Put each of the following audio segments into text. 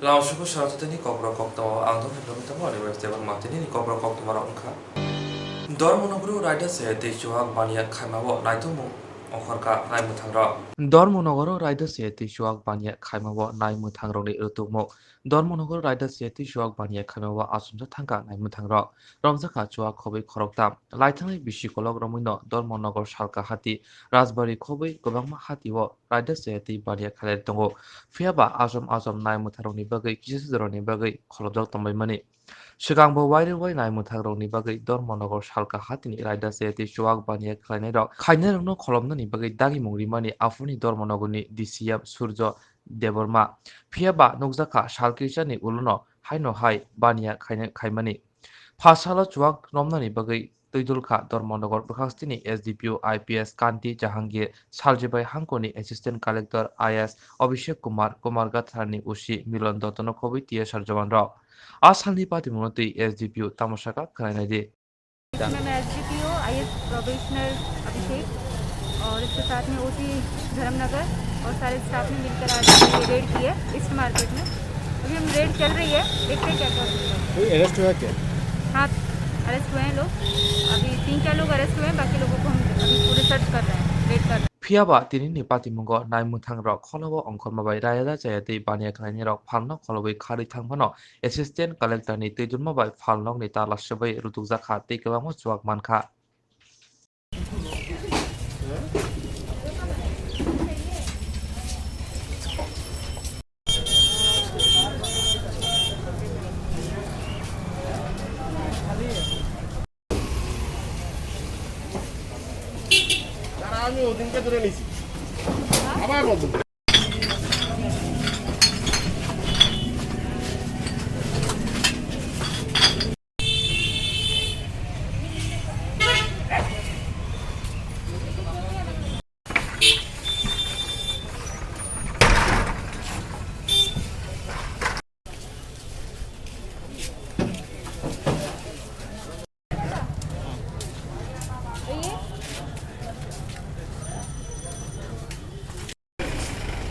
Langsung syaratnya kobra kokto angdo hendak temu ada website materi ni kobra kokto marah ungka. Dormonogoro raida se tejuak baniak khaimabo naitumu ongkorka naimu thangra. Dormonogoro raida se tejuak baniak khaimabo naimu thangroni rutukmo. Dormonogoro raida se tejuak baniak khaimabo asumja thangka naimu thangra. Romjaka chuak khobai khoroktam. Laithangai bisikolog romuino Dormonogor salka hati Rajbari khobai gobangma hatiwo raida se te baniak khalai tongo. Fiaba azom naimu thangroni bagai kisisudroni bagai kholobjak tombai mani. Sigang bo wairi wai nai muthak ni bagai Dormonogor salka hatini raida seti chuak baniya khainai rok no kholomna ni bagai dagi mungri mani afuni Dormonogor ni DCM Surjo Deborma phiaba nokjaka salkisa ni ulono haino hai baniya khaimani phasalo chuak nomna ni bagai Tuidulkha Dormonogor Bukhastini SDPO IPS Kanti Jahangir Saljibai Hangkoni Assistant Collector IS Abhishek Kumar Gatharni Ushi Milan Dotono Khobi TSR Jawan Rao आसामनि party मुनति SDPO तमसाका कराइनायदि मैं SDPO IAS probationer अभिषेक और इसके साथ में ओसी धर्मनगर और सारे staff ने मिलकर आज ये रेड की है ईस्ट मार्केट में। अभी हम रेड चल रही है, देखते हैं क्या क्या होता है। कोई अरेस्ट हुआ क्या? हाँ, अरेस्ट हुए हैं लोग, अभी 3-4 लोग अरेस्ट हुए हैं, बाकी लोगों को हम अभी पूरे सर्च कर रहे हैं, रेड कर रहे हैं। फियाबा तिनिनि पातिमुंगो नाइमुथां रok kholobo ongkhormabai rayada jayati baniya khlaini rok phalno kholobai khari thangmano assistant collector ni tejulmabai phalnok ni talassabai rutukjakha tei kwbangma chuak mankha আমি ওদিনকে ধরে নিছি আবার বলতো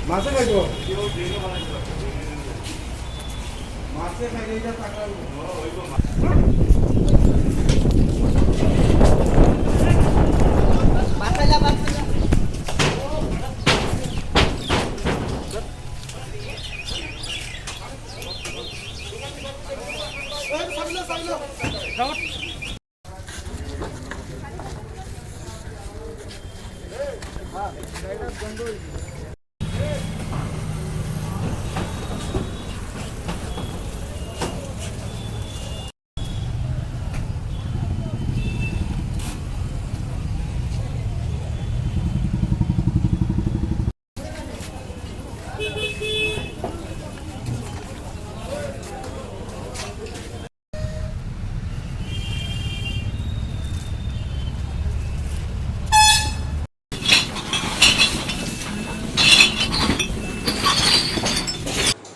মাছে খাইব মাছে খাইলে এটা টাকা হইব বাসাইলা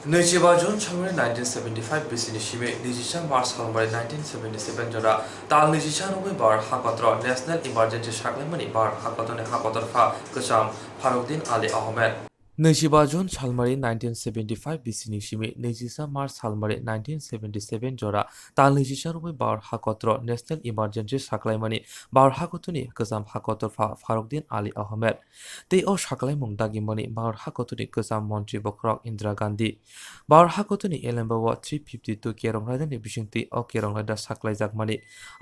नैजिबा जुन सालमारि 1975 बिसिनि सिमे नैजिसा मार्च सालमारि 1977 जरा ताल नैजिसा नब्बै बार हाकत्र नेशनल इमारजेंसी साग्लायमानि बार हाकतनि हाकतरफा गोजाम फारुद्दीन आली आहमेद नैजिबा जुन सालमारि 1975 बिसिनि सिमे नैजिसा मार्च सालमारि 1977 जरा ताल नैजिसा नब्बै बार हाकत्र नेशनल इमारजेंसी साग्लायमानि बार हाकतनि गोजाम हाकतरफा फारुद्दीन आली आहमेद तै अ साग्लायमुं दागिमानि बार हाकतनि गोजाम मन्त्रि बख्रक इन्दिरा गान्धी बार हाकतनि एलेम्बाव 352 केरंरायदानि बिसिंति अ केरंरायदा साग्लायजाकमानि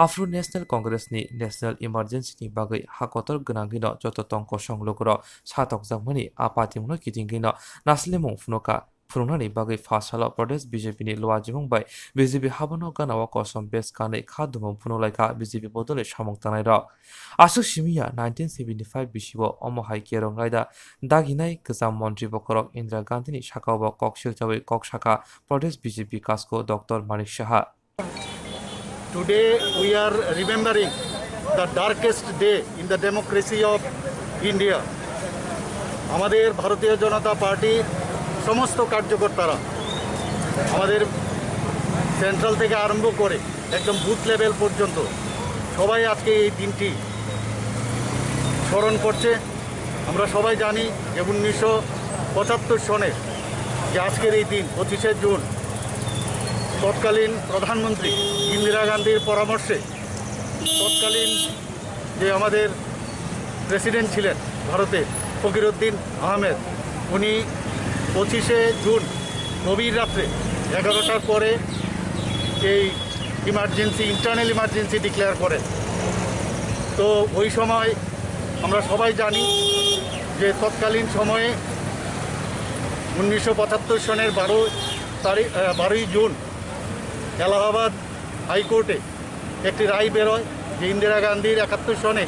आफ्रो नेशनल कंग्रेसनि नेशनल इमारजेंसीनि बागै हाकतर गोनांगिनो जत तंक संलोकर सातकजाकमानि आपातिमुनो किथिंगिनो नासलेमुं फुनका फुरुंनानि बागै फासालो प्रदेश बीजेपी नि लवाजिमुं बाय बीजेपी हाबनो गानावा कसम बेस कानै खादुमो फुनुलायखा बीजेपी बदले सामं तानाय र आसु सिमिया 1975 बिसिबो अमहाय केरंरायदा दागिनाय गोजाम मन्त्रि बखरक इन्दिरा गान्धीनि साकाव कक सिलचावै कक साका प्रदेश बीजेपी कासको doctor Manik Saha Today we are remembering the darkest day in the democracy of India. আমাদের ভারতীয় জনতা পার্টির সমস্ত কার্যকর্তারা আমাদের সেন্ট্রাল থেকে আরম্ভ করে একদম বুথ লেভেল পর্যন্ত সবাই আজকে এই দিনটি স্মরণ করছে। আমরা সবাই জানি যে 1975 সনের যে আজকের এই দিন 25শে জুন তৎকালীন প্রধানমন্ত্রী ইন্দিরা গান্ধীর পরামর্শে তৎকালীন যে আমাদের প্রেসিডেন্ট ছিলেন ভারতের ফকিরউদ্দিন আহমেদ, উনি 25শে জুন গভীর রাত্রে 11টার পরে এই ইন্টারনাল ইমার্জেন্সি ডিক্লেয়ার করেন। তো ওই সময় আমরা সবাই জানি যে তৎকালীন সময়ে 1975 সনের 12ই জুন এলাহাবাদ হাইকোর্টে একটি রায় বেরোয় যে ইন্দিরা গান্ধীর 71 সনে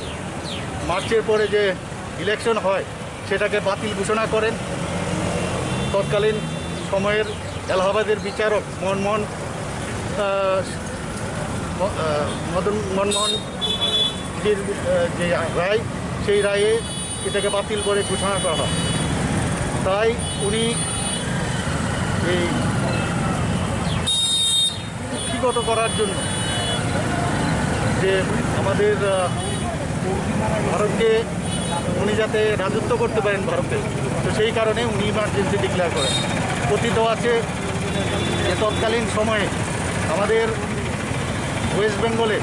মার্চের পরে যে ইলেকশন হয় সেটাকে বাতিল ঘোষণা করেন তৎকালীন সময়ের এলাহাবাদের বিচারক মনমোহনজির যে রায়, সেই রায়ে এটাকে বাতিল করে ঘোষণা করা হয়। তাই উনি এই কুক্ষিগত করার জন্য যে আমাদের ভারতকে উনি যাতে রাজত্ব করতে পারেন ভারতে, তো সেই কারণে উনি ইমার্জেন্সি ডিক্লেয়ার করেন। কথিত আছে যে তৎকালীন সময়ে আমাদের ওয়েস্ট বেঙ্গলে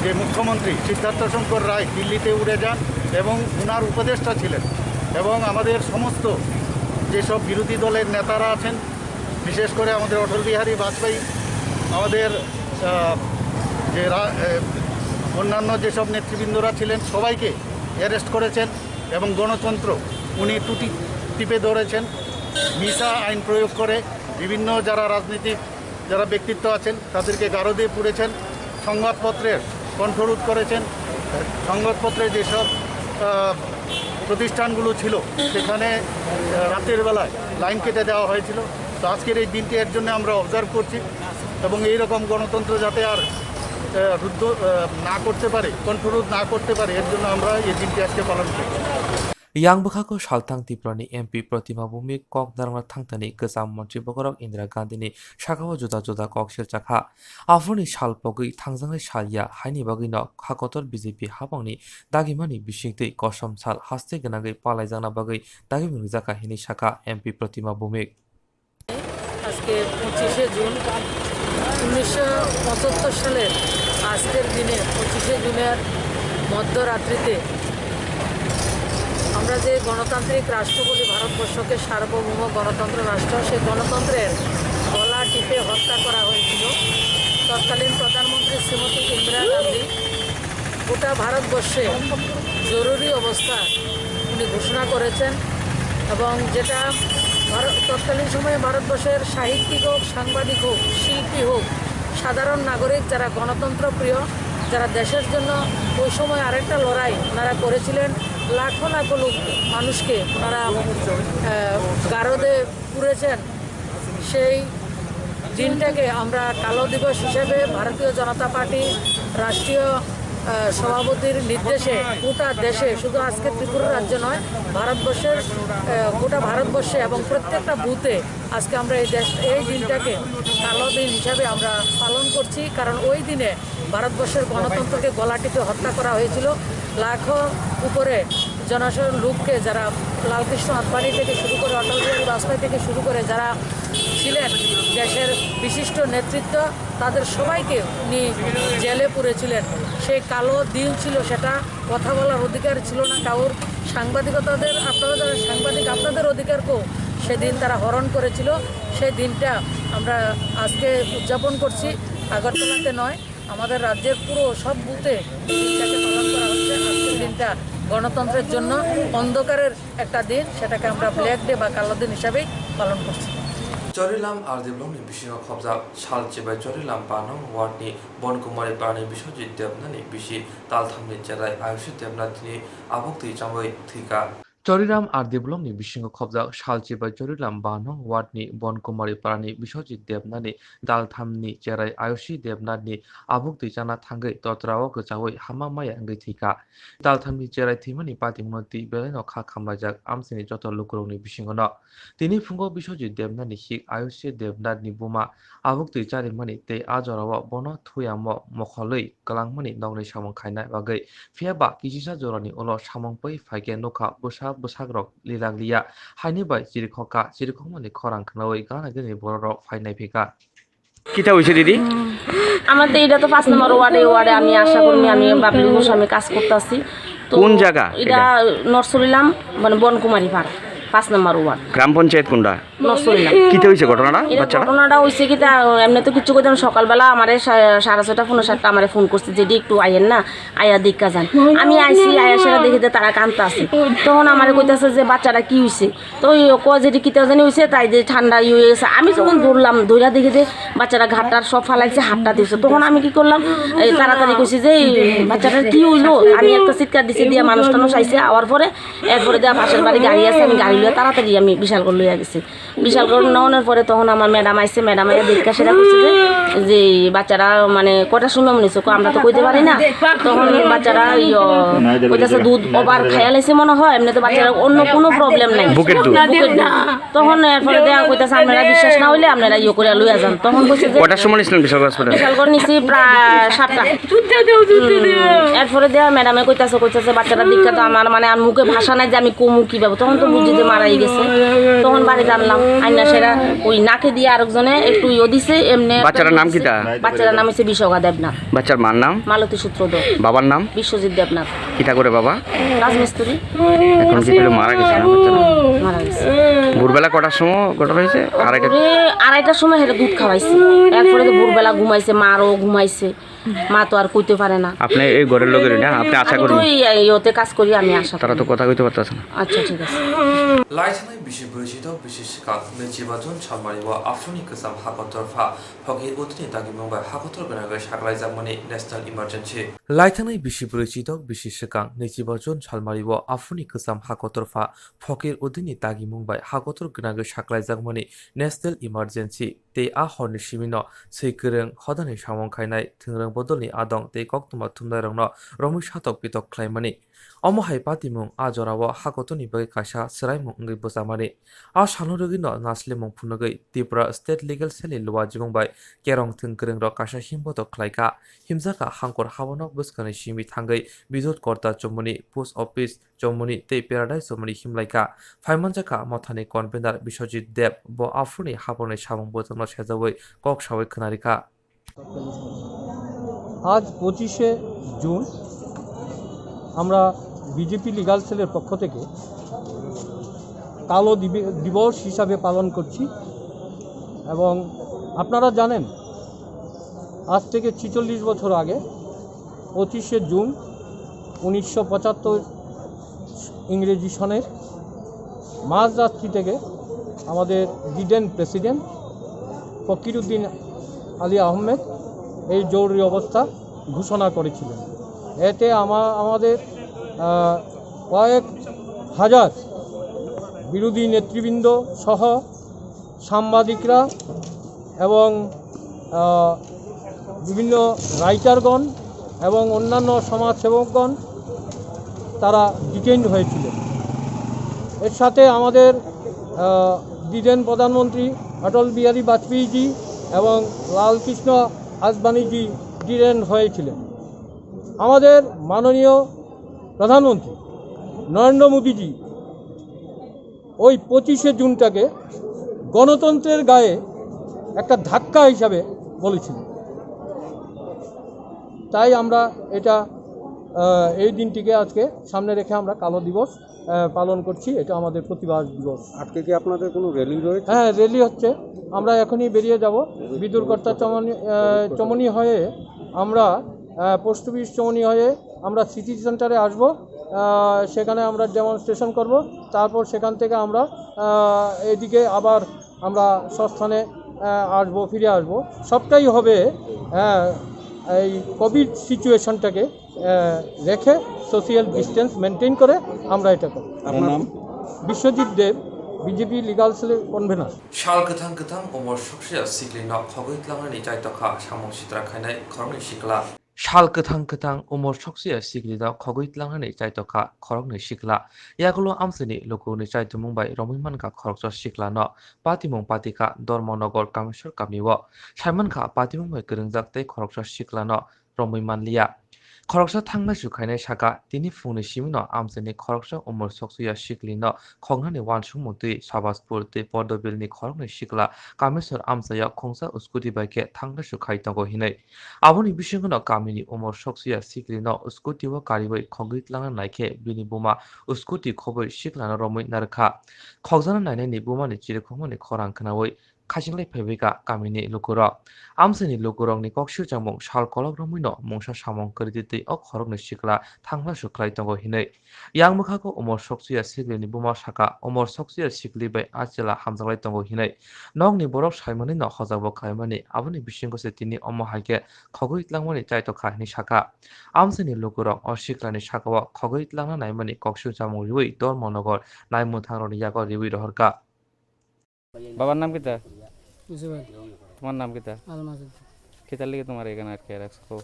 যে মুখ্যমন্ত্রী সিদ্ধার্থ শঙ্কর রায় দিল্লিতে উড়ে যান এবং ওনার উপদেষ্টা ছিলেন, এবং আমাদের সমস্ত যেসব বিরোধী দলের নেতারা আছেন, বিশেষ করে আমাদের অটল বিহারী বাজপেয়ী, আমাদের যে অন্যান্য যেসব নেতৃবৃন্দরা ছিলেন সবাইকে অ্যারেস্ট করেছেন এবং গণতন্ত্র উনি টুটি টিপে ধরেছেন। মিশা আইন প্রয়োগ করে বিভিন্ন যারা রাজনীতিক যারা ব্যক্তিত্ব আছেন তাদেরকে গারো দিয়ে পুড়েছেন। সংবাদপত্রের কণ্ঠরোধ করেছেন। সংবাদপত্রে যেসব প্রতিষ্ঠানগুলো ছিল সেখানে রাতের বেলায় লাইন কেটে দেওয়া হয়েছিল। তো আজকের এই দিনটি এর জন্য আমরা অবজার্ভ করছি এবং এই রকম গণতন্ত্র যাতে আর রুদ্ধ না করতে পারে, কণ্ঠরোধ না করতে পারে, এর জন্য আমরা এই দিনটি আজকে পালন করছি। yang bukhaku saltang tiprani MP Pratima Bumi kok darma thangtani gesam mantri bokorok Indira Gandhi ni shakawa juda kok silchakha afroni salpogui thangjangai salya haini bagino khakotor BJP habangni dagimani bisingtei kosom sal haste genagai palaijana bagai dagimung jaka hini shaka MP Pratima Bumi আজকে 25শে June 1975 সালের আজকের দিনে 25শে জুনের মধ্যরাত্রিতে আমরা যে গণতান্ত্রিক রাষ্ট্র বলি ভারতবর্ষকে সার্বভৌম গণতন্ত্র রাষ্ট্র, সেই গণতন্ত্রের গলা টিপে হত্যা করা হয়েছিল। তৎকালীন প্রধানমন্ত্রী শ্রীমতী ইন্দিরা গান্ধী গোটা ভারতবর্ষে জরুরি অবস্থা উনি ঘোষণা করেছেন, এবং যেটা তৎকালীন সময়ে ভারতবর্ষের সাহিত্যিক হোক, সাংবাদিক হোক, শিল্পী হোক, সাধারণ নাগরিক যারা গণতন্ত্র প্রিয়, যারা দেশের জন্য ওই সময় আরেকটা লড়াই ওনারা করেছিলেন, লাখো লাখো লোক মানুষকে ওনারা গারদে পুড়েছেন, সেই দিনটাকে আমরা কালো দিবস হিসেবে ভারতীয় জনতা পার্টি রাষ্ট্রীয় সভাপতির নির্দেশে গোটা দেশে, শুধু আজকে ত্রিপুরা রাজ্য নয়, ভারতবর্ষের গোটা ভারতবর্ষে এবং প্রত্যেকটা বুথে আজকে আমরা এই দিনটাকে কালো দিন হিসাবে আমরা পালন করছি। কারণ ওই দিনে ভারতবর্ষের গণতন্ত্রকে গলা টিপে হত্যা করা হয়েছিল। লাখো উপরে জনসাধারণ লোককে, যারা লালকৃষ্ণ আদবানি থেকে শুরু করে অটল বিহারী বাজপেয়ী থেকে শুরু করে যারা ছিলেন দেশের বিশিষ্ট নেতৃত্ব, তাদের সবাইকে উনি জেলে পুরেছিলেন। সেই কালো দিন ছিল, সেটা কথা বলার অধিকার ছিল না কারোর। সাংবাদিকতাদের, আপনারা যারা সাংবাদিক, আপনাদের অধিকারকেও সেদিন তারা হরণ করেছিল। সেই দিনটা আমরা আজকে উদযাপন করছি, আগরতলাতে নয়, আমাদের রাজ্যের পুরো সব বুথে দিনটাকে পালন করা হচ্ছে। আজকের দিনটা গণতন্ত্রের জন্য অন্ধকারের একটা দিন, সেটাকে আমরা ব্ল্যাক ডে বা কালো দিন হিসাবেই পালন করছি। Chorilam Ardibloni Bishing of Hobza, Shalchi by Chorilam Pano, Watney, Bonkumari Pani Bishojit Devnani, Bishi, Talthamni Jerai, Ayushi Devnatini, Abukti Jamway Tika. Choriram Ardibloni Bishing of Hobza, Shalchi by Chorilam Bano, Watney, Bonkumari Pani Bishojit Devnani, Dalthamni Jerai, Ayushi Devnani, Abukti Jana Tangai, Dotrao Gajaway, Hamamaya and Tika. Dalthamni Jerai Timani Pati Monti, Beleno Kakamajak, Amsini Joto Lukuroni Bishing on up. তিনি ফুঙ্গ বিশ্বজিৎ দেবনানি শিখ আয়ুষ্য দেবনাথনি বুমা আবুক্তি চারিমানি তে আজরাও বন Thuram মখলই গলাংমানি নগনি সামং খাইনাই বাগৈ ফিয়াবা কিজিসা জরানি উল সামংপৈ ফাইকে নখা বুসা bosagrok lilaglia haini bai jirikhoka jirikhomani khorang khnawai gana gani borok fainai phika কিটা হইছে দিদি আমাদের এটা তো 5 নম্বর ওয়ার্ডে আমি আশা করি আমি বাবলু ঘোষ আমি কাজ করতেছি তো কোন জায়গা এটা নরসরিলাম মানে বনকুমারী পাড়া 5 নম্বর ওয়ার্ড গ্রাম পঞ্চায়েত কোনটা নরসরিলাম কিটা হইছে ঘটনাটা এটা বাচ্চাটা ঘটনাটা হইছে কি তা এমনি তো কিছু কইতাম সকালবেলা আমারে 6:30 ফোন 7টা আমারে ফোন করছে যে একটু আইয়েন না আয়া দেখা যান আমি আইছি আয়া সেটা দেখে যে তারা কাঁদতে আছে তখন আমারে কইতাছে যে বাচ্চাটা কি হইছে তো ওই কয় যেটি কিতা জানি হইছে তাই যে ঠান্ডা হয়ে গেছে আমি যখন ধরলাম ধইরা দেখে যে বাচ্চাটা ঘাটটার সব ফালাইছে হাতটা দিছে তখন আমি কি করলাম এই তাড়াতাড়ি কইছি যে এই বাচ্চাটার কি হইলো আমি একটা চিৎকার দিছি দিয়ে মানুষ টানুষ আইছে আওয়ার পরে এরপরে দেয়া পাশের বাড়ি গাড়ি আছে আমি গাড়ি লইয়া তাড়াতাড়ি আমি বিশালগড় লইয়া গেছি বিশালগড় নেওয়ার পরে তখন আমার ম্যাডাম আইছে ম্যাডাম আইয়া দেখা সেটা করছে যে বাচ্চারা মানে কটার সময় মনে হচ্ছে আমরা তো কইতে পারি না তখন বাচ্চারা কইতাছে দুধ ওভার খাইয়া লাইছে মনে হয় এমনি তো বাচ্চারা অন্য কোনো প্রবলেম নাই বুকের দুধ তখন এরপরে দেয়া কইতাছে আপনারা বিশ্বাস না হইলে আপনারা করে লইয়া যান তখন কইছে যে কটার সময় নিছিলেন বিশাল হাসপাতাল বিশালগড় নিছি প্রায় 7টা এরপরে দেয়া ম্যাডামে কইতাছে বাচ্চারা দেখা তো আমার মানে আর মুখে ভাষা নাই যে আমি কমু কিভাবে তখন তো বুঝি যে মারাই গেছে তখন বাড়িতে আনলাম আইনা সেরা ওই নাকে দিয়ে আরেকজনে একটু দিছে এমনি বাচ্চাটার নাম কিটা বাচ্চাটার নাম হচ্ছে বিশোগা দেবনাথ বাচ্চার মার নাম মালতী সূত্রধর বাবার নাম বিশ্বজিৎ দেবনাথ কিটা করে বাবা রাজমিস্ত্রি এখন কি পেলে মারা গেছে না বাচ্চাটা মারা গেছে ভোরবেলা কটার সময় ঘটনা হয়েছে আড়াইটার সময় হেরে দুধ খাওয়াইছে এরপরে তো ভোরবেলা ঘুমাইছে মারও ঘুমাইছে মা তো আর কইতে পারে না আপনি এই ঘরের লোকের না আপনি আশা আমি করেন তো ইয়েতে কাজ করি আমি আশা তারা তো কথা কইতে পারতেছে না আচ্ছা ঠিক আছে লাইথানাই বিশে পরিচিত বিশেষ কাজ নির্বাচন সালমারি ও আফ্রিনি গোজাম হাকতরফা ফকির উদ্দিনী দাগি মুম্বাই হাকতর গোনাগাই সাকলাই জামনি ন্যাশনাল ইমার্জেন্সি লাইথানাই বিশে পরিচিত বিশেষ কাজ নির্বাচন সালমারি ও আফ্রিনি গোজাম হাকতরফা ফকির উদ্দিনী দাগি মুম্বাই হাকতর গোনাগাই সাকলাই জামনি ন্যাশনাল ইমার্জেন্সি তে আ হরনি সিমিনো সৈকরং হদানি সামং খাইনাই থিংরং বদলनि आदं ते कक्तमा थुमनायरंनो रमै सातक पितक ख्लाइमानि अमहाय पातिमुं आ जराव हाकतनि बै कासा सरायमुं ngै बोजामानि आ सानरगिनो नासलेमुं फुनगै त्रिपुरा स्टेट लीगल सेल लुवा जिबंबाय केरं थंकरं र कासा हिमबत ख्लाइका हिमजाका हांकर हावनो बसकनै सिमि थांगै बिजोत कर्ता चमनि पोस्ट अफिस चमनि ते पेराडाइस चमनि हिमलाइका फाइमानजाका मथानि कनभेनार बिश्वजित देब ब आफुनि हाबरनि सामं बोजमनो सेजावै कक सावै खोनारिका আজ 25শে জুন আমরা বিজেপি লিগাল সেলের পক্ষ থেকে কালো দিবস হিসাবে পালন করছি এবং আপনারা জানেন আজ থেকে 46 বছর আগে 25শে জুন 1975 ইংরেজি সনের মাঝরাত্রি থেকে আমাদের লিডেন প্রেসিডেন্ট ফকিরউদ্দিন আলী আহমেদ এই জরুরি অবস্থা ঘোষণা করেছিলেন এতে আমাদের কয়েক হাজার বিরোধী নেতৃবৃন্দ সহ সাংবাদিকরা এবং বিভিন্ন রাইটারগণ এবং অন্যান্য সমাজসেবকগণ তারা ডিটেইনড হয়েছিলেন এর সাথে আমাদের দিদেন প্রধানমন্ত্রী অটল বিহারী বাজপেয়ীজি এবং লালকৃষ্ণ আদবানিজি ডিটেইন হয়েছিলেন আমাদের মাননীয় প্রধানমন্ত্রী নরেন্দ্র মোদীজি ওই 25শে জুনটাকে গণতন্ত্রের গায়ে একটা ধাক্কা হিসাবে বলেছিলেন তাই আমরা এটা এই দিনটিকে আজকে সামনে রেখে আমরা কালো দিবস পালন করছি এটা আমাদের প্রতিবাদ দিবস আজকে কি আপনাদের কোনো র্যালি রয়েছে হ্যাঁ র্যালি হচ্ছে আমরা এখনই বেরিয়ে যাব বিদুরকর্তা চমনি হয়ে আমরা পোস্ট অফিস চমনি হয়ে আমরা সিটি সেন্টারে আসব সেখানে আমরা ডেমনস্ট্রেশন করব তারপর সেখান থেকে আমরা এদিকে আবার আমরা সস্থানে আসবো ফিরে আসবো সবটাই হবে এই কোভিড সিচুয়েশনটাকে রেখে সোশিয়াল ডিস্টেন্স মেনটেন করে আমরা এটা করি আপনার নাম বিশ্বজিৎ দেব বিজেপি লিগাল সেলের কনভেনার শাল गोथां गोथां अमर सक्सिया सिग्लिनो खगैतलांनानै जायतखा सामं सित्रा खायनाय खरंनि सिख्ला शाल गोथां गोथां अमर सक्सिया सिग्लिनो खगैतलांनानै जायतखा खरंनि सिख्ला यागुलो आमसनि लोगोनि जायतमुंबाय रमैमानका खरकस सिख्लानो पातिमुं पातिका धर्मनगर कामेश्वर गामियाव साइमानका पातिमुंबाय गोरोंजाक तै खरकस सिख्लानो रमैमानलिया খরকসা থাংনা সুখাইনাय সাকা তিনি ফুনি সিমিনো আমসেনি খরকসা উমর সকসুয়া শিকলিনো খংনানি ওয়ানসু মতুই সাবাসপুর তে পদ্মবিলনি খরকনি শিকলা কামেশ্বর আমসায়া খংসা উস্কুটি বাইকে থাংনা সুখাই তঙ্গ হিনাই আবনি বিসঙ্গনো কামিনি উমর সকসুয়া শিকলিনো উস্কুটিও কারিবই খংগিতলানা নাইকে বিনি বুমা উস্কুটি খবই শিকলানা রমই নারখা খগজানা নাইনানি বুমানি চিরখমনি খরাং খনাওই খাইসিংলাই ফাইবেকা কামিনি লুকুর আমসেনি লুকুরংনি কক্সু জামুং সাল কলক রমুইনো মংসা সামং করিদিতে অ খরকনি শিকলা থাংলা সুখলাই তঙ্গ হিনাই yang mukhago umor soksuya siglini buma saka umor soksuya sigli bai achela hamjalai tongo hinai nokni borok saimani no hojabo kaimani aboni bisingo se tini omo haike khogoi tlangmani chaito khani saka amseni lokurok o siklani sakao khogoi tlangna naimani koksu jamung riwi dormonogor naimu thangroni yago riwi rohorka বাবার নাম কিতা বুঝবেন তোমার নাম কিতা আলমাজুদ কিতার লিগে তোমার এখানে আটকে রাখছো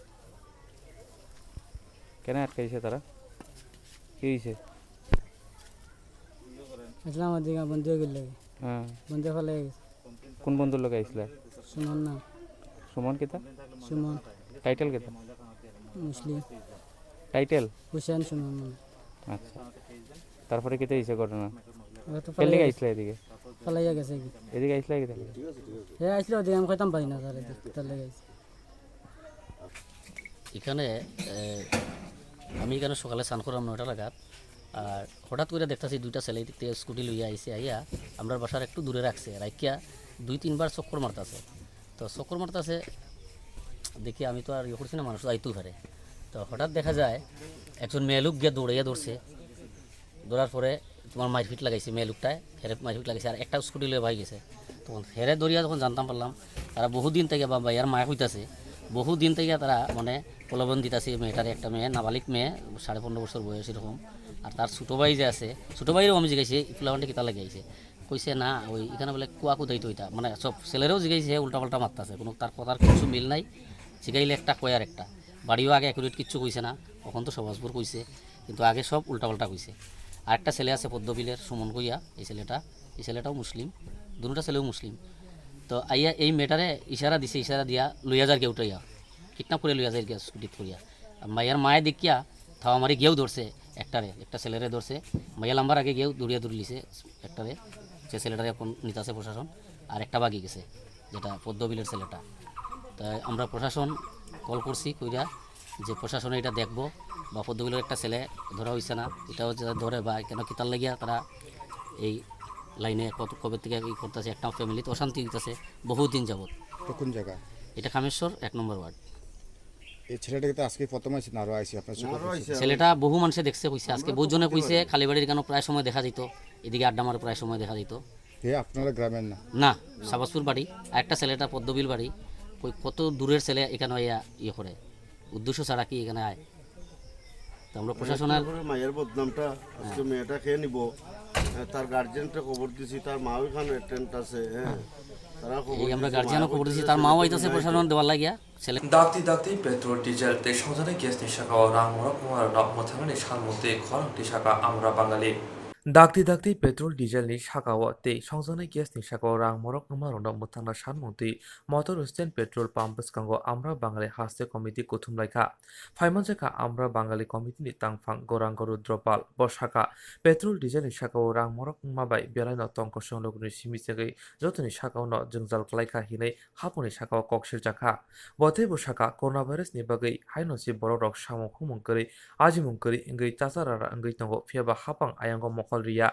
কেন আটকাইছে তারা কি হয়েছে আসলে আমার দিকে বন্ধু হয়ে গেল হ্যাঁ বন্ধু ফেলে কোন বন্ধুর লোক আইসলা সুমন না সুমন কিতা সুমন টাইটেল কিতা মুসলিম টাইটেল হুসেন সুমন আচ্ছা তারপরে কিতা হয়েছে ঘটনা তো কেন লিগে আইসলা এদিকে ফেলাইয়া গেছে কি এদিকে আইসলা কিতা হে আসলে ওদিকে আমি খাইতাম পারি না তাহলে তার লেগে এখানে আমি এখানে সকালে স্নান করলাম 9টা নাগাদ আর হঠাৎ করে দেখতেছি দুইটা ছেলে দিতে স্কুটি লইয়া আইসে আইয়া আমরা বাসার একটু দূরে রাখছে রাখিয়া 2-3 বার চক্কর মারতেছে তো চক্কর মারতেছে দেখি আমি তো আর ইয়ে করছি না মানুষ আইতেই পারে তো হঠাৎ দেখা যায় একজন মেয়ে লোক গিয়ে দৌড়াইয়া ধরছে ধরার পরে তোমার মারপিট লাগাইছে মেয়ে লোকটায় হেরে মারপিট লাগাইছে আর একটা স্কুটি লয়ে ভাই গেছে তখন হেরে দৌড়িয়া যখন জানতাম পারলাম তারা বহুদিন থেকে বা ভাইয়ার মায়া হইতাছে বহুদিন থেকে তারা মানে প্রলোভন দিতেছে মেয়েটার একটা মেয়ে নাবালিক মেয়ে 15.5 বছর বয়স এরকম আর তার ছোটো ভাই যে আছে ছোটো ভাইয়েরও আমি জিজ্ঞাসি ফুলাবানটা কিতা লাগে আইছে কইছে না ওই এখানে বলে কুয়া কুদাইতো ওইটা মানে সব ছেলেরাও জিজ্ঞাসে উল্টাপাল্টা মারতেছে কোনো তার কথার কিছু মিল নাই জিগাইলে একটা কয়ার একটা বাড়িও আগে অ্যাকুরেট কিচ্ছু কইছে না তখন তো সবাসপুর কইছে কিন্তু আগে সব উল্টাপাল্টা কইছে আর একটা ছেলে আছে পদ্মবিলের সুমন কইয়া এই ছেলেটাও মুসলিম দুটোটা ছেলেও মুসলিম তো আইয়া এই মেয়েটারে ইশারা দিছে ইশারা দিয়া লইয়া যার গিয়ে উঠাইয়া কিডন্যাপ করে লইয়া যায় গিয়া স্কুটিত করিয়া মাইয়ার মায়ে দেখিয়া থাওয়া মারি গিয়েও ধরছে একটা ছেলেরে ধরছে মাইয়া লাম্বার আগে গিয়েও দৌড়িয়া লিছে একটারে সে ছেলেটারে এখন নিতাছে প্রশাসন আর একটা বাকি গেছে যেটা পদ্মবিলের ছেলেটা তাই আমরা প্রশাসন কল করছি কইরা যে প্রশাসনে এটা দেখবো বা পদ্মবিলের একটা ছেলে ধরা হয়েছে না এটাও যারা ধরে বা কেন কিতার লাগিয়া তারা এই লাইনে কবে থেকে এই করতেছে একটা ফ্যামিলিতে অশান্তি দিতেছে বহুদিন যাবত কোন জায়গা এটা কামেশ্বর 1 নম্বর ওয়ার্ড এই ছেলেটাকে তো আজকে প্রথম আইছে না আরো আইছে আপনার ছেলেটা বহু মানুষে দেখছে কইছে আজকে বহুজনে কইছে খালিবাড়ির কেন প্রায় সময় দেখা যেত এদিকে আড্ডা মারে প্রায় সময় দেখা যেত হে আপনারা গ্রামের না না সাবাসপুর বাড়ি আর একটা ছেলেটা পদ্মবিল বাড়ি কত দূরের ছেলে এখানে ইয়ে করে উদ্দেশ্য ছাড়া কি এখানে আয় তো আমরা প্রশাসনের মায়ের বদনামটা আজকে মেয়েটা খেয়ে নিব তার গার্জিয়ানটা খবর দিছি তার মাও এখানে অ্যাটেন্ড আছে হ্যাঁ তারা এই আমরা গার্জিয়ানও খবর দিছি তার মাও আইতাছে প্রশাসন দেওয়ার লাগিয়া ছেলে dakti petrol diesel te সংজনে gas ni saka rang morok kumar nok mothangani salmute khorang ti saka amra bangali dakti petrol diesel ni saka o te সংজনে gas ni saka rang morok kumar nok mothangna salmute motor stand petrol pump skango amra bangali haste committee kuthum laika phaimajaka amra bangali committee ni tangphang gorang rudropal bosaka petrol diesel ni saka rang morok mabai belai no tongko songlogni simi segai jotoni saka no jungjal klaika hinai haponi saka kokshir jaka bote bosaka coronavirus ni bagai hainosi borok samung humung kari ajimung kari ngai tasarara ngai tongo phiaba hapang ayango mokol ria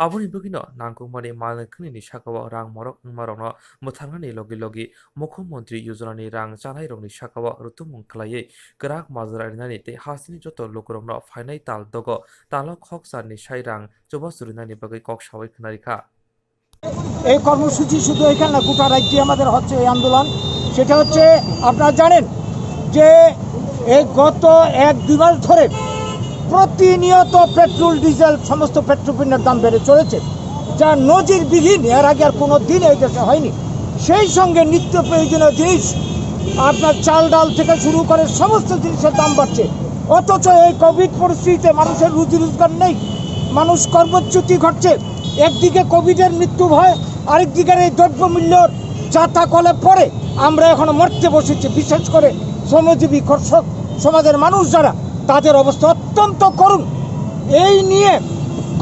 aboni bugino nangkungmani malakni ni sakawa rang morok marokno muthangani logi mukhomantri yojana ni rang chanai rokni sakawa rutumung khlaiye grak majrarinani te hasini joto lokrokno phainai tal dogo talok khoksa ni sai rang chobasurunani bagai kok sawai khnarikha এই কর্মসূচি শুধু এখানে না গোটা রাজ্যে আমাদের হচ্ছে এই আন্দোলন সেটা হচ্ছে আপনারা জানেন যে এই গত 1-2 মাস ধরে প্রতিনিয়ত পেট্রোল ডিজেল সমস্ত পেট্রোপণ্যের দাম বেড়ে চলেছে যা নজিরবিহীন এর আগে আর কোনো দিন এই দেশে হয়নি সেই সঙ্গে নিত্য প্রয়োজনীয় জিনিস আপনার চাল ডাল থেকে শুরু করে সমস্ত জিনিসের দাম বাড়ছে অথচ এই কোভিড পরিস্থিতিতে মানুষের রুজি রোজগার নেই মানুষ কর্মচ্যুতি ঘটছে একদিকে কোভিডের মৃত্যু ভয় আরেকদিকে এই দ্রব্যমূল্যর যাতা কলে পরে আমরা এখন মরতে বসেছি বিশেষ করে শ্রমজীবী কৃষক সমাজের মানুষ যারা, তাদের অবস্থা অত্যন্ত করুণ। এই নিয়ে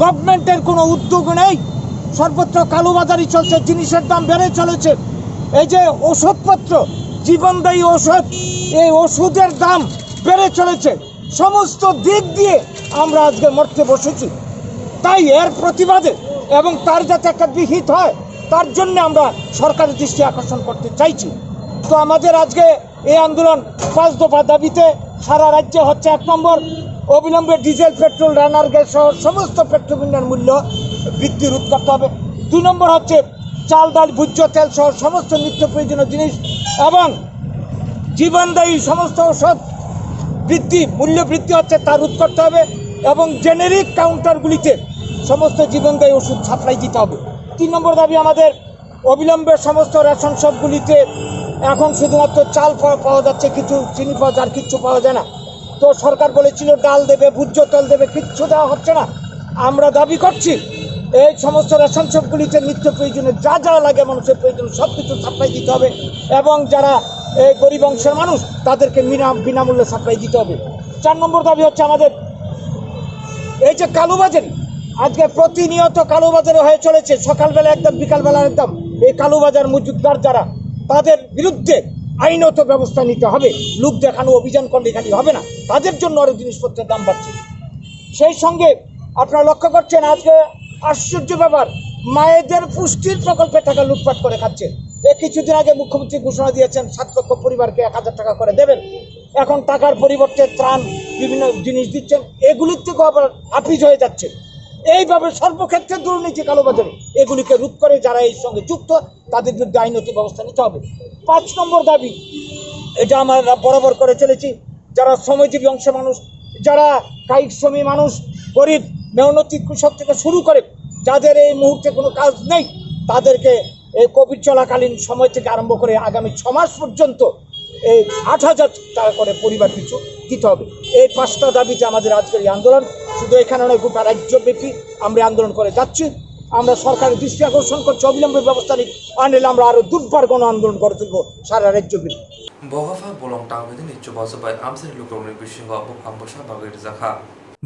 গভর্নমেন্টের কোনো উদ্যোগ নেই। সর্বত্র কালোবাজারি চলছে, জিনিসের দাম বেড়ে চলেছে। এই যে ওষুধপত্র, জীবনদায়ী ওষুধ, এই ওষুধের দাম বেড়ে চলেছে। সমস্ত দিক দিয়ে আমরা আজকে মরতে বসেছি। তাই এর প্রতিবাদে এবং তার যাতে একটা বিহিত হয়, তার জন্য আমরা সরকারের দৃষ্টি আকর্ষণ করতে চাইছি। তো আমাদের আজকে এই আন্দোলন 5 দফা দাবিতে সারা রাজ্যে হচ্ছে। 1 নম্বর, অবিলম্বে ডিজেল, পেট্রোল, রান্নার গ্যাস সহ সমস্ত পেট্রোপণ্যের মূল্য বৃদ্ধি রোধ করতে হবে। 2 নম্বর হচ্ছে চাল, ডাল, ভোজ্য তেল সহ সমস্ত নিত্য প্রয়োজনীয় জিনিস এবং জীবনদায়ী সমস্ত ঔষধ মূল্য বৃদ্ধি হচ্ছে, তা রোধ করতে হবে এবং জেনেরিক কাউন্টারগুলিতে সমস্ত জীবনদায়ী ওষুধ সাপ্লাই দিতে হবে। 3 নম্বর দাবি আমাদের, অবিলম্বে সমস্ত রেশন শপগুলিতে এখন শুধুমাত্র চাল পাওয়া যাচ্ছে, কিছু চিনি পাওয়া যায়, আর কিচ্ছু পাওয়া যায় না। তো সরকার বলেছিল ডাল দেবে, ভোজ্য তেল দেবে, কিচ্ছু দেওয়া হচ্ছে না। আমরা দাবি করছি এই সমস্ত রেশন শপগুলিতে নিত্য প্রয়োজনে যা যা লাগে, মানুষের প্রয়োজন সব কিছু সাপ্লাই দিতে হবে এবং যারা এই গরিব অংশের মানুষ, তাদেরকে বিনামূল্যে সাপ্লাই দিতে হবে। 4 নম্বর দাবি হচ্ছে আমাদের এই যে কালোবাজারি, আজকে প্রতিনিয়ত কালোবাজারি হয়ে চলেছে। সকালবেলা একদম, বিকালবেলা একদম। এই কালোবাজার মজুতদার যারা, তাদের বিরুদ্ধে আইনত ব্যবস্থা নিতে হবে। লোক দেখানো অভিযান করলে খালি হবে না, তাদের জন্য আরও জিনিসপত্রের দাম বাড়ছে। সেই সঙ্গে আপনারা লক্ষ্য করছেন আজকে আশ্চর্য ব্যাপার, মায়েদের পুষ্টির প্রকল্পে টাকা লুটপাট করে খাচ্ছে। কিছুদিন আগে মুখ্যমন্ত্রী ঘোষণা দিয়েছেন 7 লক্ষ পরিবারকে 1000 টাকা করে দেবেন। এখন টাকার পরিবর্তে ত্রাণ, বিভিন্ন জিনিস দিচ্ছেন, এগুলির থেকেও আবার হাফিজ হয়ে যাচ্ছে। এইভাবে সর্বক্ষেত্রে দুর্নীতি, কালোবাজারি, এগুলিকে রোধ করে যারা এর সঙ্গে যুক্ত, তাদের বিরুদ্ধে আইনত ব্যবস্থা নিতে হবে। 5 নম্বর দাবি, এটা আমরা বরাবর করে চলেছি, যারা শ্রমজীবী অংশের মানুষ, যারা কায়িক শ্রমী মানুষ, গরিব মেহনতি কৃষক থেকে শুরু করে যাদের এই মুহূর্তে কোনো কাজ নেই, তাদেরকে এই কোভিড চলাকালীন সময় থেকে আরম্ভ করে আগামী 6 মাস পর্যন্ত এই 8000 টাকা করে পরিবার পিছু দিতে হবে। এই 5টা দাবিতে আমাদের আজকের এই আন্দোলন। শুধু এখানে নয়, গোটা রাজ্যব্যাপী আমরা আন্দোলন করে যাচ্ছি। আমরা সরকারের দৃষ্টি আকর্ষণ করছি, অবিলম্বে ব্যবস্থা আনলে আমরা আরও দুর্বার গণ আন্দোলন করে তুলব সারা রাজ্যব্যাপী। বগাফা বলং টাংবেদিনি চুবাসুবাই আমসেরি লুকরনি বিশিঙ্গ বফাং বসা বাগের জাখা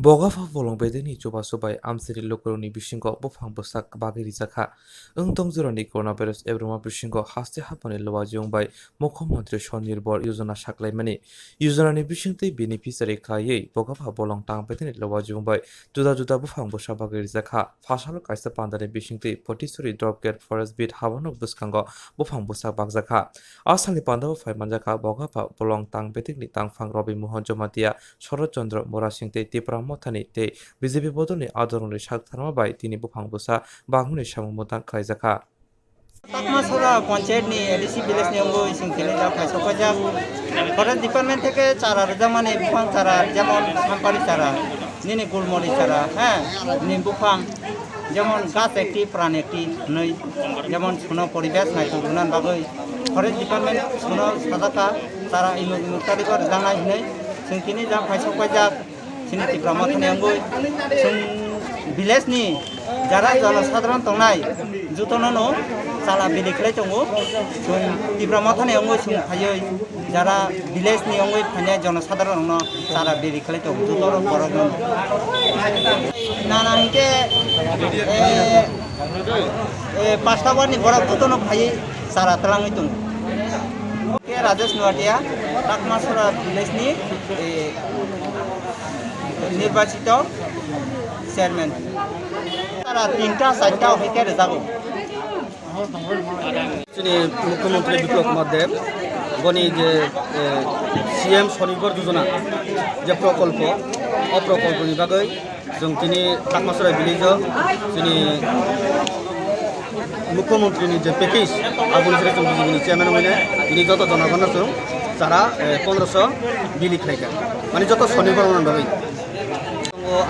বগাফা বলং বেদিনি চুবাসুবাই আমসেরি লুকরনি বিশিঙ্গ বফাং বসা বাগের জাখা ওংতং জোরানি করোনা ভাইরাস এব্রমা বিশিঙ্গ হাসতে হাপানি লওয়া জিংবাই মুখ্যমন্ত্রী স্বনির্ভর योजना সাকলাইমানি योजनानि बिसिंगतै बेनिफिसियारि खायै बगाफा बलं टांगबेदिनि लवा जिंबाय जुदा जुदा बफां बसा बागेर जाखा फासाल कायसा पान्दानि बिसिंगतै पटिसुरि ड्रपगेट फरेस्ट बिट हाबानो बुसखांग बफां बसा बागजाखा आसामनि पान्दाबो फाइमानजाखा बगाफा बलं टांगबेदिनि टांगफां रबि मोहन जमातिया शरद चंद्र मोरासिंगतै तिप्रा मथानि तै बिजेपि बदलनि आदरनि सागथारमा बाय तिनि बफां बसा बांगुनि सामुमतां खायजाखा তাকমাছড়া পঞ্চায়েতনি এডিসি ভিলেজনি অঙ্গ ইসিংথেলে যা ফাইসকাজাক ফরেস্ট ডিপার্টমেন্ট থেকে চারা রোজামানে বিফাং চারা যেমন সাম্পারি চারা নিনি গুলমরি চারা হ্যাঁ নিম বুফাং যেমন গাছ একটি প্রাণ একটি নই যেমন সোনো পরিবেশ নাইটুনান বাগৈ ফরেস্ট ডিপার্টমেন্ট সোনো সাদাকা চারা ইমুক্তারিকর জানাই নই जोंथिनि जा फाइसकाजाक सिनि तिप्रा मथानि अंगुइ जों ভিলেজনি যারা জনসাধারণ তংনাই जुतननो চালা বিলিখলাই দङो जों तिप्रा मथानि अंगुइ जों फायै যারা ভিলেজনি अंगुइ फायनाय জনসাধারণ চালা বিলিখলাই दङ जुतन बरगन नाना हिके पास्ता वारनि बरक जुतन फायै चाला तलाङै दङ के राजेश नुवाटिया टाकमासरा ভিলেজনি নির্বাচিত চেয়ারম্যান তারা 3টা 4টা হইতে যাবো মুখ্যমন্ত্রী বিপ্লব কুমার দেব বনি যে সিএম স্বনির্ভর যোজনা যে প্রকল্প অপ্রকল্পনি বাগৈ जों তিনি টাকমাসরা ভিলেজও তিনি মুখ্যমন্ত্রীনি যে প্যাকেজ আবুল जों बिजेपिनि চেয়ারম্যান হইনে তিনি যত জনগণ जों যারা 1500 বিলি খাইকা মানে যত স্বনির্ভর বাগৈ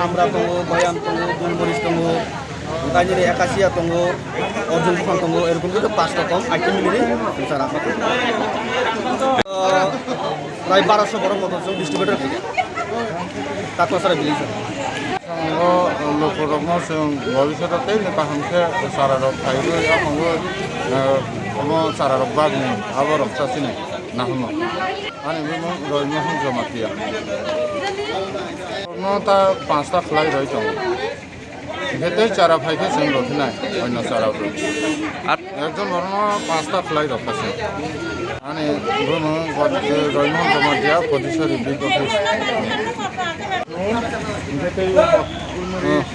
আমরা दङ बयाम दङ गुलमरिच दङ गाइनि एकासिया दङ अर्जुन बिफां दङ एरकम जो 5 रकम आइटेम मिले सारा প্রায় 1200 বড় মতো जों ডিস্ট্রিবিউটর করি টাকমাসরা ভিলেজ लोकरनो जों भबिष्यतै नेताहांसे सारारक थाइबो आखंबो सारारक बागनि आबरक सासिनि nahono ani bemo roimahon jamatia no ta 5টা ফ্লাই রই তো ভেতে চারা ফাইকে সেম রথি নাই অন্য চারা আর একজন বরণ 5টা ফ্লাই রখাছে মানে রইমহন জমাতিয়া প্রতিশোধ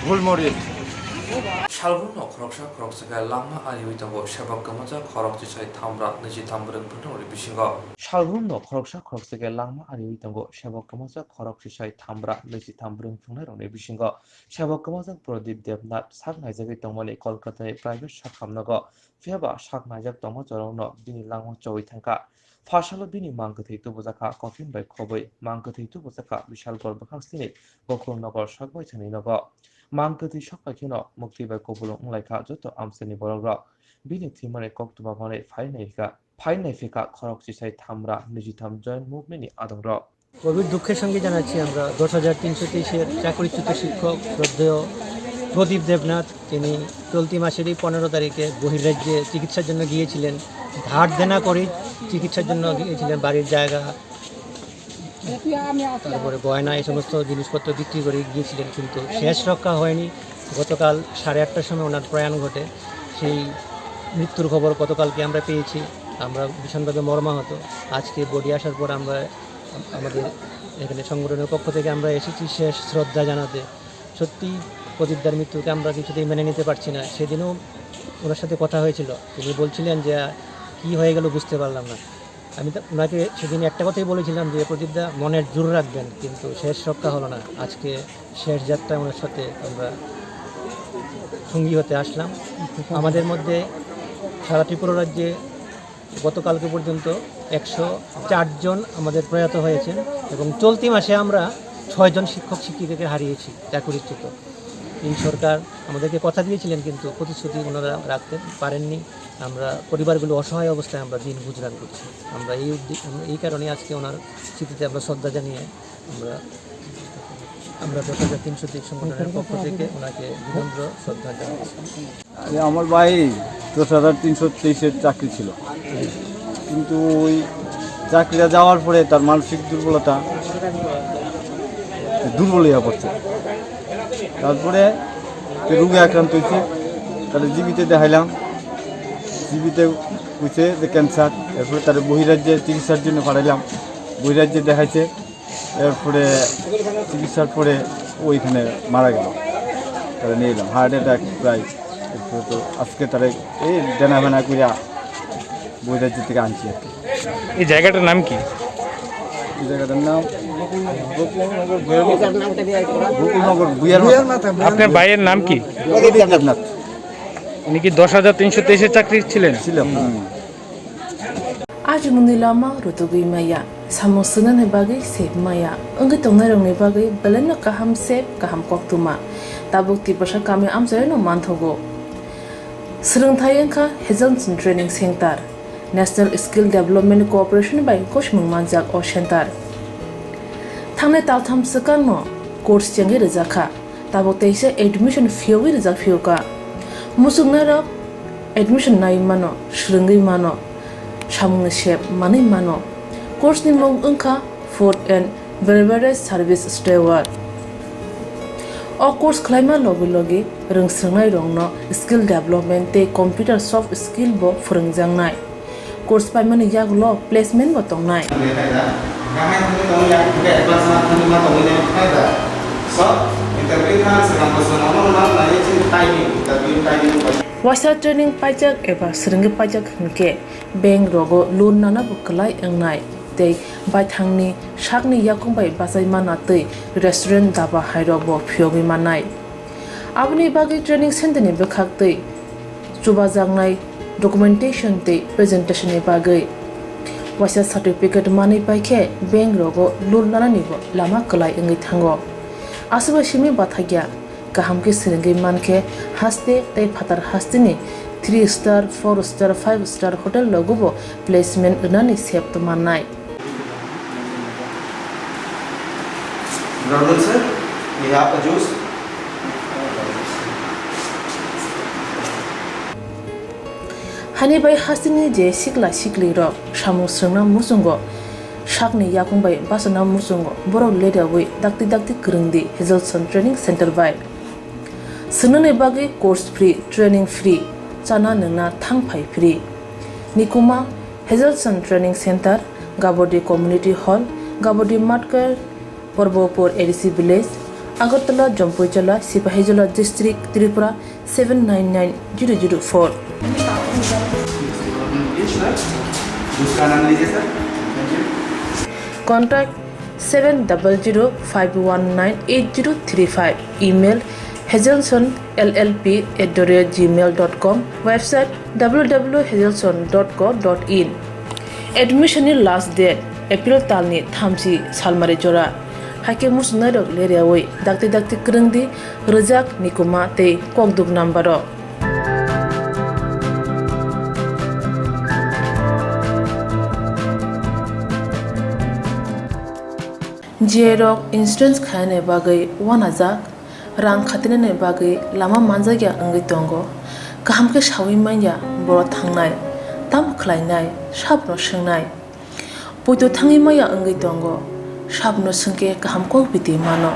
ভুলমরি শালবন খরকসা খরকসাকা লামা আলিবিতঙ্গ সেবক গমাজা খরক চিসাই থামরা নিজি থামব্রেন ফুটনরি বিসিঙ্গ শালবন খরকসা খরকসাকা লামা আলিবিতঙ্গ সেবক গমাজা খরক চিসাই থামরা নিজি থামব্রেন ফুটনরি বিসিঙ্গ সেবক গমাজা প্রদীপ দেবনাথ সাক নাইজাগি তংমানি কলকাতায় প্রাইভেট সাখামনগ ফেবা সাক নাইজাক তংমা জরাউন বিনি লাংমা চই থাঙ্কা ফাশালো বিনি মাংকথै তুবজাকা কফিন বাই খबै মাংকথै তুবজাকা বিশাল গর্বখাংसिनि বকুলনগর সকবাই ছানিনগ মাংকথै সকবাইখিনো মুক্তি বাই কবুলং লাইখা যত আমসেনি বরগ্র বিনি থিমানে কক্তবা মানে ফাইনাইফিকা খরক চিসাই থামরা নিজিথাম জয়েন্ট মুভমেন্টনি আদংর গভীর দুঃখের সঙ্গে জানাচ্ছি আমরা 10,323-এর চাকরিচ্যুত শিক্ষক শ্রদ্ধেয় প্রদীপ দেবনাথ, তিনি চলতি মাসেরই 15 তারিখে বহির্রাজ্যে চিকিৎসার জন্য গিয়েছিলেন। ধার দেনা করে চিকিৎসার জন্য গিয়েছিলেন, বাড়ির জায়গা তারপরে গয়না এই সমস্ত জিনিসপত্র বিক্রি করে গিয়েছিলেন, কিন্তু শেষ রক্ষা হয়নি। গতকাল 8:30টার সময় ওনার প্রয়াণ ঘটে। সেই মৃত্যুর খবর গতকালকে আমরা পেয়েছি। আমরা ভীষণভাবে মর্মাহত। আজকে বডি আসার পর আমরা আমাদের এখানে সংগঠনের পক্ষ থেকে আমরা এসেছি শেষ শ্রদ্ধা জানাতে। সত্যি প্রদীপদার মৃত্যুকে আমরা কিছুতেই মেনে নিতে পারছি না। সেদিনও ওনার সাথে কথা হয়েছিল, তিনি বলছিলেন যে কী হয়ে গেল বুঝতে পারলাম না। আমি ওনাকে সেদিন একটা কথাই বলেছিলাম যে প্রদীপদা মনের জোর রাখবেন, কিন্তু শেষ রক্ষা হলো না। আজকে শেষ যাত্রায় ওনার সাথে আমরা সঙ্গী হতে আসলাম। আমাদের মধ্যে সারা ত্রিপুরা রাজ্যে গতকালকে পর্যন্ত 104 জন আমাদের প্রয়াত হয়েছেন এবং চলতি মাসে আমরা 6 জন শিক্ষক শিক্ষিকাকে হারিয়েছি চাকরিচ্যুত। এই সরকার আমাদেরকে কথা দিয়েছিলেন, কিন্তু প্রতিশ্রুতি ওনারা রাখতে পারেননি। আমরা পরিবারগুলো অসহায় অবস্থায় আমরা দিন গুজরান করছি। আমরা এই কারণে আজকে ওনার স্মৃতিতে আমরা শ্রদ্ধা জানিয়ে আমরা 10,323 সংগঠনের পক্ষ থেকে ওনাকে বিনম্র শ্রদ্ধা জানাচ্ছি। আমার ভাই 10,323-এর চাকরি ছিল, কিন্তু ওই চাকরিটা যাওয়ার পরে তার মানসিক দুর্বল হয়ে পড়ছে। তারপরে রোগে আক্রান্ত হয়েছে, তাহলে জীবিতে দেখাইলাম, জীবিতে হয়েছে যে ক্যান্সার। এরপরে তার বহিরাজ্যে চিকিৎসার জন্য পাঠাইলাম, বহিরাজ্যে দেখাইছে। এরপরে চিকিৎসার পরে ওইখানে মারা গেল, তাহলে নিয়ে এলাম হার্ট অ্যাটাক প্রায়। এরপরে তো আজকে তারা এই দেনা করিয়া বহিরাজ্য থেকে আনছি আর কি। এই জায়গাটার নাম কি? এই জায়গাটার নাম আপনার ভাইয়ের নাম কি? দেবনাথ। উনি কি 10,323-এর চাকরি ছিলেন? আজ মুন্দিলামা রুতুগুই মাইয়া সামসুনান হেবাগৈ সেব মাইয়া ওঙ্গে তংনাই রংনি বাগৈ বেলেন কাহাম সেব কাহাম কক্তুমা তাবুক তিবসা কামে আমজায় নো মানথগো স্রংথাই ओंखा हेजलसन training centre national skill development corporation बाय कोशमुं मानजाक ओ सेंटर थांनाय तालथाम सकांनो कोर्स चेंगे रजाखा ताबो तेइसे एडमिशन फियोगै रजाक फियोका मुसुगनारा एडमिशन नाय मानो श्रृंगै मानो सामुंग शेप मानै मानो कोर्स नि मुं ओंखा food and beverage service steward ओ कोर्स खालायमा लगे रोंस्रोंनाय रंनो स्किल डेवलपमेंट ते कंप्यूटर सॉफ्ट स्किल बो फोरोंजांनाय कोर्स पाइमानि यागलो प्लेसमेंट बो तंनाय वासा ट्रेनिंग पाइजक एबा स्रंगे पाइजक हनके बैंक रोगो लोन नाना बुकलाय एंनाय ते बायथांनि शाकनि याकुंबाय बाजाय मानातै रेस्टुरेंट दाबा हायरबो फियोगै मानाय आबनि बागै ट्रेनिंग सेंटरनि बखागतै जुबाजांनाय डकुमेंटेशन ते प्रेजेंटेशननि बागै वासा सर्टिफिकेट मानै पाइखे बैंक रोगो लोन नानानिबो लामा कलाय एंगै थांगो आसबा सिमि बाथागिया गाहामके सिरंगै मानखे हास्ते ते फातार हास्तेनि 3 स्टार 4 स्टार 5 स्टार होटल लगुबो प्लेसमेंट उनानि सेप तो माननाय Brother sir, we have a juice. Hani bai hasini je sikla sikli rok samu sungna musungo sakni yakung bai basana musungo borok leda wi dakti krungdi Hazelson Training Center bai sunane bagi course free training free chana nungna thangpai free nikuma Hazelson Training Center Gabodi Community Hall Gabodi Matkar Porbopur ADC Village Agartala Jampuichala Sipahijala District Tripura 799004 Contact 7005198035 Email hazelsonllp@gmail.com Website www.hazelson.co.in Admission last date April talni thamsi salmari jora Hake musnarok leriawai dakti krungdi rejak nikuma te kokduk nambaro Jerok insurance khane bagai 1000 rang khatine bagai lama manjagya angai tongo kaham ke shawi manya boro thangnai tam khlainai sabno sungnai puito thangi maya angai tongo sabno sungke kaham ko biti mano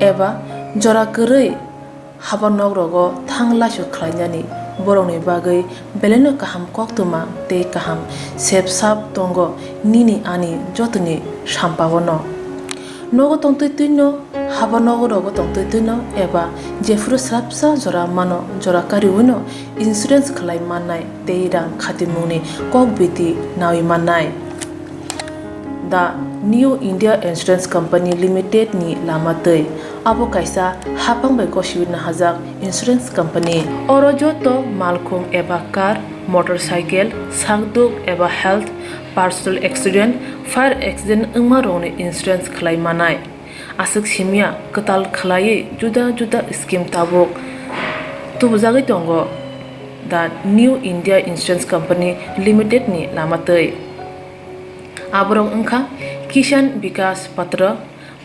eba jora kurei habanok rogo thangla su khlainani boroni bagai beleno kaham koktuma te kaham sep sap tongo nini ani jotuni sampawono nogo tongtoi tuino haba nogo rogo tongtoi tuino eba jefru srapsa jora mano jora kariwino insurance khlai manai teirang khatimuni kokbiti nawi manai The New India Insurance Company Limited ni lamatei abo kaisa hapang bai koshiwina hajak insurance company oro joto malkhung eba car motorcycle sakduk eba health personal accident fire accident ungmarone insurance khlai manai asuk simia katal khlai juda scheme tabok tubujagi tongo The New India Insurance Company Limited ni lamatei aborong ungkha Kishan Vikas Patra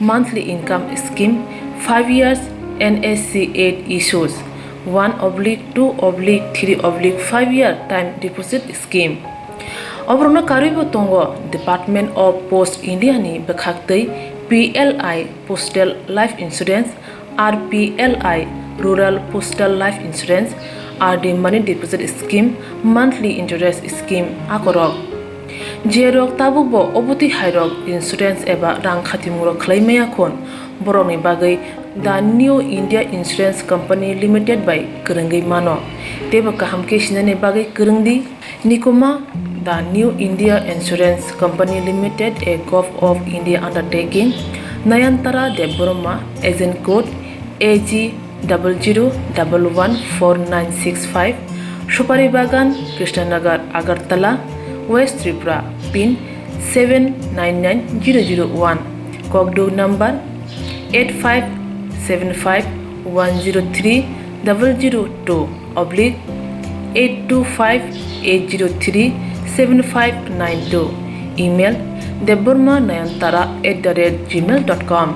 monthly income scheme 5 years NSC 8 issues 1/2/3/5 year time deposit scheme Obrona karibo tongo Department of Post India ni bekhaktei PLI Postal Life Insurance RPLI Rural Postal Life Insurance RD Money Deposit Scheme Monthly Interest Scheme akorok Jerok tabubo obuti hairok insurance eba rang khatimuro khlaimaya khon boroni bagai The New India Insurance Company Limited by Kurungi mano teba kaham ke sinane bagai kurungdi nikuma The New India Insurance Company Limited a Gulf of India undertaking Nayantara Deboroma agent code AG 00114965 Supari Bagan Krishnanagar Agartala West Tripura pin 799001 Kokdo number 8575102825-825-803-7592 email debormanayantara@gmail.com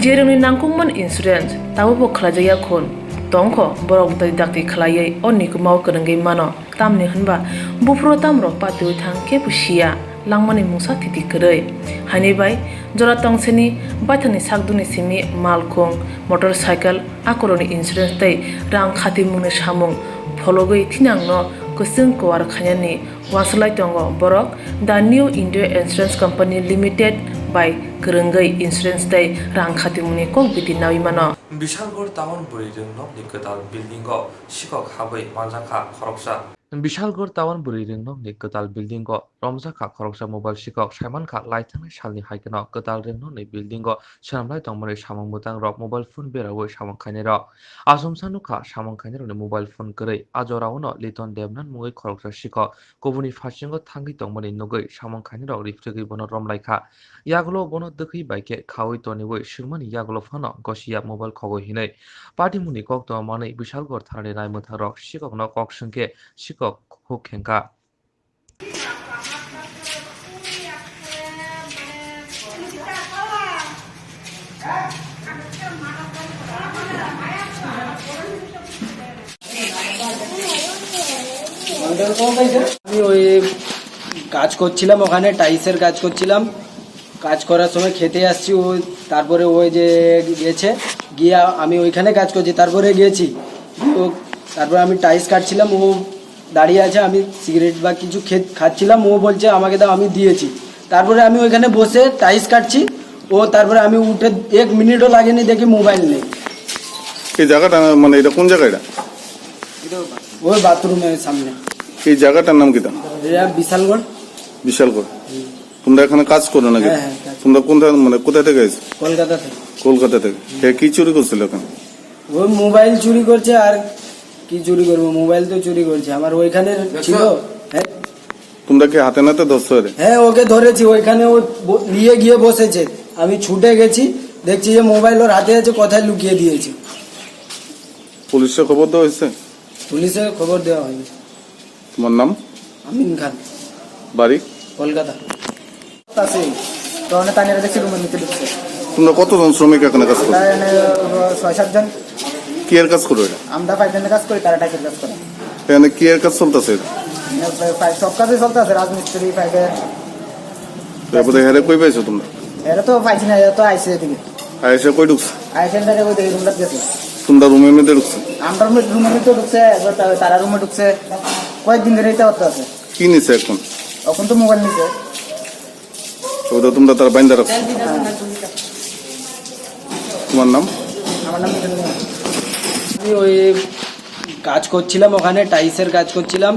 jeroni nangkungman insurance tabubo khlajaya khon tongkho borok dai dakti khlaiye onikumau kurungai mano tamni hanba bufro tamro patu thang ke pusia langmani musa titi kurei hani bai jora tongseni bathani sakduni simi malkhong motorcycle akoroni insurance tai rang khati mune samung phologoi thinangno kusung kwar khanyani waslai tongo borok The New India Insurance Company Limited by Kurungai Insurance tai rang khati mune kok biti nawi mano Bishalgarh town বুড়িজং নক নিকতাল building গ শিকক হাबै মানজাখা খরকসা Bishalgarh town বুড়িজং নক নিকতাল বিল্ডিং গ রমজাখা খরকসা মোবাইল শিকক সাইমানখা লাইথাংনি সালনি হাইকেন কতাল রেং নি বিল্ডিং গ সামলাই তংমরে সামং বুতাং রক মোবাইল ফোন বেরাওই সামং খাইনে র আসমসানুখা সামং খাইনে র মোবাইল ফোন কरै আজরাউনো লিটন দেবনান মুই খরকসা শিক কবুনি ফাসিং থাঙ্গি তংমরে নগৈ সামং খাইনে র রিফ্রিগি বন রমলাইখা ইয়াগলো বন দখি বাইকে খাওই তনিবই সুরমানি ইয়াগলো ফানো গসিয়া মোবাইল খগৈ হিनै পাটিমুনি কক তো মাनै বিশালগড় থানাनि রায়মথা রক শিকক ন কক সংকে শিকক হুকেংকা আমি ওই কাজ করছিলাম, ওখানে টাইসের কাজ করছিলাম। কাজ করার সময় খেতে আসছি, ও তারপরে ওই যে গেছে, গিয়ে আমি ওইখানে কাজ করছি, তারপরে গিয়েছি। ও তারপরে আমি টাইস কাটছিলাম, ও দাঁড়িয়ে আছে, আমি সিগারেট বা কিছু খাচ্ছিলাম, ও বলছে আমাকে দাও, আমি দিয়েছি। তারপরে আমি ওইখানে বসে টাইস কাটছি, ও তারপরে আমি উঠে 1 মিনিটও লাগেনি, দেখি মোবাইল নেই। এই জায়গাটা মানে এটা কোন জায়গা? এটা ওই বাথরুমের সামনে। এই জায়গাটার নাম কিটা? এটা বিশালগড়। বিশালগড়। তোমরা এখানে কাজ করো নাকি? হ্যাঁ, তোমরা মানে কোথা থেকে এসেছো? কলকাতা থেকে। কলকাতা থেকে। কি চুরি করছিল এখানে? ওই মোবাইল চুরি করছে, আর কি চুরি করবো, মোবাইল তো চুরি করছে। আমার ওইখানে ছিল। হ্যাঁ, তোমরা কি হাতে নাতে ধরছো? হ্যাঁ, ওকে ধরেছি, ওইখানে ও নিয়ে গিয়ে বসেছে। আমি ছুটে গেছি, দেখছি যে মোবাইল ওর হাতে আছে, কোথায় লুকিয়ে দিয়েছে। পুলিশে খবর দেওয়া হয়েছে? পুলিশে খবর দেওয়া হয়নি। তোমার নাম? আমিন খান। বাড়ি? কলকাতা। তোমরা কতজন শ্রমিক এখানে কাজ করো? 6-7 জন। কি এর কাজ করো? এটা আমরা 5 জনের কাজ করি, তারা টাইসের কাজ করে। এখানে কি এর কাজ চলতেছে? সব কাজে চলতেছে, রাজমিস্ত্রি, পাইকার। তারপরে হেরে কই পাইছো তোমরা? এরা তো পাইছি না, এরা তো আইসে এদিকে। আইসে কই ঢুকছে? আইসে ওই রুমটা গেছে। তোমরা রুমের মধ্যে ঢুকছে? আমরা রুমের মধ্যে ঢুকছে, একবার তারা রুমে ঢুকছে। কয়েকদিন ধরে এটা হতে আছে। কি নিছে এখন? এখন তো মোবাইল নিছে। ওটা তোমরা তারা বাইন্দা রাখছো? তোমার নাম? আমার নাম আমি ওই কাজ করছিলাম, ওখানে টাইসের কাজ করছিলাম।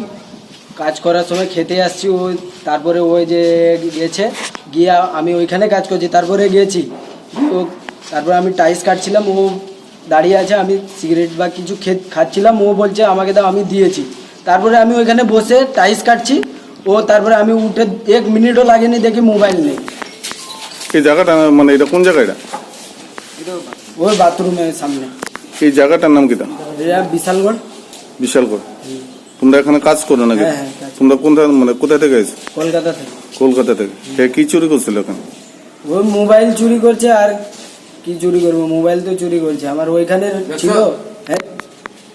কাজ করার সময় খেতে আসছি, ও তারপরে ওই যে গেছে, গিয়ে আমি ওইখানে কাজ করছি, তারপরে গিয়েছি। ও তারপরে আমি টাইস কাটছিলাম, ও দাঁড়িয়ে আছে, আমি সিগারেট বা কিছু খাচ্ছিলাম, ও বলছে আমাকে দাও, আমি দিয়েছি। তারপরে আমি ওইখানে বসে টাইস কাটছি, ও তারপরে আমি উঠে 1 মিনিটও লাগেনি, দেখি মোবাইল নেই। এই জায়গাটা মানে এটা কোন জায়গা? এটা ওই বাথরুমের সামনে। এই জায়গাটার নাম কিটা? এটা বিশালগড়। বিশালগড়। তোমরা এখানে কাজ করো নাকি? হ্যাঁ, তোমরা মানে কোথা থেকে এসেছো? কলকাতা থেকে। কলকাতা থেকে। কি চুরি করছিল এখানে? ওই মোবাইল চুরি করছে, আর কি চুরি করবো, মোবাইল তো চুরি করছে। আমার ওইখানে ছিল। হ্যাঁ,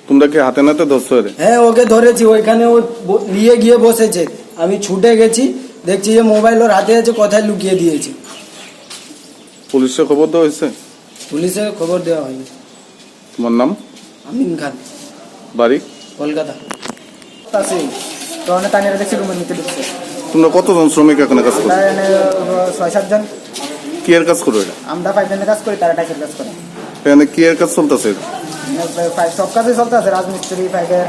তোমরা কি হাতে নাতে ধরছো? হ্যাঁ, ওকে ধরেছি, ওইখানে ও নিয়ে গিয়ে বসেছে। আমি ছুটে গেছি, দেখছি যে মোবাইল ওর হাতে আছে, কোথায় লুকিয়ে দিয়েছে। পুলিশে খবর দেওয়া হয়েছে? পুলিশে খবর দেওয়া হয়নি। তোমার নাম? আমিন খান। বাড়ি? কলকাতা। তোমরা কতজন শ্রমিক এখানে কাজ করো? 6-7 জন। কি এর কাজ করো? এটা আমরা 5 জনের কাজ করি, তারা টাইসের কাজ করে। এখানে কি এর কাজ চলতেছে? সব কাজে চলতেছে, রাজমিস্ত্রি, পাইকার।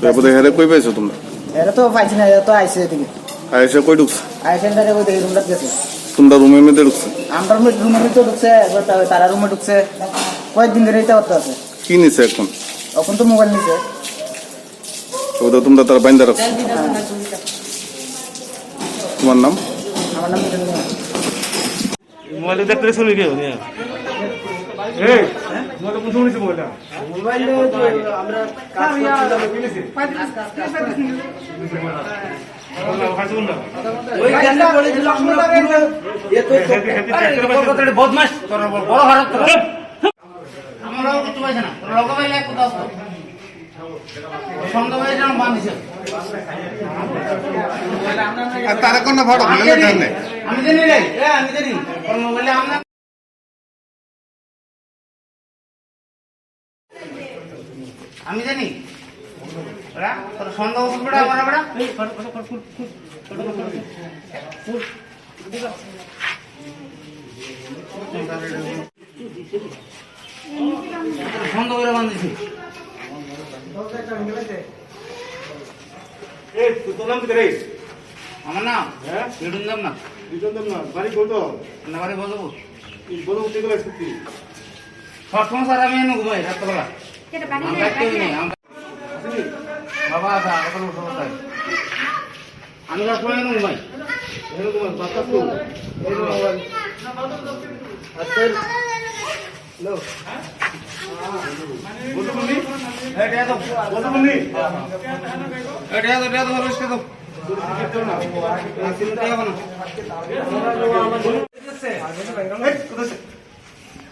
তারপরে হেরে কই পাইছো তোমরা? এরা তো পাইছি না, এরা তো আইসে এদিকে। আইসে কই ঢুকছে? আইসে ওই রুমটা গেছে। তোমরা রুমের মধ্যে ঢুকছে? আমরা রুমের মধ্যে ঢুকছে, একবার তারা রুমে ঢুকছে। কয়েকদিন ধরে এটা হতে আছে। কি নিছে এখন? এখন তো মোবাইল নিছে। ওটা তোমরা তারা বাইন্দা রাখছো? তোমার নাম? আমার নাম মোবাইল দেখতে শুনি কেউ নেই। মোবাইল আমরা কাজ ওইখানে পড়েছিলাম, আমরা পুরো বদমাশ বড় হারাত আমরা কিছু পাইছে না, লোক পাইলে কোথাও সন্দেহ হয়ে যেন বাঁধিছে। তারা কোন ভাড়া আমি জানি রে, আমি জানি মোবাইলে আমরা আমি জানি তোর সন্দেহ বেড়া আমার বেড়া সন্দেহ করে বাঁধিছি। আমার নাম লিটন দেবনাথ। বাড়ি বলবো সবসময় স্যার আমি এনে ঘুমাই রাত্রবেলা। বাবা আমি সবসময় এনে ঘুমাই।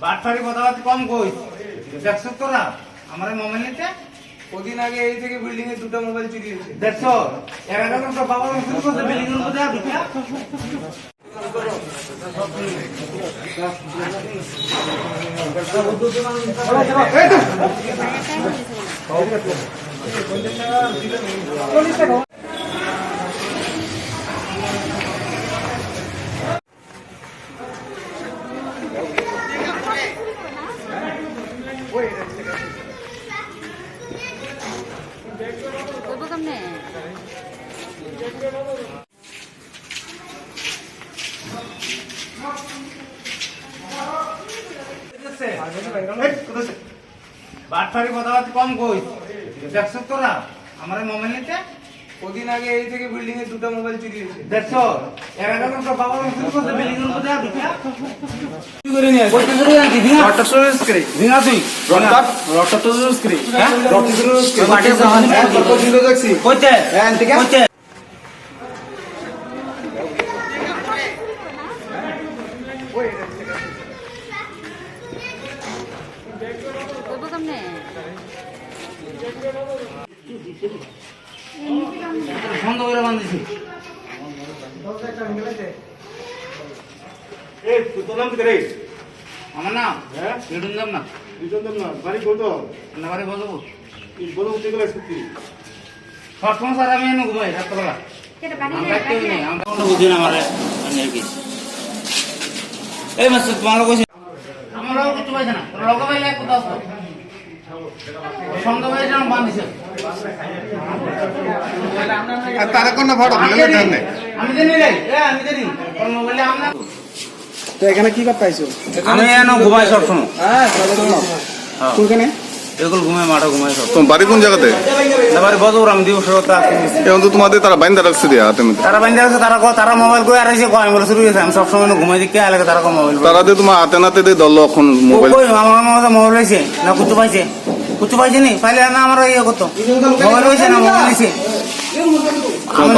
বাটফারি কথাবার্তা কম কই দেখছ তোরা আমার মোবাইল নিতে কদিন আগে এই থেকে বিল্ডিং এ দুটো মোবাইল চুরি হয়েছে দেখছো এরকম তো বাবা শুরু করতে বিল্ডিং এর উপর দেওয়া দুটো বাটফারি কথাবার্তা কম কই দেখছো তোরা আমার মোবাইল নিতে কদিন আগে এই থেকে বিল্ডিং এ দুটো মোবাইল চুরি হয়েছে দেখছো এরকম তো বাবা শুরু করতে বিল্ডিং এর উপর দেওয়া দুটো চুরি করে নিয়ে কত চুরি আনছি রটা চুরি করে ভিঙা তুই রটা চুরি করে হ্যাঁ রটা চুরি করে বাটে জাহান কত চুরি দেখছি কইতে হ্যাঁ ঠিক আছে বন্ধ করে বাঁধিছি আমার নাম লিটন দেব না বাড়ি কত না বাড়ি বলবো বলবো ঠিক আছে সবসময় স্যার আমি এনে ঘুমাই রাত্রবেলা আমরা কেউ নেই আমরা কোনো বুঝি না আমার এই মাস তোমার কইছি আমরাও কিছু পাইছে না লগ পাইলে কোথাও আসতো সন্ধ্যা হয়ে যান বাঁধিছে তারা কোনো ভাড়া আমি জানি রে আমি জানি কোন মোবাইলে আমরা তো এখানে কি করতে আইছো আমি এনে ঘুমাই সব সময় হ্যাঁ কোনখানে এগুলো ঘুমাই মাঠে ঘুমাই সব তোমার বাড়ি কোন জায়গাতে এবারে বজর আমি দিও সরতা এখন তো তোমাদের তারা বাইন্দা রাখছে দিয়া হাতে মধ্যে তারা বাইন্দা আছে তারা মোবাইল কই আরাইছে কই আমি বলে শুরু হইছে আমি সব সময় ঘুমাই দিকে আলাদা তারা কো মোবাইল তারা যে তোমার হাতে নাতে দিয়ে দল এখন মোবাইল কই আমার মোবাইল হইছে না কুচু পাইছে নি পাইলে না আমার ইয়ে করতে মোবাইল হইছে না মোবাইল হইছে তোমার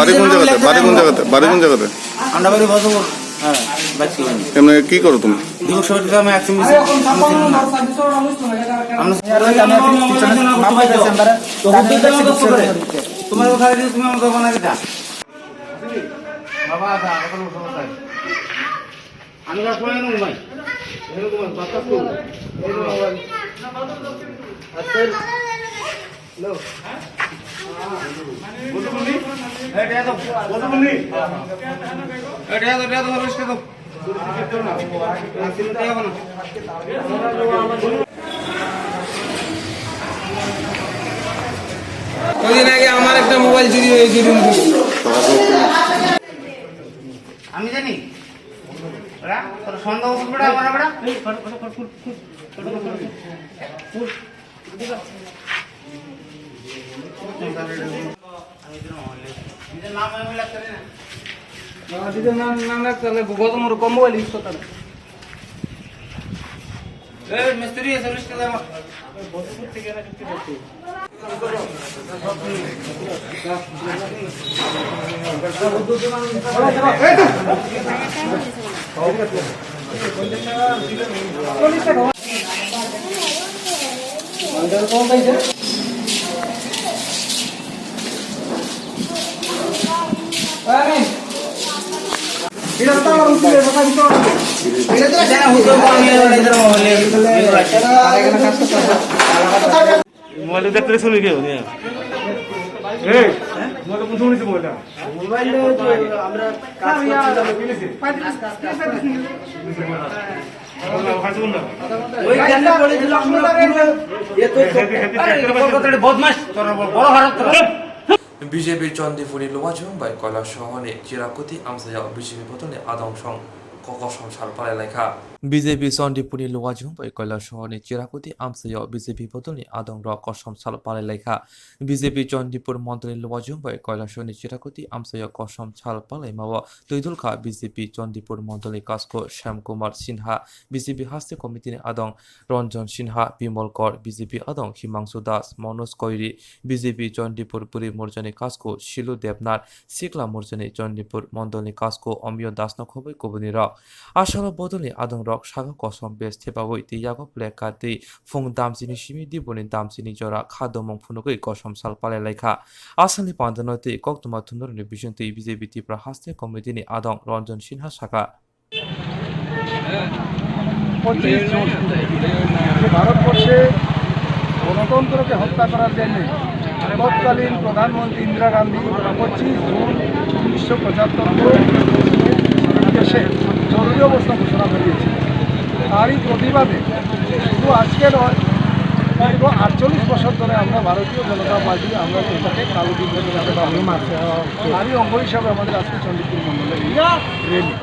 বাড়ি কোন জায়গাতে আমরা বাড়ি বজর হ্যাঁ বাচ্চি এমনি কি করো তুমি দিবস সরতা আমি অ্যাকশন দিছি তোমার কথা দিয়ে তুমি আমাকে বানাই দিতা বাবা দা কোনো সমস্যা নেই আমি কাজ করে নেব ভাই এরকম বাচ্চা তো এই মোবাইল আচ্ছা লো বলবি এটা তো বলবি এটা তো হরিষ্ঠ তো কদিন আগে আমার একটা মোবাইল চুরি হয়েছে আমি জানি সন্ধ্যা ওষুধ বেড়া আমার বেড়া নাম লাগতে গত মোর কম মোবাইল ইউজ করতে মিস্ত্রি আছে লিস্টে দেওয়া থেকে না চুক্তি করতে মোবাইল দেখতে শুনি কেউ বিজেপির চন্দিপুরি লোয়াজং বাই কৈলাস শহরে চিরাকুতি আমসায়া বিজেপি বদলে আদংসং ককসং সালপালে লেখা বিজেপি চন্দিপুরি লোয়াজং বাই কৈলাস শহরে চিরাকুতি আমসায়া বিজেপি বদলে আদং র কসম সালপালে লেখা বিজেপি চন্দিপুর মন্ত্রী লোয়াজং বাই কৈলাস শহরে চিরাকুতি আমসায়া কসম সালপালে মাওয়া তৈদুলখা বিজেপি চন্দিপুর মন্ডলী কাসকো শ্যাম কুমার সিনহা বিজেপি হাস্তে কমিটির আদং রঞ্জন সিনহা বিমল কর বিজেপি আদং হিমাংশু দাস মনোজ কৈরি বিজেপি চন্দিপুর পুরী মোর্চানি কাসকো শিলু দেবনাথ সিকলা মোর্চানি চন্দিপুর মন্ডলী কাসকো অমিয় Das নখবৈ কবনিরা Ashala bodoni adong rok saga kosom bes tepawoi ti yago pleka ti fung damsini simi di bonin damsini jora khadomong phunogoi kosom sal pale laika asali pandano ti koktuma thunor ni bishun ti BJP ti prahaste committee ni adong Ranjan Sinha saka ভারতবর্ষে গণতন্ত্রকে হত্যা করার জন্য তৎকালীন প্রধানমন্ত্রী Indira Gandhi 25 June 1975 দেশে জরুরি অবস্থা ঘোষণা করিয়েছে। তারই প্রতিবাদে শুধু আজকে নয়, দীর্ঘ 48 বছর ধরে আমরা ভারতীয় জনতা পার্টি আমরা এটাকে কালো দিন বলে তারই অঙ্গ হিসাবে আমাদের আজকে চন্দ্রপুর মণ্ডলের রেলি।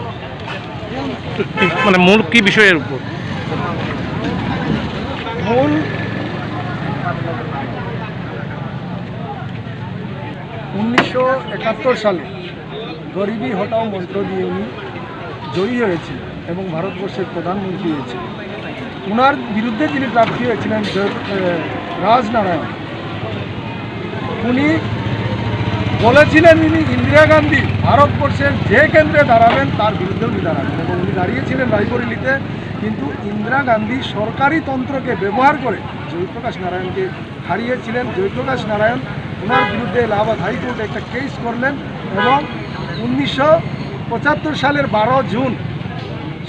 মানে মূল কি বিষয়ের উপর? মূল 1971 সালে গরিবি হটাও মন্ত্র দিয়ে উনি জয়ী হয়েছিলেন এবং ভারতবর্ষের প্রধানমন্ত্রী হয়েছিলেন। ওনার বিরুদ্ধে যিনি প্রার্থী হয়েছিলেন রাজনারায়ণ, উনি বলেছিলেন ইন্দিরা গান্ধী ভারতবর্ষের যে কেন্দ্রে দাঁড়াবেন তার বিরুদ্ধে উনি দাঁড়াবেন এবং উনি দাঁড়িয়েছিলেন রায়বরেলিতে। কিন্তু ইন্দিরা গান্ধী সরকারি তন্ত্রকে ব্যবহার করে জয়প্রকাশ নারায়ণকে হারিয়েছিলেন। জয়প্রকাশ নারায়ণ ওনার বিরুদ্ধে এলাহাবাদ হাইকোর্টে একটা কেস করলেন এবং 1975 সালের 12 জুন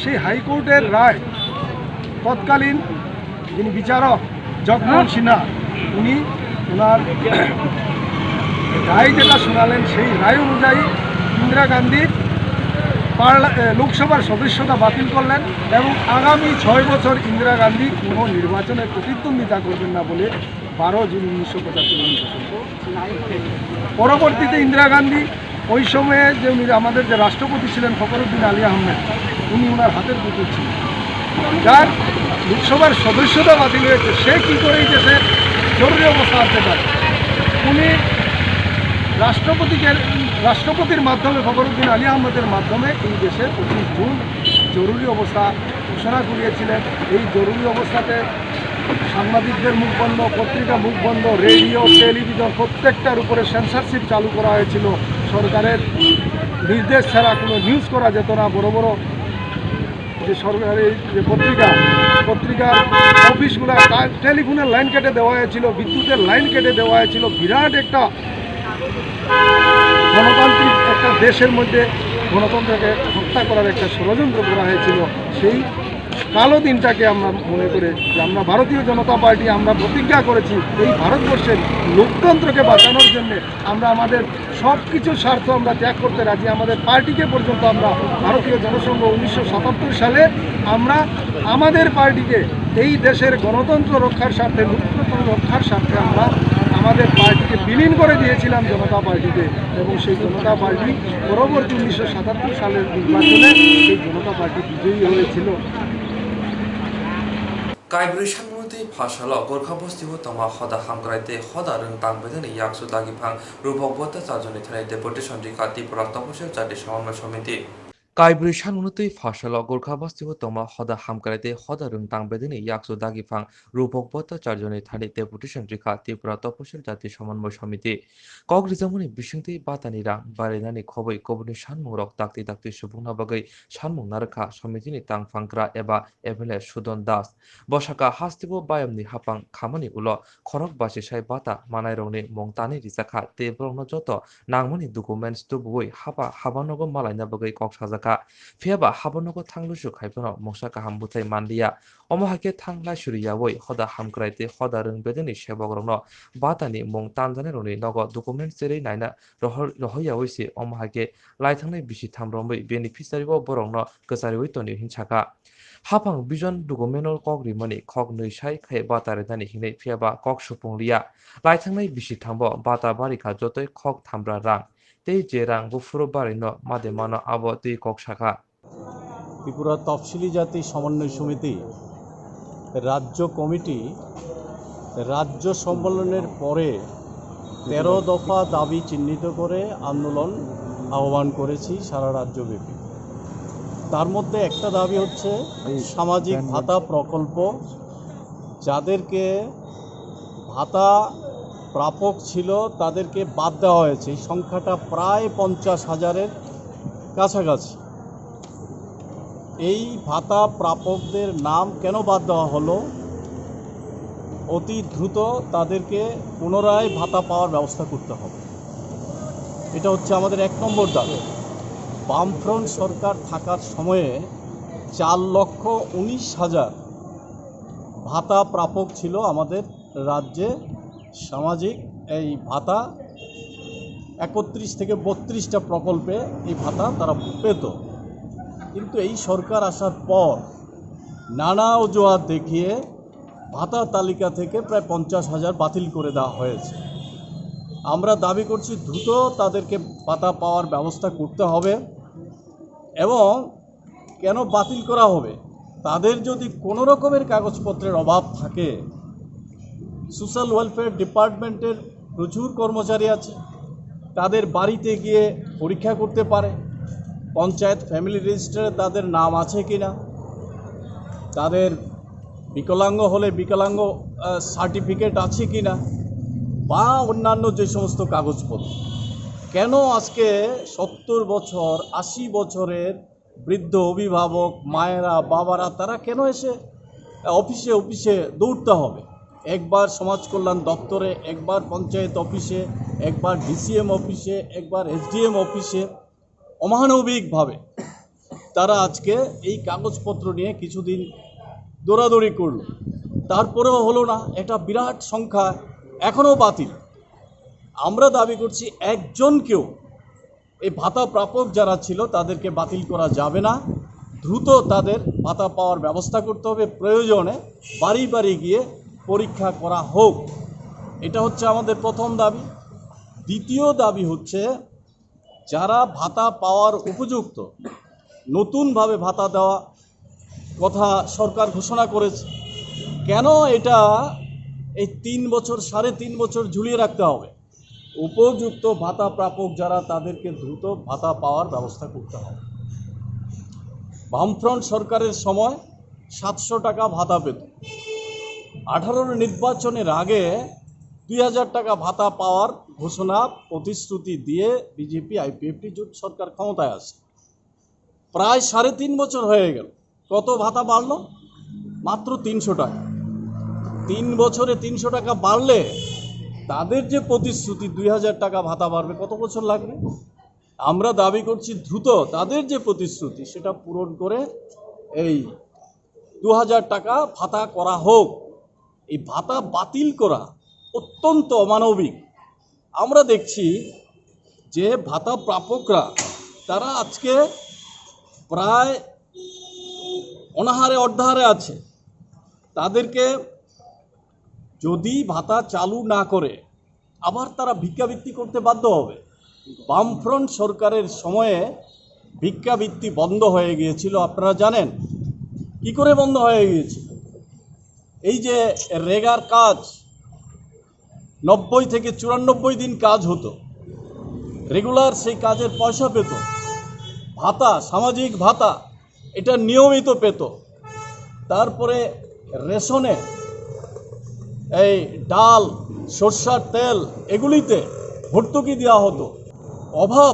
সেই হাইকোর্টের রায় তৎকালীন যিনি বিচারক জগমোহন সিনহা উনি ওনার রায় যেটা শোনালেন সেই রায় অনুযায়ী ইন্দিরা গান্ধীর লোকসভার সদস্যতা বাতিল করলেন এবং আগামী 6 বছর ইন্দিরা গান্ধী কোনো নির্বাচনে প্রতিদ্বন্দ্বিতা করবেন না বলে 12 জুন 1975 পরবর্তীতে ইন্দিরা গান্ধী ওই সময়ে যে উনি আমাদের যে রাষ্ট্রপতি ছিলেন ফখরুদ্দিন আলী আহমেদ, উনি ওনার হাতের পুতুল ছিলেন, যার লোকসভার সদস্যতা বাতিল হয়েছে। সে কী করে এই দেশে জরুরি অবস্থা আনতে পারে? উনি রাষ্ট্রপতির মাধ্যমে ফখরুদ্দিন আলী আহমেদের মাধ্যমে এই দেশে 25 জুন জরুরি অবস্থা ঘোষণা করিয়েছিলেন। এই জরুরি অবস্থাতে সাংবাদিকদের মুখ বন্ধ, পত্রিকা মুখ বন্ধ, রেডিও টেলিভিশন প্রত্যেকটার উপরে সেন্সরশিপ চালু করা হয়েছিল। সরকারের নির্দেশ ছাড়া কোনো নিউজ করা যেত না। বড় বড় যে সরকারি যে পত্রিকার অফিসগুলো টেলিফোনের লাইন কেটে দেওয়া হয়েছিল, বিদ্যুতের লাইন কেটে দেওয়া হয়েছিল। বিরাট একটা গণতান্ত্রিক একটা দেশের মধ্যে গণতন্ত্রকে হত্যা করার একটা ষড়যন্ত্র করা হয়েছিল। সেই কালো দিনটাকে আমরা মনে করে যে আমরা ভারতীয় জনতা পার্টি আমরা প্রতিজ্ঞা করেছি এই ভারতবর্ষের লোকতন্ত্রকে বাঁচানোর জন্য আমরা আমাদের সব কিছুর স্বার্থ আমরা ত্যাগ করতে রাজি। আমাদের পার্টিকে পর্যন্ত আমরা ভারতীয় জনসংঘ 1977 সালে আমরা আমাদের পার্টিকে এই দেশের গণতন্ত্র রক্ষার স্বার্থে, লোকতন্ত্র রক্ষার স্বার্থে আমরা আমাদের পার্টিকে বিলীন করে দিয়েছিলাম জনতা পার্টিতে এবং সেই জনতা পার্টি পরবর্তী 1977 সালের নির্বাচনে সেই জনতা পার্টি বিজয়ী হয়েছিল। কাইব্রি সাংমতি ফাশাল গোর্খা বস্তিও তমা হদা হামগ্রাইতে হদা রং তাংবেদনি ইয়াকসু দাগিফাং রূপক বত্তা চারজনে থানায় ডেপুটেশন রিকা ত্রিপুরা তপসিল জাতি সমন্বয় সমিতি কাইব্রি সাংমতি ফাশাল গোর্খা বস্তিও তমা হদা হামগ্রাইতে হদা রং তাংবেদনি ইয়াকসু দাগিফাং রূপক বত্তা চারজনে থানায় ডেপুটেশন রিকা ত্রিপুরা তপসিল জাতি সমন্বয় সমিতি কগ্রিজামনি বিশিংতি বাতানি রাং বারেনানি খবই কবনি সানমুং রক তাকতি তাকতি সুবুংনা বাগৈ সানমুং নারখা সমিতিনি তাংফাংগ্রা এবা এভেলে সুদন দাস বসাকা হাস্তিব বায়ামনি হাপাং খামানি উলো খরক বাসি সাই বাতা মানাই রংনি মংতানি রিজাখা তেব্রংন যত নাংমনি ডকুমেন্টস তুবুই হাবানগো মালাইনা বাগৈ কক সাজাকা ফিয়াবা হাবানগো থাংলুসু খাইফানো মংসাকা হামবুথাই মানলিয়া অমহাকে থাংলা সুরিয়াওই হদা হামগ্রাইতে হদা রংবেদনি সেবক রংন বাতানি মং তানজানে রংনি নগ ডকুমেন্টস जेरै नायना रहयावैसे अमहाके लाइथांनाय बिसि थामरमै बेनिफिसियारि बरंनो गसारिवै तनि हिंसाका हाफां बिजन डकुमेन्टल कग्रिमनि खग नैसाय खै बातारे दानि हिनै फियाबा कग सुपुंलिया लाइथांनाय बिसि थांबो बाता बारिखा जतै खग थामब्रा रां तै जे रां बुफुरो बारिनो मादेमानो आबो तै कग शाखा ত্রিপুরা তফসিলি জাতি সমন্বয় সমিতি রাজ্য কমিটি রাজ্য সম্মেলনের পরে 13 দফা দাবি চিহ্নিত করে আন্দোলন আহ্বান করেছি সারা রাজ্যব্যাপী। তার মধ্যে একটা দাবি হচ্ছে সামাজিক ভাতা প্রকল্প, যাদেরকে ভাতা প্রাপক ছিল তাদেরকে বাদ দেওয়া হয়েছে। এই সংখ্যাটা প্রায় 50,000-এর কাছাকাছি। এই ভাতা প্রাপকদের নাম কেন বাদ দেওয়া হলো? অতি দ্রুত তাদেরকে পুনরায় ভাতা পাওয়ার ব্যবস্থা করতে হবে। এটা হচ্ছে আমাদের 1 নম্বর দাবি। বামফ্রন্ট সরকার থাকার সময়ে 4,19,000 ভাতা প্রাপক ছিল আমাদের রাজ্যে। সামাজিক এই ভাতা 31 থেকে 32টা প্রকল্পে এই ভাতা তারা পেত। কিন্তু এই সরকার আসার পর নানা অজুহাত দেখিয়ে ভাতা তালিকা থেকে প্রায় 50,000 বাতিল করে দেওয়া হয়েছে। আমরা দাবি করছি দ্রুত তাদেরকে ভাতা পাওয়ার ব্যবস্থা করতে হবে। এবং কেন বাতিল করা হবে? তাদের যদি কোনো রকমের কাগজপত্রের অভাব থাকে, সোশ্যাল ওয়েলফেয়ার ডিপার্টমেন্টের প্রচুর কর্মচারী আছে, তাদের বাড়িতে গিয়ে পরীক্ষা করতে পারে পঞ্চায়েত ফ্যামিলি রেজিস্টারে তাদের নাম আছে কি না, তাদের বিকলাঙ্গ হলে বিকলাঙ্গ সার্টিফিকেট আছে কি না, বা অন্যান্য যে সমস্ত কাগজপত্র। কেন আজকে 70 বছর 80 বছরের বৃদ্ধ অভিভাবক মায়েরা বাবারা তারা কেন এসে অফিসে অফিসে দৌড়তে হবে? একবার সমাজ কল্যাণ দপ্তরে, একবার পঞ্চায়েত অফিসে, একবার ডিসিএম অফিসে, একবার এসডিএম অফিসে অমানবিকভাবে তারা আজকে এই কাগজপত্র নিয়ে কিছুদিন দৌড়াদৌড়ি করলো, তারপরেও হলো না। এটা বিরাট সংখ্যা এখনও বাতিল। আমরা দাবি করছি একজনকেও এই ভাতা প্রাপক যারা ছিল তাদেরকে বাতিল করা যাবে না। দ্রুত তাদের ভাতা পাওয়ার ব্যবস্থা করতে হবে। প্রয়োজনে বাড়ি বাড়ি গিয়ে পরীক্ষা করা হোক। এটা হচ্ছে আমাদের প্রথম দাবি। দ্বিতীয় দাবি হচ্ছে যারা ভাতা পাওয়ার উপযুক্ত, নতুনভাবে ভাতা দেওয়া কথা সরকার ঘোষণা করেছে, কেন এটা এই 3 বছর 3.5 বছর ঝুলিয়ে রাখতে হবে? উপযুক্ত ভাতা প্রাপক যারা তাদেরকে দ্রুত ভাতা পাওয়ার ব্যবস্থা করতে হবে। বামফ্রন্ট সরকারের সময় 700 টাকা ভাতা পেত। 18 নির্বাচনের আগে 2,000 টাকা ভাতা পাওয়ার ঘোষণা প্রতিশ্রুতি দিয়ে বিজেপি আইপিএফটি জোট সরকার ক্ষমতায় আসে। প্রায় 3.5 বছর হয়ে গেল। কত ভাতা বাড়লো? মাত্র 300 টাকা। 3 বছরে 300 টাকা বাড়লে তাদের যে প্রতিশ্রুতি 2,000 টাকা ভাতা বাড়বে, কত বছর লাগবে? আমরা দাবি করছি দ্রুত তাদের যে প্রতিশ্রুতি সেটা পূরণ করে এই 2,000 টাকা ভাতা করা হোক। এই ভাতা বাতিল করা অত্যন্ত অমানবিক। আমরা দেখছি যে ভাতা প্রাপকরা তারা আজকে প্রায় অনাহারে অর্ধাহারে আছে। তাদেরকে যদি ভাতা চালু না করে আবার তারা ভিক্ষাবৃত্তি করতে বাধ্য হবে। বামফ্রন্ট সরকারের সময়ে ভিক্ষাবৃত্তি বন্ধ হয়ে গিয়েছিল, আপনারা জানেন কি করে বন্ধ হয়ে গিয়েছিল? এই যে রেগার কাজ 90 থেকে 94 দিন কাজ হতো, রেগুলার সেই কাজের পয়সা পেত। ভাতা, সামাজিক ভাতা এটা নিয়মিত পেত। তারপরে রেশনে এই ডাল, সরষার তেল এগুলিতে ভর্তুকি দেওয়া হতো। অভাব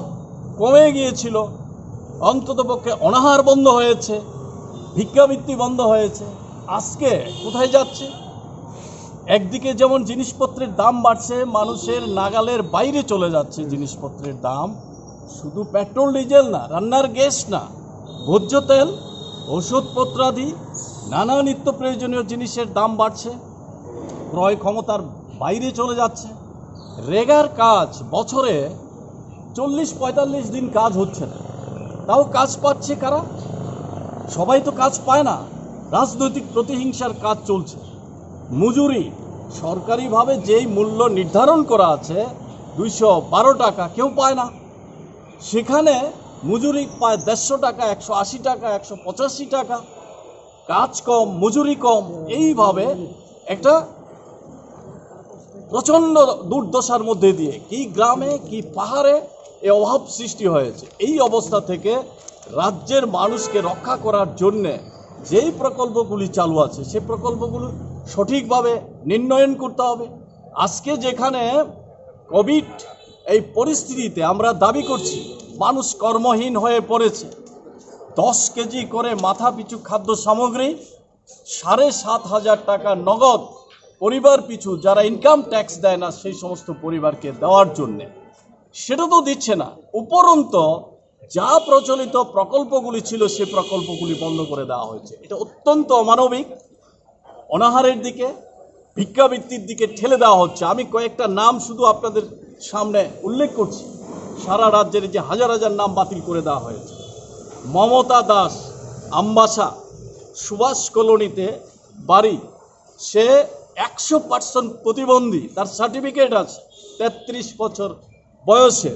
কমে গিয়েছিল, অন্ততপক্ষে অনাহার বন্ধ হয়েছে, ভিক্ষাবৃত্তি বন্ধ হয়েছে। আজকে কোথায় যাচ্ছে? একদিকে যেমন জিনিসপত্রের দাম বাড়ছে, মানুষের নাগালের বাইরে চলে যাচ্ছে জিনিসপত্রের দাম। শুধু পেট্রোল ডিজেল না, রান্নার গ্যাস না, ভোজ্য তেল, ওষুধপত্রাদি নানা নিত্য প্রয়োজনীয় জিনিসের দাম বাড়ছে, ক্রয় ক্ষমতার বাইরে চলে যাচ্ছে। রেগার কাজ বছরে 40-45 দিন কাজ হচ্ছে না, তাও কাজ পাচ্ছে কারা? সবাই তো কাজ পায় না, রাজনৈতিক প্রতিহিংসার কাজ চলছে। মজুরি সরকারিভাবে যেই মূল্য নির্ধারণ করা আছে 212 টাকা, কেউ পায় না। সেখানে মজুরি পায় 150 টাকা, 180 টাকা, 185 টাকা। কাজ কম, মজুরি কম, এইভাবে একটা প্রচণ্ড দুর্দশার মধ্যে দিয়ে কি গ্রামে কি পাহাড়ে এ অভাব সৃষ্টি হয়েছে। এই অবস্থা থেকে রাজ্যের মানুষকে রক্ষা করার জন্যে যেই প্রকল্পগুলি চালু আছে সেই প্রকল্পগুলো সঠিকভাবে নির্ণয়ন করতে হবে। আজকে যেখানে কোভিড এই পরিস্থিতিতে আমরা দাবি করছি মানুষ কর্মহীন হয়ে পড়েছে, 10 কেজি করে মাথা পিছু খাদ্য সামগ্রী, 7,500 টাকা নগদ পরিবার পিছু যারা ইনকাম ট্যাক্স দেয় না সেই সমস্ত পরিবারকে দেওয়ার জন্যে, সেটা তো দিচ্ছে না। উপরন্ত যা প্রচলিত প্রকল্পগুলি ছিল সেই প্রকল্পগুলি বন্ধ করে দেওয়া হয়েছে। এটা অত্যন্ত অমানবিক, অনাহারের দিকে, ভিক্ষাবৃত্তির দিকে ঠেলে দেওয়া হচ্ছে। আমি কয়েকটা নাম শুধু আপনাদের সামনে উল্লেখ করছি। সারা রাজ্যের যে হাজার হাজার নাম বাতিল করে দেওয়া হয়েছে। মমতা দাস, আমবাসা, সুভাষ কলোনিতে বাড়ি, সে 100% প্রতিবন্ধী, তার সার্টিফিকেট আছে, 33 বছর বয়সে,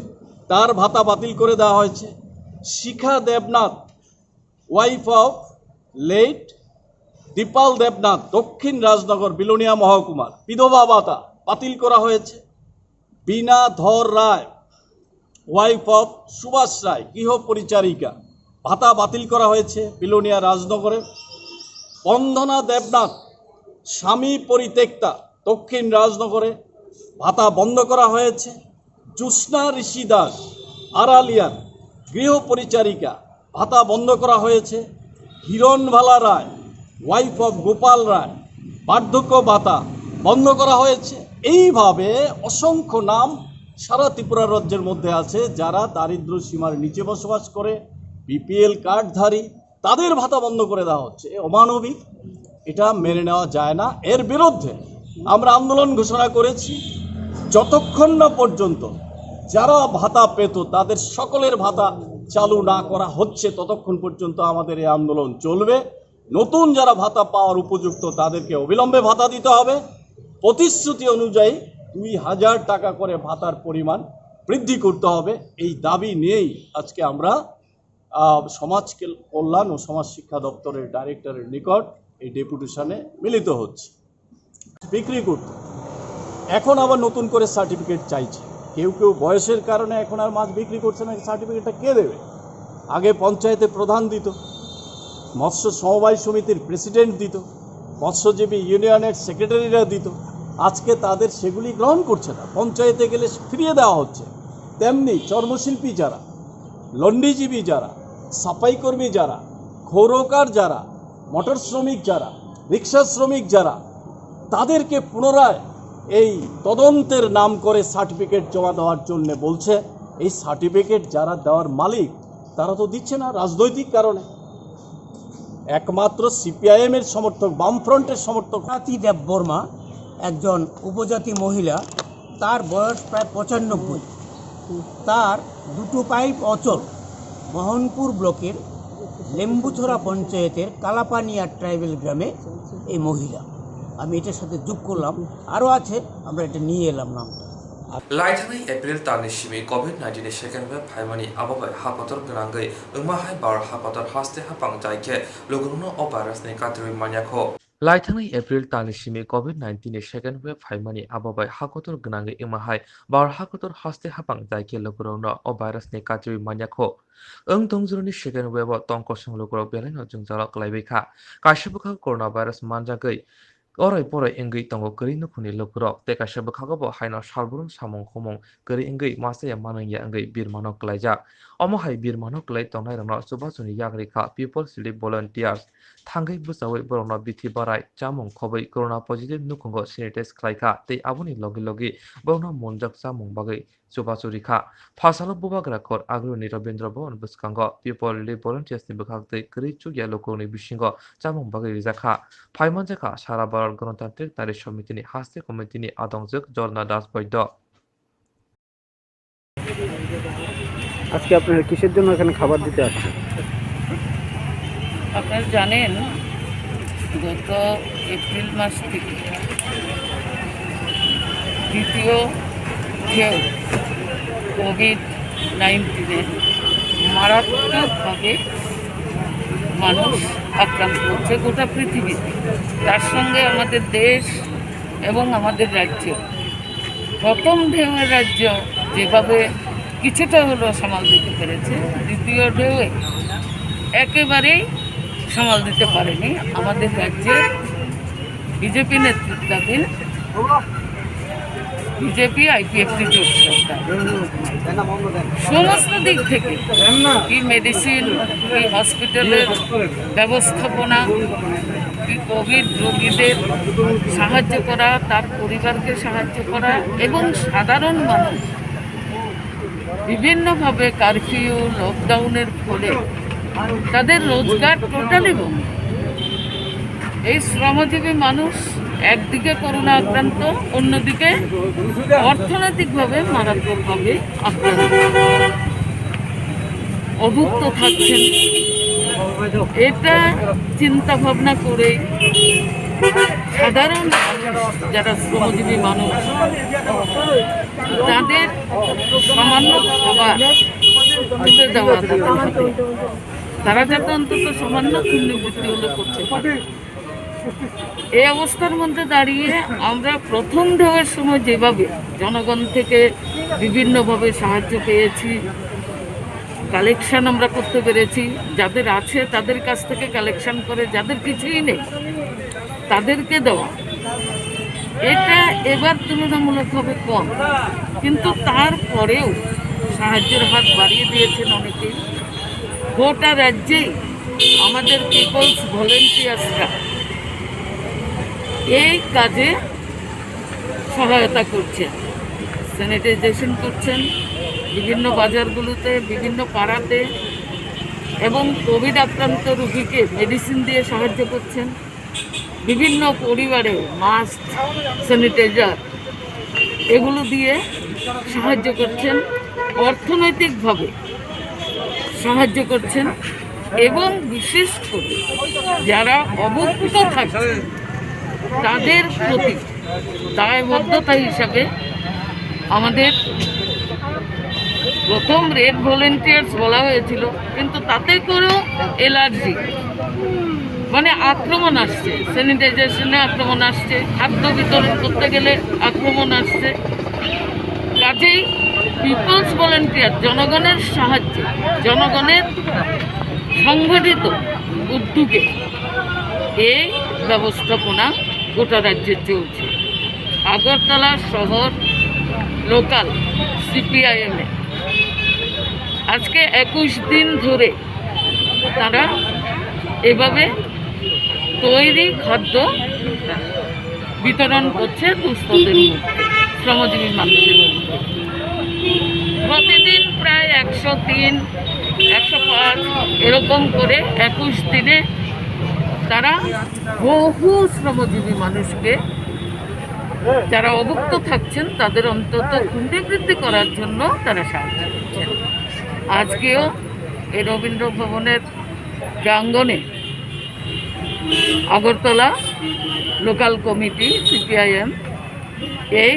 তার ভাতা বাতিল করে দেওয়া হয়েছে। Shikha Debnath, wife of late Dipal Debnath, Dakshin Rajnagar Belonia মহকুমার, বিধবা ভাতা বাতিল করা হয়েছে। বীণা ধর রায়, ওয়াইফ অফ সুভাষ রায়, গৃহ পরিচারিকা, ভাতা বাতিল করা হয়েছে বিলোনিয়া রাজনগরে। বন্দনা দেবনাথ, স্বামী পরিত্যক্তা, দক্ষিণ রাজনগরে, ভাতা বন্ধ করা হয়েছে। জ্যোৎস্না ঋষি দাস, আড়ালিয়ার, গৃহ পরিচারিকা, ভাতা বন্ধ করা হয়েছে। হিরণভালা রায়, ওয়াইফ অফ গোপাল রায়, বার্ধক্য ভাতা বন্ধ করা হয়েছে। এইভাবে অসংখ্য নাম সারা ত্রিপুরা রাজ্যের মধ্যে আছে যারা দারিদ্র সীমার নিচে বসবাস করে, বিপিএল কার্ডধারী, তাদের ভাতা বন্ধ করে দেওয়া হচ্ছে। অমানবিক, এটা মেনে নেওয়া যায় না। এর বিরুদ্ধে আমরা আন্দোলন ঘোষণা করেছি। যতক্ষণ না পর্যন্ত যারা ভাতা পেত তাদের সকলের ভাতা চালু না করা হচ্ছে, ততক্ষণ পর্যন্ত আমাদের এই আন্দোলন চলবে। নতুন যারা ভাতা পাওয়ার উপযুক্ত তাদেরকে অবিলম্বে ভাতা দিতে হবে। প্রতিশ্রুতি অনুযায়ী 2,000 টাকা করে ভাতার পরিমাণ বৃদ্ধি করতে হবে। এই দাবি নিয়েই আজকে আমরা সমাজ কল্যাণ ও সমাজ শিক্ষা দপ্তরের ডাইরেক্টরের নিকট এই ডেপুটেশনে মিলিত হচ্ছে। বিক্রি করতে এখন আবার নতুন করে সার্টিফিকেট চাইছে। কেউ কেউ বয়সের কারণে এখন আর মাছ বিক্রি করছে না। সার্টিফিকেটটা কে দেবে? আগে পঞ্চায়েতে প্রধান দিত, মৎস্য সমবায় সমিতির প্রেসিডেন্ট দিত, মৎস্যজীবী ইউনিয়নের সেক্রেটারিরা দিত। আজকে তাদের সেগুলি গ্রহণ করছে না, পঞ্চায়েতে গেলে ফিরিয়ে দেওয়া হচ্ছে। তেমনি চর্মশিল্পী যারা, লন্ডিজীবী যারা, সাফাই কর্মী যারা, ক্ষৌরকার যারা, মোটর শ্রমিক যারা, রিক্সা শ্রমিক যারা, তাদেরকে পুনরায় এই তদন্তের নাম করে সার্টিফিকেট জমা দেওয়ার জন্য বলছে। এই সার্টিফিকেট যারা দেওয়ার মালিক তারা তো দিচ্ছে না রাজনৈতিক কারণে। একমাত্র সিপিআইএমের সমর্থক, বামফ্রন্টের সমর্থক দেব বর্মা, একজন উপজাতি মহিলা, তার বয়স প্রায় 95। তার দুটো পাইপ অচল। মোহনপুর ব্লকের লেম্বুছড়া পঞ্চায়েতের কালাপানিয়া ট্রাইবেল গ্রামে এই মহিলা। আমি এটার সাথে যোগ করলাম, আরও আছে, আমরা এটা নিয়ে এলাম নামটা। लाइथांनि एप्रिल तालनि सिमी कोविड-19 सेकेंड वेव फाइमानि आबहावाय हापातर गोनांगै ओंमाहाय बार हापातर हास्ते हापां जायखे लोगोंनो अ भाइरासनि कातरि मान्याखौ लाइथांनि एप्रिल तालनि सिमी कोविड-19 सेकेंड वेव फाइमानि आबहावाय हाकतर गोनांगै ओंमाहाय बार हाकतर हास्ते हापां जायखे लोगोंनो अ भाइरासनि कातरि मान्याखौ ओं तंजुरनि सेकेंड वेव तंकसं लोगोराव बेलायनो जोंजाला क्लाइबैखा काशबखा कोरोना भाइरास मानजागै Orai porai enggai tongo kari nukhuni lokurok te kaisa bukhagobo haino salburung samung khumung kari enggai masaya manangya enggai birmanok klaija omo hai birmanok klai tongnai rangno subhasuni yagrika people sleep volunteers thangai busawi borokno bithi barai chamung khobai corona positive nukhungo sanitize khlaika tei aboni logi logi borokno monjak chamung bagai subhasuri kha phasalo bubagra kor agroni Rabindra Bhavan buskango people sleep volunteers ni bukhak tei kari chugya lokoni bisingo chamung bagai rijakha phaimanja kha sara গণতান্ত্রিক নারী সমিতিনি হাস্তে কমিটিনি আদংজক জলনা দাস বৈদ্য। আজকে আপনারা কিসের জন্য এখানে খাবার দিতে আসছেন? আপনারা জানেন গত এপ্রিল মাস থেকে দ্বিতীয় ঢেউ কোভিড-19 মারাত্মকভাবে মানুষ আক্রান্ত হচ্ছে গোটা পৃথিবীতে। তার সঙ্গে আমাদের দেশ এবং আমাদের রাজ্য, প্রথম ঢেউয়ের রাজ্য যেভাবে কিছুটা হলেও সামাল দিতে পেরেছে, দ্বিতীয় ঢেউয়ে একেবারেই সামাল দিতে পারেনি। আমাদের রাজ্যে বিজেপি নেতৃত্বাধীন বিজেপি আইপিএফটি জোট সরকার সমস্ত দিক থেকে, কি মেডিসিন, কি হসপিটালের ব্যবস্থাপনা, কি কোভিড রোগীদের সাহায্য করা, তার পরিবারকে সাহায্য করা, এবং সাধারণ মানুষ বিভিন্নভাবে কারফিউ লকডাউনের ফলে তাদের রোজগার টোটালি বন্ধ। এই শ্রমজীবী মানুষ একদিকে করোনা আক্রান্ত, অন্যদিকে অর্থনৈতিকভাবে মারাত্মকভাবে আক্রান্ত, অভুক্ত থাকছেন। এটা চিন্তা ভাবনা করে সাধারণ যারা শ্রমজীবী মানুষ তাদের সামান্য খাবার তুলে দেওয়া, তারা যাতে অন্তত সামান্য পুণ্যবৃত্তি হলে করতে পারে। এই অবস্থার মধ্যে দাঁড়িয়ে আমরা প্রথম ঢেউয়ের সময় যেভাবে জনগণ থেকে বিভিন্নভাবে সাহায্য পেয়েছি, কালেকশন আমরা করতে পেরেছি, যাদের আছে তাদের কাছ থেকে কালেকশন করে, যাদের কিছুই নেই তাদেরকে দেওয়া, এটা এবার তুলনামূলকভাবে কম, কিন্তু তারপরেও সাহায্যের হাত বাড়িয়ে দিয়েছেন অনেকেই। গোটা রাজ্যেই আমাদের পিপলস ভলেন্টিয়ার্সরা এই কাজে সহায়তা করছেন, স্যানিটাইজেশন করছেন বিভিন্ন বাজারগুলোতে, বিভিন্ন পাড়াতে, এবং কোভিড আক্রান্ত রোগীকে মেডিসিন দিয়ে সাহায্য করছেন। বিভিন্ন পরিবারে মাস্ক, স্যানিটাইজার এগুলো দিয়ে সাহায্য করছেন, অর্থনৈতিকভাবে সাহায্য করছেন, এবং বিশেষ করে যারা অবহেলিত থাকছে তাদের প্রতি দায়বদ্ধতা হিসাবে আমাদের প্রথম রেড ভলেন্টিয়ার্স বলা হয়েছিল, কিন্তু তাতে করেও অ্যালার্জি, মানে আক্রমণ আসছে, স্যানিটাইজেশনে আক্রমণ আসছে, খাদ্য বিতরণ করতে গেলে আক্রমণ আসছে। কাজেই পিপলস ভলেন্টিয়ার জনগণের সাহায্যে, জনগণের সংগঠিত উদ্যোগে এই ব্যবস্থাপনা গোটা রাজ্যে চলছে। আগরতলা শহর লোকাল সিপিআইএমে আজকে 21 দিন ধরে তারা এভাবে তৈরি খাদ্য বিতরণ করছে দুস্থদের মধ্যে, শ্রমজীবী মানুষের মধ্যে। প্রতিদিন প্রায় 103, 105 এরকম করে 21 দিনে তারা বহু শ্রমজীবী মানুষকে যারা অভুক্ত থাকছেন তাদের অন্তত পুনরাবৃত্তি করার জন্য তারা সাহায্য করছেন। আজকেও এই রবীন্দ্র ভবনের প্রাঙ্গণে আগরতলা লোকাল কমিটি সিপিআইএম এই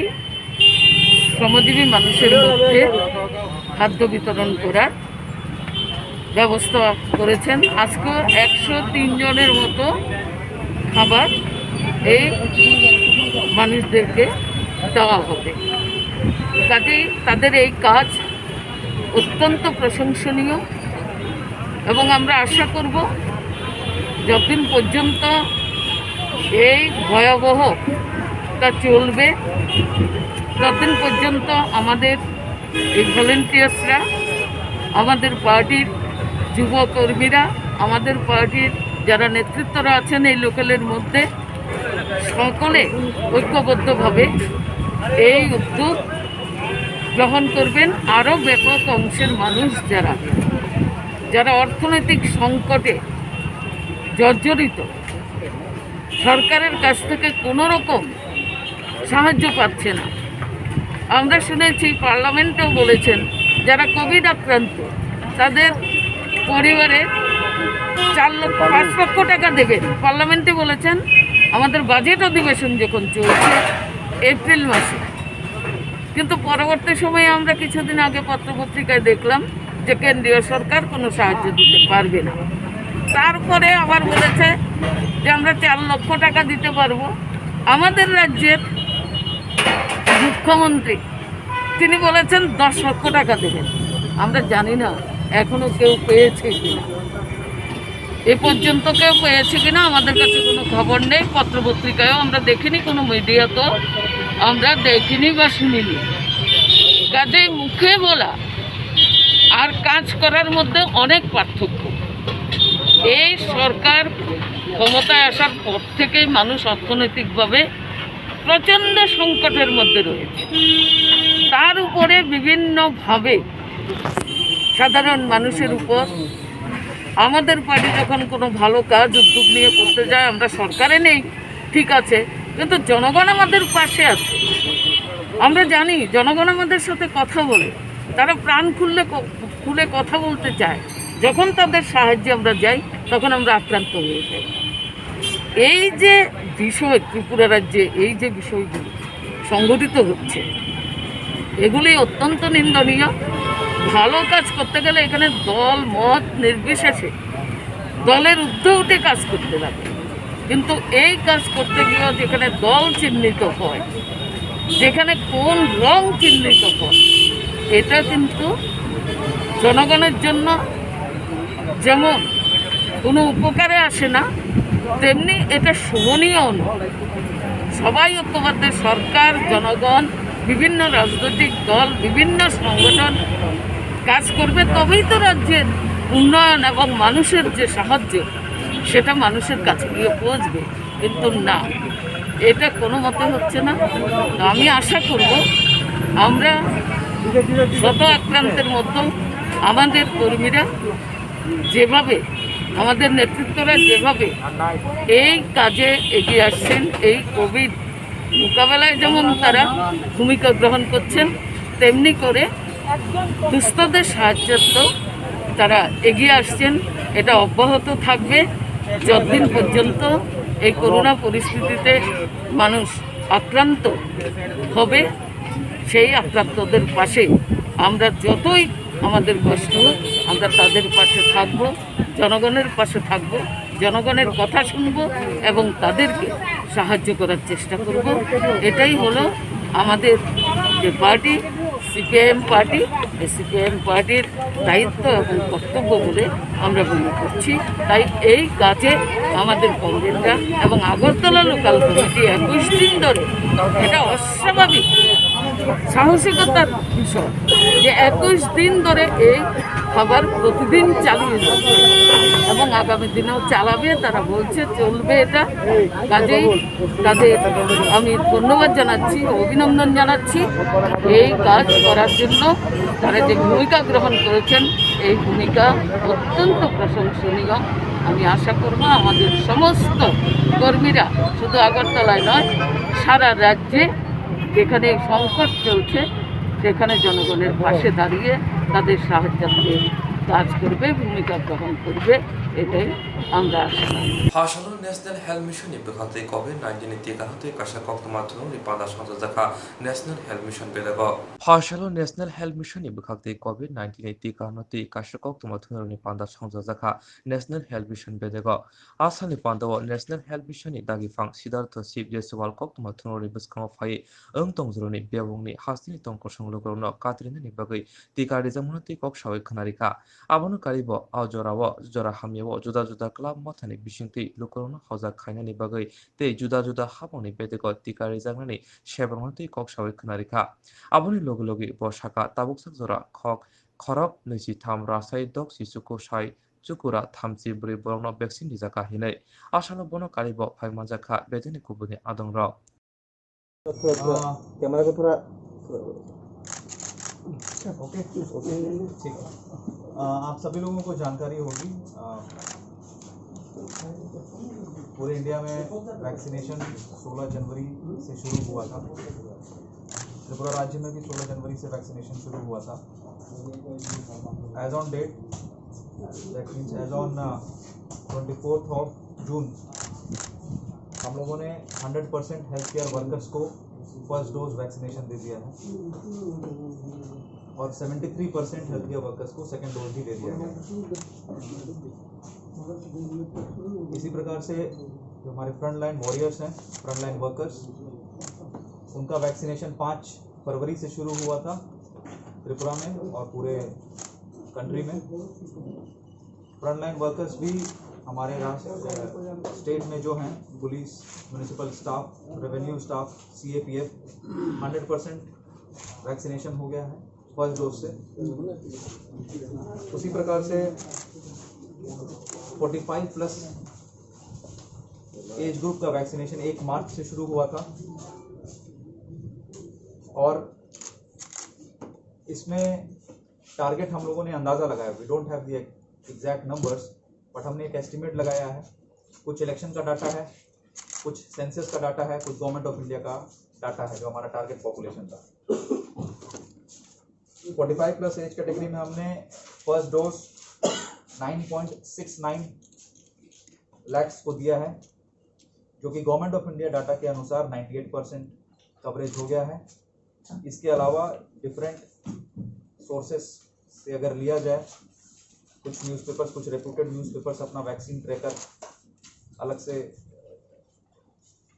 শ্রমজীবী মানুষের মধ্যে খাদ্য বিতরণ করার ব্যবস্থা করেছেন। আজকেও 103 জনের মতো খাবার এই মানুষদেরকে দেওয়া হবে। কাজেই তাদের এই কাজ অত্যন্ত প্রশংসনীয়, এবং আমরা আশা করব যতদিন পর্যন্ত এই ভয়াবহতা চলবে ততদিন পর্যন্ত আমাদের এই ভলেন্টিয়ার্সরা, আমাদের পার্টির যুবকর্মীরা, আমাদের পার্টির যারা নেতৃত্বরা আছেন এই লোকালের মধ্যে, সকলে ঐক্যবদ্ধভাবে এই উদ্যোগ গ্রহণ করবেন। আরও ব্যাপক অংশের মানুষ যারা অর্থনৈতিক সংকটে জর্জরিত, সরকারের কাছ থেকে কোনো রকম সাহায্য পাচ্ছে না। আমরা শুনেছি, পার্লামেন্টেও বলেছেন, যারা কোভিড আক্রান্ত তাদের পরিবারে 5 লক্ষ টাকা দেবেন। পার্লামেন্টে বলেছেন, আমাদের বাজেট অধিবেশন যখন চলছে এপ্রিল মাসে, কিন্তু পরবর্তী সময়ে আমরা কিছুদিন আগে পত্রপত্রিকায় দেখলাম যে কেন্দ্রীয় সরকার কোনো সাহায্য দিতে পারবে না। তারপরে আবার বলেছে যে আমরা 4 লক্ষ টাকা দিতে পারবো। আমাদের রাজ্যের মুখ্যমন্ত্রী তিনি বলেছেন 10 লক্ষ টাকা দেবেন। আমরা জানি না এখনো কেউ পেয়েছে কিনা। এ পর্যন্ত কেউ পেয়েছে কিনা আমাদের কাছে কোনো খবর নেই, পত্রপত্রিকায়ও আমরা দেখিনি, কোনো মিডিয়াতেও আমরা দেখিনি বা শুনিনি। কাজেই মুখে বলা আর কাজ করার মধ্যে অনেক পার্থক্য। এই সরকার ক্ষমতায় আসার পর থেকেই মানুষ অর্থনৈতিকভাবে প্রচণ্ড সংকটের মধ্যে রয়েছে। তার উপরে বিভিন্নভাবে সাধারণ মানুষের উপর আমাদের পার্টি যখন কোনো ভালো কাজ উদ্যোগ নিয়ে করতে যায়, আমরা সরকারে নেই ঠিক আছে, কিন্তু জনগণ আমাদের পাশে আছে। আমরা জানি জনগণ আমাদের সাথে কথা বলে, তারা প্রাণ খুলে কথা বলতে চায়। যখন তাদের সাহায্যে আমরা যাই তখন আমরা আক্রান্ত হয়ে যাই। এই যে বিষয় ত্রিপুরা রাজ্যে এই যে বিষয়গুলি সংঘটিত হচ্ছে, এগুলি অত্যন্ত নিন্দনীয়। ভালো কাজ করতে গেলে এখানে দল মত নির্বিশেষে দলের ঊর্ধ্বে উঠে কাজ করতে লাগে, কিন্তু এই কাজ করতে গিয়েও যেখানে দল চিহ্নিত হয়, যেখানে কোন রং চিহ্নিত হয়, এটা কিন্তু জনগণের জন্য যেমন কোনো উপকারে আসে না, তেমনি এটা শোভনীয় নয়। সবাই ঐক্যবদ্ধ, সরকার, জনগণ, বিভিন্ন রাজনৈতিক দল, বিভিন্ন সংগঠন কাজ করবে, তবেই তো রাজ্যের উন্নয়ন এবং মানুষের যে সাহায্য সেটা মানুষের কাছে গিয়ে পৌঁছবে। কিন্তু না, এটা কোনো মতে হচ্ছে না। আমি আশা করব আমরা শত আক্রান্তের মধ্যেও আমাদের কর্মীরা যেভাবে, আমাদের নেতৃত্বরা যেভাবে এই কাজে এগিয়ে আসছেন, এই কোভিড মোকাবেলায় যেমন তারা ভূমিকা গ্রহণ করছেন, তেমনি করে দুস্থদের সাহায্যার্থ তারা এগিয়ে আসছেন। এটা অব্যাহত থাকবে যতদিন পর্যন্ত এই করোনা পরিস্থিতিতে মানুষ আক্রান্ত হবে। সেই আক্রান্তদের পাশে আমরা যতই আমাদের কষ্ট হোক, আমরা তাদের পাশে থাকব, জনগণের পাশে থাকব, জনগণের কথা শুনব এবং তাদেরকে সাহায্য করার চেষ্টা করব। এটাই হলো আমাদের যে পার্টি, সিপিআইএম পার্টি, এই সিপিআইএম পার্টির দায়িত্ব এবং কর্তব্য বলে আমরা মনে করছি। তাই এই কাজে আমাদের কমরেডরা এবং আগরতলা লোকাল কমিটি 21 দিন ধরে, এটা অস্বাভাবিক সাহসিকতার বিষয় যে 21 দিন ধরে এই খাবার প্রতিদিন চালিয়ে যাচ্ছে এবং আগামী দিনেও চালাবে। তারা বলছে চলবে এটা। কাজেই তাদের আমি ধন্যবাদ জানাচ্ছি, অভিনন্দন জানাচ্ছি। এই কাজ করার জন্য তারা যে ভূমিকা গ্রহণ করেছেন, এই ভূমিকা অত্যন্ত প্রশংসনীয়। আমি আশা করব আমাদের সমস্ত কর্মীরা শুধু আগরতলায় নয়, সারা রাজ্যে যেখানে সংকট চলছে সেখানে জনগণের পাশে দাঁড়িয়ে তাদের সাহায্যার্থে কাজ করবে, ভূমিকা গ্রহণ করবে, এটাই আমরা আশা করি। 하샤노 내셔널 헬 미션이 북한의 COVID-19 띠가한테 가샤 걱도마트로 리파다 상자자카 내셔널 헬 미션 베레고 하샤노 내셔널 헬 미션이 북한의 COVID-19 띠가한테 가샤 걱도마트로 리파다 상자자카 내셔널 헬 미션 베레고 아산이 판다워 내셔널 헬 미션이 다기팡 시다르트 시브제스왈 걱도마트로 리브스카모 파이 응동즈로니 베봉니 하스니 똥코성로그로노 까트리는 이바의 띠가리자무노 띠곡 샤웨 카나리카 아보노 까리보 아조라워 জরা হামিয়াও জুদা জুদা ক্লাব মথানি বিশিংতি লুকরনো হজা খাইনানি বাগৈ তে জুদা জুদা হাবনি বেদেগ টিকা রিজাংনানি সেবরমতি কক সাवै খনারিখা আবনি লগে লগে বসাকা তাবুকসাক জরা খক খরক নৈসি থাম রাসাই দক শিশুকো সাই চুকুরা থামসি ব্রি বরনো ভ্যাকসিন দিজাকা হিनै আসানো বনো কারিব ফাইমাজাখা বেজেনি কুবুনি আদং র कैमरा को थोड़ा ओके ठीक है। आप सभी लोगों को जानकारी होगी, पूरे इंडिया में वैक्सीनेशन 16 जनवरी से शुरू हुआ था। त्रिपुरा राज्य में भी 16 जनवरी से वैक्सीनेशन शुरू हुआ था। As on date, that means as on 24th of June, हम लोगों ने 100% हेल्थ केयर वर्कर्स को फर्स्ट डोज वैक्सीनेशन दे दिया है और 73% हेल्थ केयर वर्कर्स को सेकेंड डोज भी दे दिया गया। इसी प्रकार से जो हमारे फ्रंट लाइन वॉरियर्स हैं, फ्रंट लाइन वर्कर्स, उनका वैक्सीनेशन 5 फरवरी से शुरू हुआ था त्रिपुरा में और पूरे कंट्री में। फ्रंट लाइन वर्कर्स भी हमारे राष्ट्र स्टेट में जो हैं police, municipal staff, revenue staff, CAPF 100% vaccination हो गया है फर्स्ट डोज से। उसी प्रकार से 45+ एज ग्रुप का वैक्सीनेशन 1 मार्च से शुरू हुआ था और इसमें टारगेट हम लोगों ने अंदाज़ा लगाया, we don't have the exact numbers, but हमने एक एस्टिमेट लगाया है। कुछ इलेक्शन का डाटा है, कुछ सेंसस का डाटा है, कुछ गवर्नमेंट ऑफ इंडिया का डाटा है जो हमारा टारगेट पॉपुलेशन था। 45+ एज कैटेगरी में हमने फर्स्ट डोज 9.69 लाख को दिया है, जो कि गवर्नमेंट ऑफ इंडिया डाटा के अनुसार 98% कवरेज हो गया है। इसके अलावा डिफरेंट सोर्सेस से अगर लिया जाए, कुछ न्यूज़पेपर्स, कुछ रेप्यूटेड न्यूज़पेपर्स अपना वैक्सीन ट्रैकर अलग से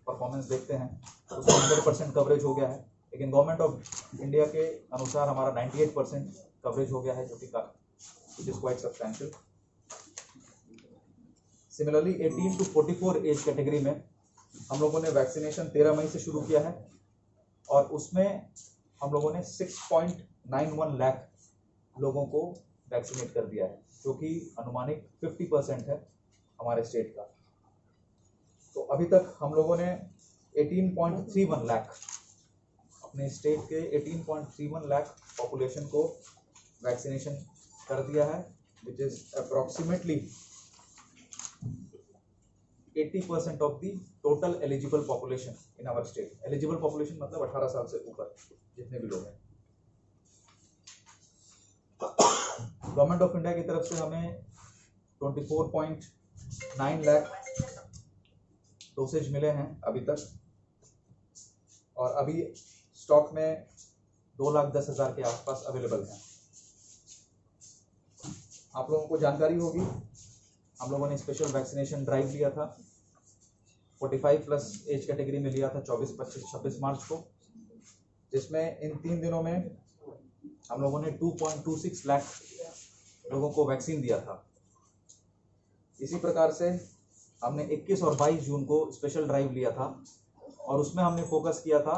परफॉर्मेंस देखते हैं, उसमें 100% कवरेज हो गया है, लेकिन गवर्नमेंट ऑफ इंडिया के अनुसार हमारा 98% कवरेज हो गया है, जो कि it is quite substantial. Similarly 18 to 44 age category में हम लोगों ने वैक्सीनेशन 13 मई से शुरू किया है और उसमें हम लोगों ने 6.91 लाख लोगों को वैक्सीनेट कर दिया है, जो कि अनुमानित 50% है हमारे स्टेट का। तो अभी तक हम लोगों ने 18.31 लाख, अपने स्टेट के 18.31 लाख पॉपुलेशन को वैक्सीनेशन कर दिया है, which is approximately 80% of the total eligible population in our state. Eligible population मतलब 18 साल से ऊपर जितने भी लोग हैं। गवर्नमेंट ऑफ इंडिया की तरफ से हमें 24.9 लाख डोसेज मिले हैं अभी तक, और अभी स्टॉक में 2,10,000 के आसपास अवेलेबल हैं। आप लोगों को जानकारी होगी, हम लोगों ने स्पेशल वैक्सीनेशन ड्राइव लिया था, 45+ एज कैटेगरी में लिया था 24, 25, 26 मार्च को, जिसमें इन 3 दिनों में हम लोगों ने 2.26 लाख लोगों को वैक्सीन दिया था। इसी प्रकार से हमने 21 और 22 जून को स्पेशल ड्राइव लिया था और उसमें हमने फोकस किया था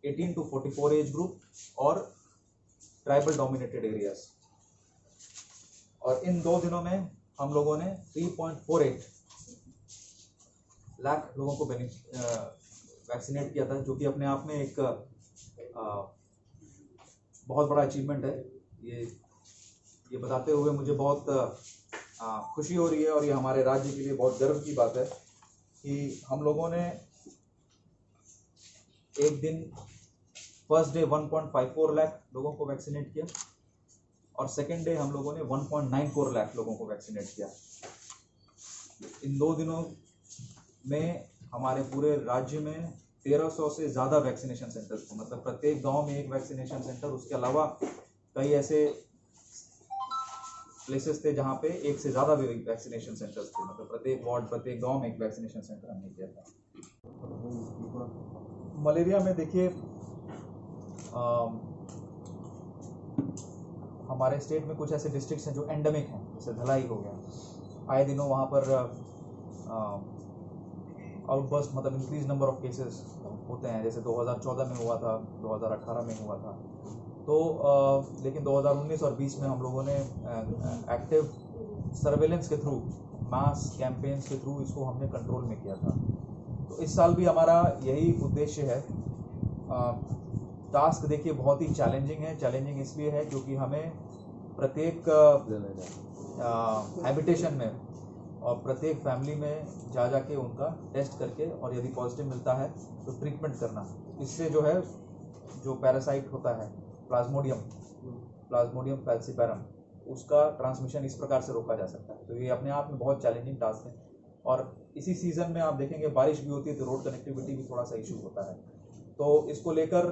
18 to 44 एज ग्रुप और ट्राइबल डोमिनेटेड एरियाज। और इन 2 दिनों में हम लोगों ने 3.48 लाख लोगों को वैक्सीनेट किया था, जो कि अपने आप में एक बहुत बड़ा अचीवमेंट है। ये बताते हुए मुझे बहुत खुशी हो रही है और ये हमारे राज्य के लिए बहुत गर्व की बात है कि हम लोगों ने एक दिन फर्स्ट डे 1.54 लाख लोगों को वैक्सीनेट किया और सेकेंड डे हम लोगों ने 1.94 लाख लोगों को वैक्सीनेट किया। इन 2 दिनों में हमारे पूरे राज्य में 1300 से ज़्यादा वैक्सीनेशन सेंटर्स थे, मतलब प्रत्येक गांव में एक वैक्सीनेशन सेंटर, उसके अलावा कई ऐसे प्लेसेस थे जहां पे एक से ज़्यादा वैक्सीनेशन सेंटर्स थे, मतलब प्रत्येक वार्ड, प्रत्येक गांव में एक वैक्सीनेशन सेंटर हमने किया था। मलेरिया में देखिए हमारे स्टेट में कुछ ऐसे डिस्ट्रिक्ट्स हैं जो एंडेमिक हैं, जैसे धलाई हो गया, आए दिनों वहाँ पर आउटबर्स्ट मतलब इंक्रीज नंबर ऑफ केसेस होते हैं, जैसे 2014 में हुआ था, 2018 में हुआ था। तो लेकिन 2019 और 20 में हम लोगों ने एक्टिव सर्वेलेंस के थ्रू, मास कैंपेन्स के थ्रू इसको हमने कंट्रोल में किया था। तो इस साल भी हमारा यही उद्देश्य है। टास्क देखिए बहुत ही चैलेंजिंग है। चैलेंजिंग इसलिए है क्योंकि हमें प्रत्येक हैबिटेशन में और प्रत्येक फैमिली में जा के उनका टेस्ट करके, और यदि पॉजिटिव मिलता है तो ट्रीटमेंट करना। इससे जो है, जो पैरासाइट होता है प्लाज्मोडियम फैल्सीपैरम, उसका ट्रांसमिशन इस प्रकार से रोका जा सकता है। तो ये अपने आप में बहुत चैलेंजिंग टास्क है। और इसी सीज़न में आप देखेंगे बारिश भी होती है तो रोड कनेक्टिविटी भी थोड़ा सा इशू होता है। तो इसको लेकर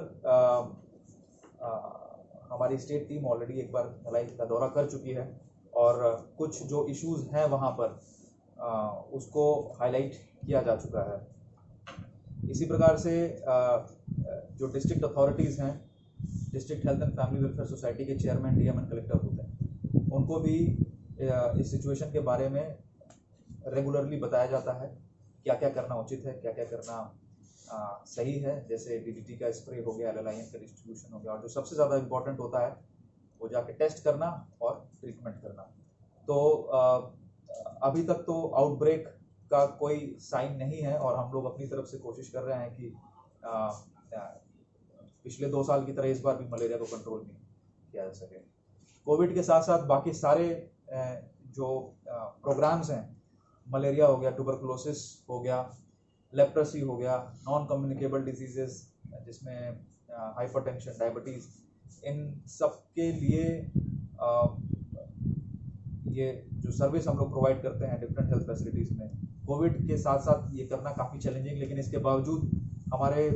हमारी स्टेट टीम ऑलरेडी एक बार धलाई का दौरा कर चुकी है और कुछ जो इश्यूज़ हैं वहाँ पर उसको हाईलाइट किया जा चुका है। इसी प्रकार से जो डिस्ट्रिक्ट अथॉरिटीज़ हैं, district health and family welfare society के चेयरमैन, डीएम एंड कलेक्टर होते हैं, उनको भी इस सिचुएशन के बारे में रेगुलरली बताया जाता है क्या क्या करना उचित है, क्या क्या करना सही है। जैसे डीडीटी का स्प्रे हो गया, LLIN का डिस्ट्रीब्यूशन हो गया, और जो सबसे ज़्यादा इम्पोर्टेंट होता है वो जाके टेस्ट करना और ट्रीटमेंट करना। तो अभी तक तो आउटब्रेक का कोई साइन नहीं है, और हम लोग अपनी तरफ से कोशिश कर रहे हैं कि पिछले 2 साल की तरह इस बार भी मलेरिया को कंट्रोल नहीं किया जा सके। कोविड के साथ साथ बाकी सारे जो प्रोग्राम्स हैं, मलेरिया हो गया, ट्यूबरकुलोसिस हो गया, लेप्रेसी हो गया, नॉन कम्युनिकेबल डिजीजेस जिसमें हाइपरटेंशन, डायबिटीज़, इन सब के लिए ये जो सर्विस हम लोग प्रोवाइड करते हैं डिफरेंट हेल्थ फैसिलिटीज़ में, कोविड के साथ साथ ये करना काफ़ी चैलेंजिंग, लेकिन इसके बावजूद हमारे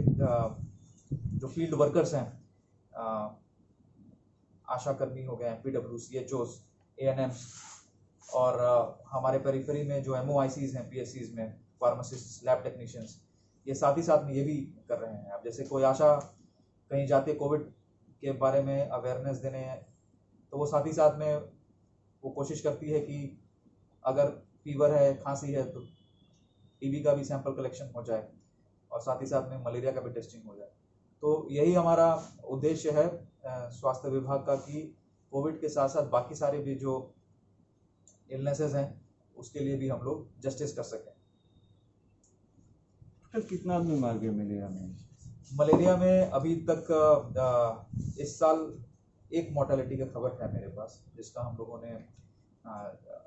जो फील्ड वर्कर्स हैं, आशा कर्मी हो गए, PW, CHOs, ANMs, और हमारे पेरिफेरी में जो MOICs हैं, PSCs में फार्मासिस्ट, लैब टेक्नीशियंस, ये साथ ही साथ में ये भी कर रहे हैं। अब जैसे कोई आशा कहीं जाते कोविड के बारे में अवेयरनेस देने हैं, तो वो साथ ही साथ में वो कोशिश करती है कि अगर फीवर है, खांसी है, तो TB का भी सैंपल कलेक्शन हो जाए, और साथ ही साथ में मलेरिया का भी टेस्टिंग हो जाए। तो यही हमारा उद्देश्य है स्वास्थ्य विभाग का, कि कोविड के साथ साथ बाकी सारे भी जो इलनेसेस हैं उसके लिए भी हम लोग जस्टिस कर सकें। कितना आदमी मार गए मलेरिया में? मलेरिया में अभी तक इस साल एक मोर्टेलिटी का खबर है मेरे पास, जिसका हम लोगों ने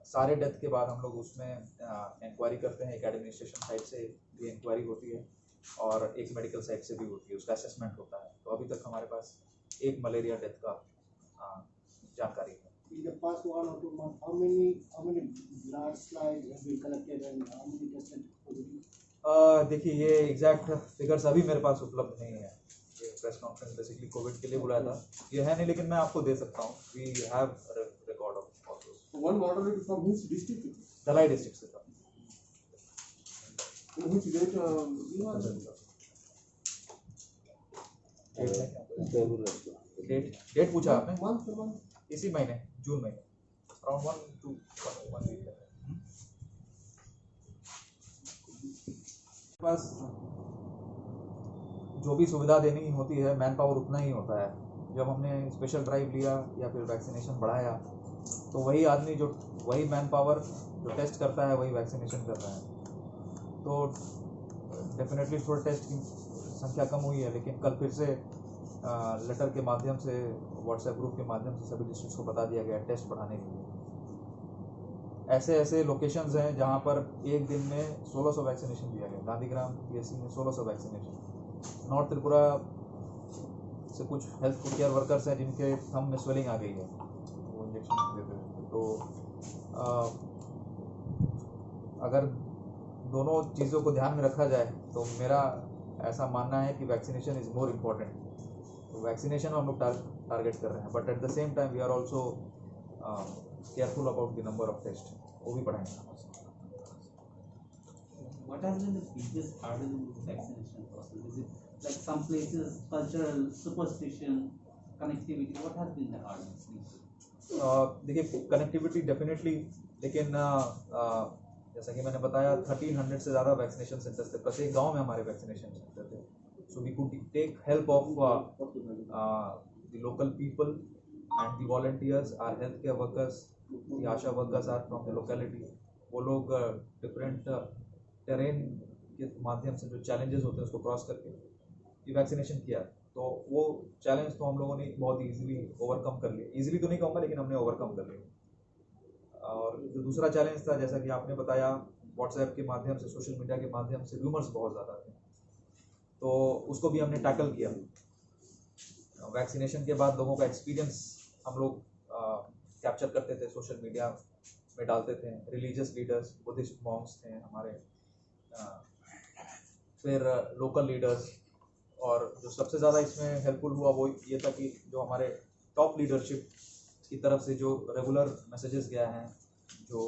सारे डेथ के बाद हम लोग उसमें इंक्वायरी करते हैं। एक एडमिनिस्ट्रेशन साइड से भी इंक्वायरी होती है और एक मेडिकल साइड से भी होती है, उसका असेसमेंट होता है। तो अभी तक हमारे पास एक मलेरिया डेथ का जानकारी है। In the past 1 or 2 months, how many blood slides have been collected and how many tested positive? देखिए, ये एग्जैक्ट फिगर्स अभी मेरे पास उपलब्ध नहीं है। ये प्रेस कॉन्फ्रेंस बेसिकली कोविड के लिए बुलाया था, ये है नहीं, लेकिन मैं आपको दे सकता हूँ। We have record of all those. One mortality from which district? Dhalai district से था। In which date you are? Date पूछा आपने? Month. इसी महीने, जून महीने, अराउंड 1 to 1 वीक है। पास जो भी सुविधा देनी होती है, मैन पावर उतना ही होता है। जब हमने स्पेशल ड्राइव लिया या फिर वैक्सीनेशन बढ़ाया, तो वही आदमी वही मैन पावर जो टेस्ट करता है, वही वैक्सीनेशन कर रहा है। तो डेफिनेटली थोड़ा टेस्ट की संख्या कम हुई है, लेकिन कल फिर से लेटर के माध्यम से, व्हाट्सएप ग्रुप के माध्यम से सभी डिस्ट्रिक्ट्स को बता दिया गया टेस्ट बढ़ाने के लिए। ऐसे लोकेशंस हैं जहां पर एक दिन में 1600 वैक्सीनेशन दिया गया। गांधीग्राम PSC में 1600 वैक्सीनेशन। नॉर्थ त्रिपुरा से कुछ हेल्थ केयर वर्कर्स हैं जिनके थंब में स्वेलिंग आ गई है, वो इंजेक्शन देते हैं। तो अगर दोनों चीज़ों को ध्यान में रखा जाए तो मेरा ऐसा मानना है कि वैक्सीनेशन इज़ मोर इम्पॉर्टेंट। तो वैक्सीनेशन हम लोग टारगेट कर रहे हैं, but at the same time we are also careful about the number of test, वो भी बढ़ाएंगे। What has been the biggest hurdle in this vaccination process? Is it like some places cultural superstition, connectivity? What has been the hurdles? देखिए, connectivity definitely, लेकिन जैसा कि मैंने बताया 1300 से ज़्यादा वैक्सीनेशन सेंटर्स थे, प्रत्येक गांव में हमारे वैक्सीनेशन सेंटर थे। So we could take help of the local people and the volunteers, our health care workers, the ASHA workers are from the locality. वो लोग डिफरेंट टेरेन के माध्यम से जो चैलेंजेस होते हैं उसको क्रॉस करके ये वैक्सीनेशन किया। तो वो चैलेंज तो हम लोगों ने बहुत ईजिली ओवरकम कर लिया। ईजिली तो नहीं कहूँगा, लेकिन हमने ओवरकम कर लिया। और जो दूसरा चैलेंज था, जैसा कि आपने बताया, व्हाट्सएप के माध्यम से, सोशल मीडिया के माध्यम से रूमर्स बहुत ज़्यादा थे, तो उसको भी हमने टैकल किया। वैक्सीनेशन के बाद लोगों का एक्सपीरियंस हम लोग कैप्चर करते थे, सोशल मीडिया में डालते थे। रिलीजियस लीडर्स, बुद्धिस्ट मॉन्क्स थे हमारे, फिर लोकल लीडर्स, और जो सबसे ज़्यादा इसमें हेल्पफुल हुआ वो ये था कि जो हमारे टॉप लीडरशिप की तरफ से जो रेगुलर मैसेजेस गया हैं, जो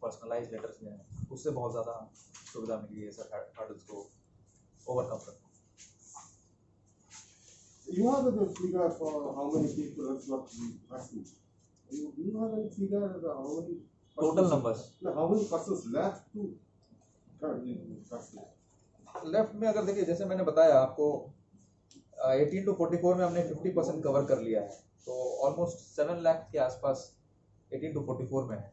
पर्सनलाइज लेटर्स गए हैं, उससे बहुत ज़्यादा सुविधा मिली है सर हर्डल्स को ओवरकम करने। You have the figure for how many people have got the vaccine? Do you have any figure how many total numbers. How many persons left to left में अगर देखिए, जैसे मैंने बताया आपको 18 to 44 में हमने 50% कवर कर लिया है, तो ऑलमोस्ट 7 लाख के आसपास 18 to 44 में है,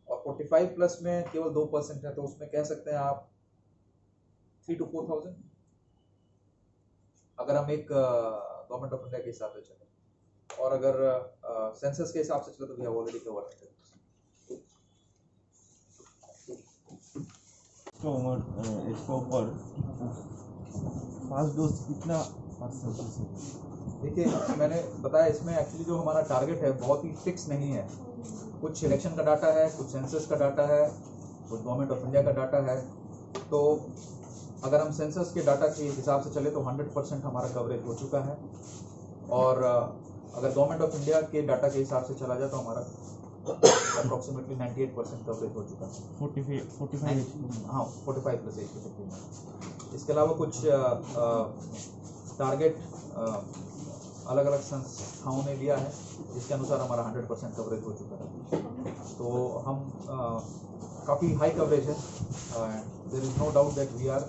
और 45 प्लस में केवल 2% है, तो उसमें कह सकते हैं आप 3 to 4,000 अगर हम एक गवर्नमेंट ऑफ इंडिया के हिसाब से चले, और अगर सेंसस के हिसाब से चले तो वी हैव ऑलरेडी कवर्ड। इसके ऊपर फर्स्ट डोज कितना परसेंटेज है? देखिए, मैंने बताया इसमें एक्चुअली जो हमारा टारगेट है बहुत ही फिक्स नहीं है, कुछ इलेक्शन का डाटा है, कुछ सेंसस का डाटा है, कुछ गवर्नमेंट ऑफ इंडिया का डाटा है। तो अगर हम सेंसस के डाटा के हिसाब से चले तो 100% हमारा कवरेज हो चुका है, और अगर गवर्नमेंट ऑफ इंडिया के डाटा के हिसाब से चला जाए तो हमारा अप्रॉक्सीमेटली 98% कवरेज हो चुका है। 45 हाँ, 45 प्लस एज कैटेगरी में। इसके अलावा कुछ टारगेट अलग अलग संस्थाओं ने लिया है, जिसके अनुसार हमारा 100% कवरेज हो चुका है। तो हम काफ़ी हाई कवरेज है। There is no doubt that we are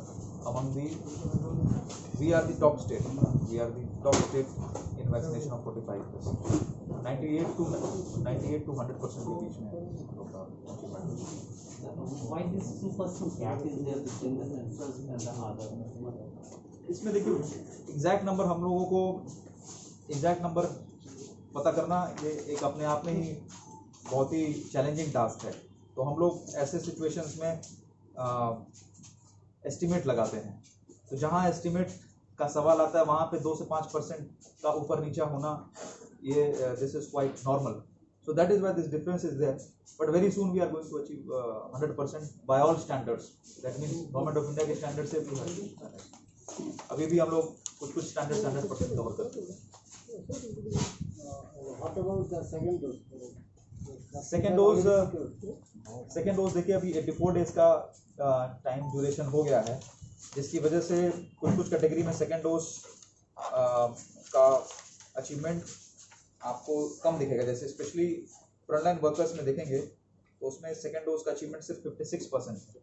the top state. We are the top state in vaccination of 45 plus. 98 to 100% के बीच में है। Why this 2% gap is there between the census and the other? इसमें देखिए, exact number हम लोगों को exact number पता करना ये एक अपने आप में ही बहुत ही चैलेंजिंग टास्क है। तो हम लोग ऐसे सिचुएशंस में एस्टिमेट लगाते हैं। तो जहाँ एस्टिमेट का सवाल आता है वहाँ पे 2 से 5% का ऊपर नीचा होना, ये this is quite normal. So that is why this difference is there, but very soon we are going to achieve 100% by all standards. That means government of India के स्टैंडर्ड से भी अभी भी हम लोग कुछ स्टैंडर्ड्स 100% कवर करते हैं। What about the second dose? Second dose देखिए, अभी 84 डेज का टाइम ड्यूरेशन हो गया है, जिसकी वजह से कुछ कैटेगरी में सेकेंड डोज का अचीवमेंट आपको कम दिखेगा। जैसे स्पेशली फ्रंटलाइन वर्कर्स में देखेंगे तो उसमें सेकेंड डोज का अचीवमेंट सिर्फ 56% है।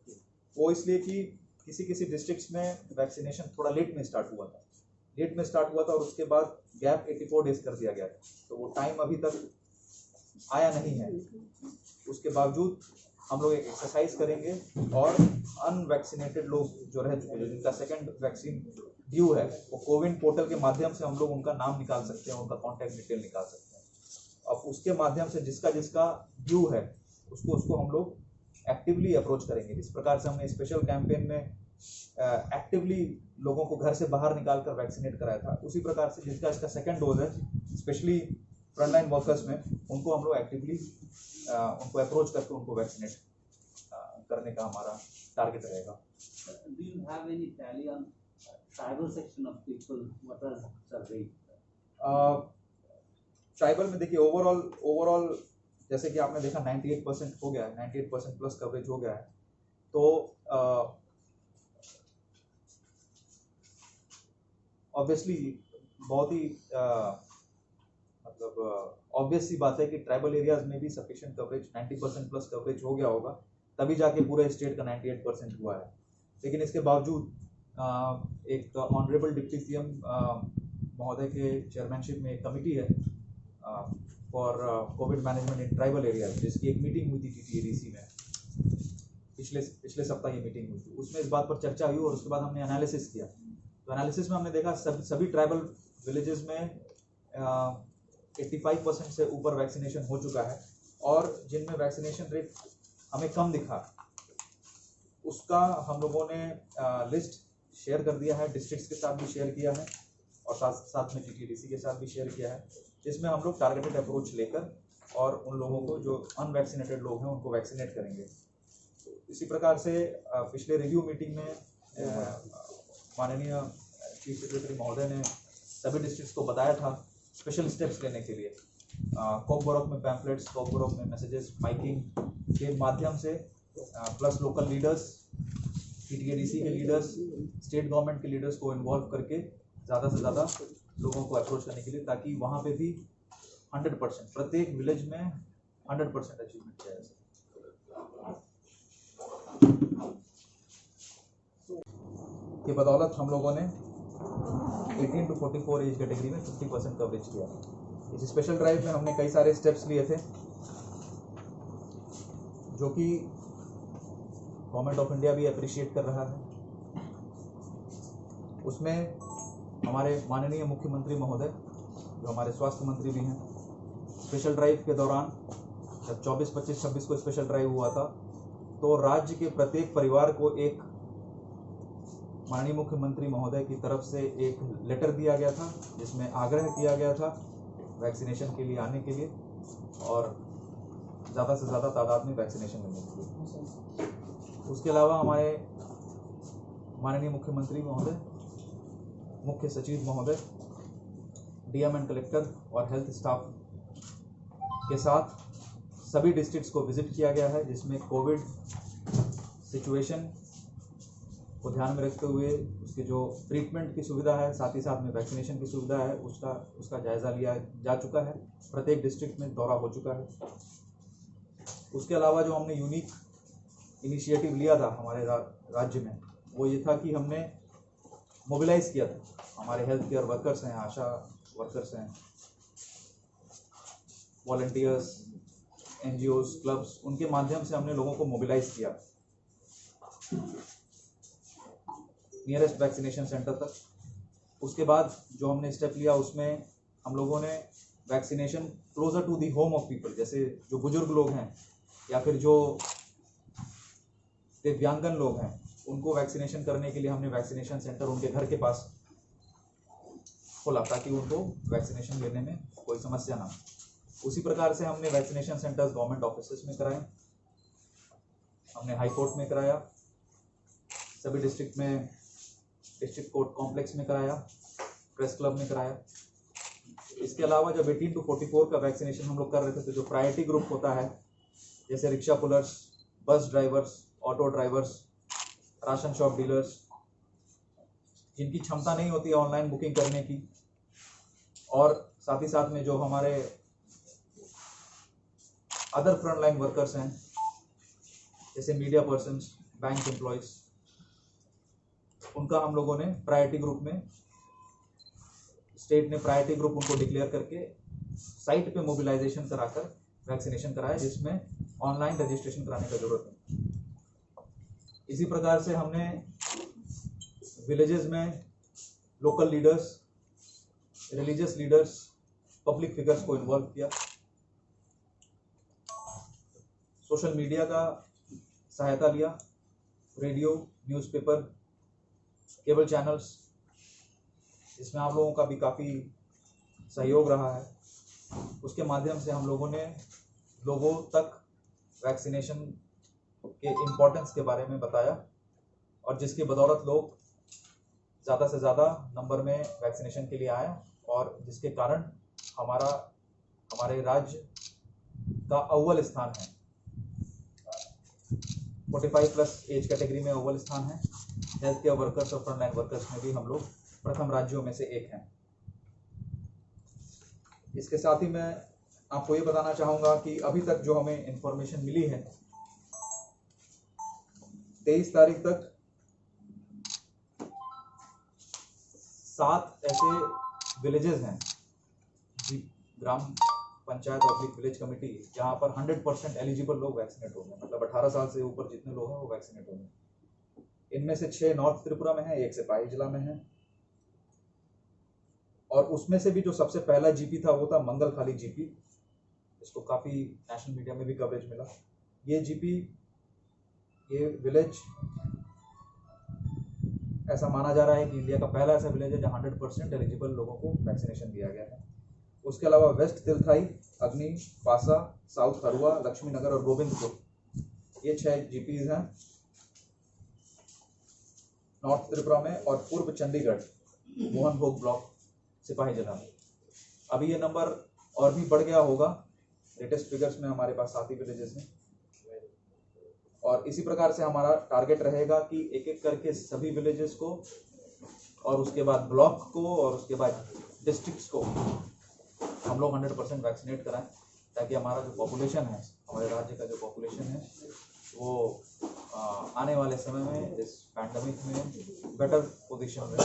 वो इसलिए कि किसी डिस्ट्रिक्ट्स में वैक्सीनेशन थोड़ा लेट में स्टार्ट हुआ था और उसके बाद गैप 84 डेज कर दिया गया था, तो वो टाइम अभी तक आया नहीं है। उसके बावजूद हम लोग एक एक्सरसाइज करेंगे और अनवैक्सीनेटेड लोग जो रह चुके हैं, जिनका सेकंड वैक्सीन ड्यू है, वो कोविन पोर्टल के माध्यम से हम लोग उनका नाम निकाल सकते हैं, उनका कॉन्टैक्ट डिटेल निकाल सकते हैं। अब उसके माध्यम से जिसका ड्यू है उसको हम लोग एक्टिवली अप्रोच करेंगे। जिस प्रकार से हमने स्पेशल कैंपेन में एक्टिवली लोगों को घर से बाहर निकाल कर वैक्सीनेट कराया था, उसी प्रकार से जिसका इसका सेकंड डोज है, स्पेशली फ्रंटलाइन वर्कर्स में, उनको हम लोग एक्टिवली उनको अप्रोच करके उनको वैक्सीनेट करने का हमारा टारगेट रहेगा। Do you have any tally on tribal section of people? What was the rate? Tribal में देखिए, ओवरऑल जैसे कि आपने देखा 98% हो गया है, 98% प्लस कवरेज हो गया है। तो ऑब्वियसली बहुत ही ऑब्वियस सी बात है कि ट्राइबल एरियाज में भी सफिशिएंट कवरेज 90% प्लस कवरेज हो गया होगा, तभी जाके पूरे स्टेट का 98% हुआ है। लेकिन इसके बावजूद एक ऑनरेबल डिप्टी सीएम महोदय के चेयरमैनशिप में एक कमिटी है for Covid management in tribal areas, जिसकी एक मीटिंग हुई थी टीटीएडीसी में पिछले सप्ताह ये मीटिंग हुई थी। उसमें इस बात पर चर्चा हुई और उसके बाद हमने एनालिसिस किया। तो एनालिसिस में हमने देखा सभी ट्राइबल विलेजेस में 85% से ऊपर वैक्सीनेशन हो चुका है, और जिनमें वैक्सीनेशन रेट हमें कम दिखा उसका हम लोगों ने लिस्ट शेयर कर दिया है, डिस्ट्रिक्ट्स के साथ भी शेयर किया है और साथ में टीटीडीसी के साथ भी शेयर किया है, जिसमें हम लोग टारगेटेड अप्रोच लेकर और उन लोगों को जो अनवैक्सीनेटेड लोग हैं उनको वैक्सीनेट करेंगे। तो इसी प्रकार से पिछले रिव्यू मीटिंग में माननीय चीफ सेक्रेटरी महोदय ने सभी डिस्ट्रिक्ट्स को बताया था स्पेशल स्टेप्स लेने के लिए। कोकबोरोक में पैम्पलेट्स, कोकबोरोक में मैसेजेस, माइकिंग के माध्यम से प्लस लोकल लीडर्स, टीटीएडीसी के लीडर्स, स्टेट गवर्नमेंट के लीडर्स को इन्वॉल्व करके ज़्यादा से ज़्यादा लोगों को अप्रोच करने के लिए, ताकि वहाँ पे भी 100% प्रत्येक विलेज में 100% अचीवमेंट किया जा सके। की बदौलत हम लोगों ने 18 to 44 एज कैटेगरी में 50% कवरेज किया। इस स्पेशल ड्राइव में हमने कई सारे स्टेप्स लिए थे जो कि गवर्नमेंट ऑफ इंडिया भी अप्रिशिएट कर रहा है। उसमें हमारे माननीय मुख्यमंत्री महोदय, जो हमारे स्वास्थ्य मंत्री भी हैं, स्पेशल ड्राइव के दौरान जब 24, 25, 26 को स्पेशल ड्राइव हुआ था तो राज्य के प्रत्येक परिवार को एक माननीय मुख्यमंत्री महोदय की तरफ से एक लेटर दिया गया था जिसमें आग्रह किया गया था वैक्सीनेशन के लिए आने के लिए और ज़्यादा से ज़्यादा तादाद में वैक्सीनेशन लेने के लिए। उसके अलावा हमारे माननीय मुख्यमंत्री महोदय, मुख्य सचिव महोदय, डीएम एंड कलेक्टर और हेल्थ स्टाफ के साथ सभी डिस्ट्रिक्ट्स को विजिट किया गया है, जिसमें कोविड सिचुएशन को ध्यान में रखते हुए उसकी जो ट्रीटमेंट की सुविधा है, साथ ही साथ में वैक्सीनेशन की सुविधा है, उसका जायज़ा लिया जा चुका है। प्रत्येक डिस्ट्रिक्ट में दौरा हो चुका है। उसके अलावा जो हमने यूनिक इनिशिएटिव लिया था हमारे राज्य में, वो ये था कि हमने मोबिलाइज़ किया था हमारे हेल्थ केयर वर्कर्स हैं, आशा वर्कर्स हैं, वॉलंटियर्स, एनजीओज, क्लब्स, उनके माध्यम से हमने लोगों को मोबिलाइज़ किया नियरेस्ट वैक्सीनेशन सेंटर तक। उसके बाद जो हमने स्टेप लिया उसमें हम लोगों ने vaccination closer to the home of people, जैसे जो बुजुर्ग लोग हैं या फिर जो दिव्यांगन लोग हैं, उनको वैक्सीनेशन करने के लिए हमने वैक्सीनेशन सेंटर उनके घर के पास खोला ताकि उनको वैक्सीनेशन लेने में कोई समस्या ना हो। उसी प्रकार से हमने वैक्सीनेशन सेंटर्स गवर्नमेंट ऑफिसेस में कराए, हमने हाई कोर्ट में कराया, सभी डिस्ट्रिक्ट में डिस्ट्रिक्ट कोर्ट कॉम्प्लेक्स में कराया, प्रेस क्लब में कराया। इसके अलावा जब 18 to 44 का वैक्सीनेशन हम लोग कर रहे थे तो जो प्रायोरिटी ग्रुप होता है, जैसे rickshaw pullers, bus drivers, auto drivers, ration shop dealers, जिनकी क्षमता नहीं होती है ऑनलाइन बुकिंग करने की, और साथ ही साथ में जो हमारे अदर फ्रंट लाइन वर्कर्स हैं, जैसे मीडिया पर्सन्स, बैंक एम्प्लॉयज़, उनका हम लोगों ने प्रायोरिटी ग्रुप में, स्टेट ने प्रायोरिटी ग्रुप उनको डिक्लेयर करके साइट पे मोबिलाइजेशन कराकर वैक्सीनेशन कराया, जिसमें ऑनलाइन रजिस्ट्रेशन कराने का जरूरत है। इसी प्रकार से हमने विलेजेस में local leaders, religious leaders, public figures को इन्वॉल्व किया, सोशल मीडिया का सहायता लिया, रेडियो, न्यूज़पेपर, केबल चैनल्स, इसमें आप लोगों का भी काफ़ी सहयोग रहा है। उसके माध्यम से हम लोगों ने लोगों तक वैक्सीनेशन के इम्पोर्टेंस के बारे में बताया और जिसकी बदौलत लोग ज़्यादा से ज़्यादा नंबर में वैक्सीनेशन के लिए आए और जिसके कारण हमारे राज्य का अव्वल स्थान है, 45+ एज कैटेगरी में अव्वल स्थान है। हेल्थ केयर वर्कर्स और फ्रंट लाइन वर्कर्स में भी हम लोग प्रथम राज्यों में से एक हैं। इसके साथ ही मैं आपको ये बताना चाहूँगा कि अभी तक जो हमें इंफॉर्मेशन मिली है, 23 तारीख तक 7 ऐसे विलेजेस हैं, ग्राम पंचायत और विलेज कमेटी, जहाँ पर 100% एलिजिबल लोग वैक्सीनेट हो गए, मतलब 18 साल से ऊपर जितने लोग हैं वो वैक्सीनेट हो गए। इनमें से 6 नॉर्थ त्रिपुरा में है, 1 सिपाही जिला में है, और उसमें से भी जो सबसे पहला जीपी था वो था मंगलखाली जीपी। इसको काफ़ी नेशनल मीडिया में भी कवरेज मिला। ये जीपी, ये विलेज ऐसा माना जा रहा है कि इंडिया का पहला ऐसा विलेज है जहाँ 100% एलिजिबल लोगों को वैक्सीनेशन दिया गया है। उसके अलावा वेस्ट तिलथाई, अग्नि, पासा, साउथ हरुआ, लक्ष्मी नगर और गोविंदपुर, ये 6 जीपीज हैं नॉर्थ त्रिपुरा में, और पूर्व चंडीगढ़, मोहन भोग ब्लॉक, सिपाही जिला में। अभी ये नंबर और भी बढ़ गया होगा, लेटेस्ट फिगर्स में हमारे पास 7 ही विलेजेस हैं, और इसी प्रकार से हमारा टारगेट रहेगा कि एक एक करके सभी विलेजेस को और उसके बाद ब्लॉक को और उसके बाद डिस्ट्रिक्ट्स को हम लोग 100% वैक्सीनेट कराएं, ताकि हमारा जो पॉपुलेशन है, हमारे राज्य का जो पॉपुलेशन है वो आने वाले समय में इस पैंडमिक में बेटर पोजीशन में,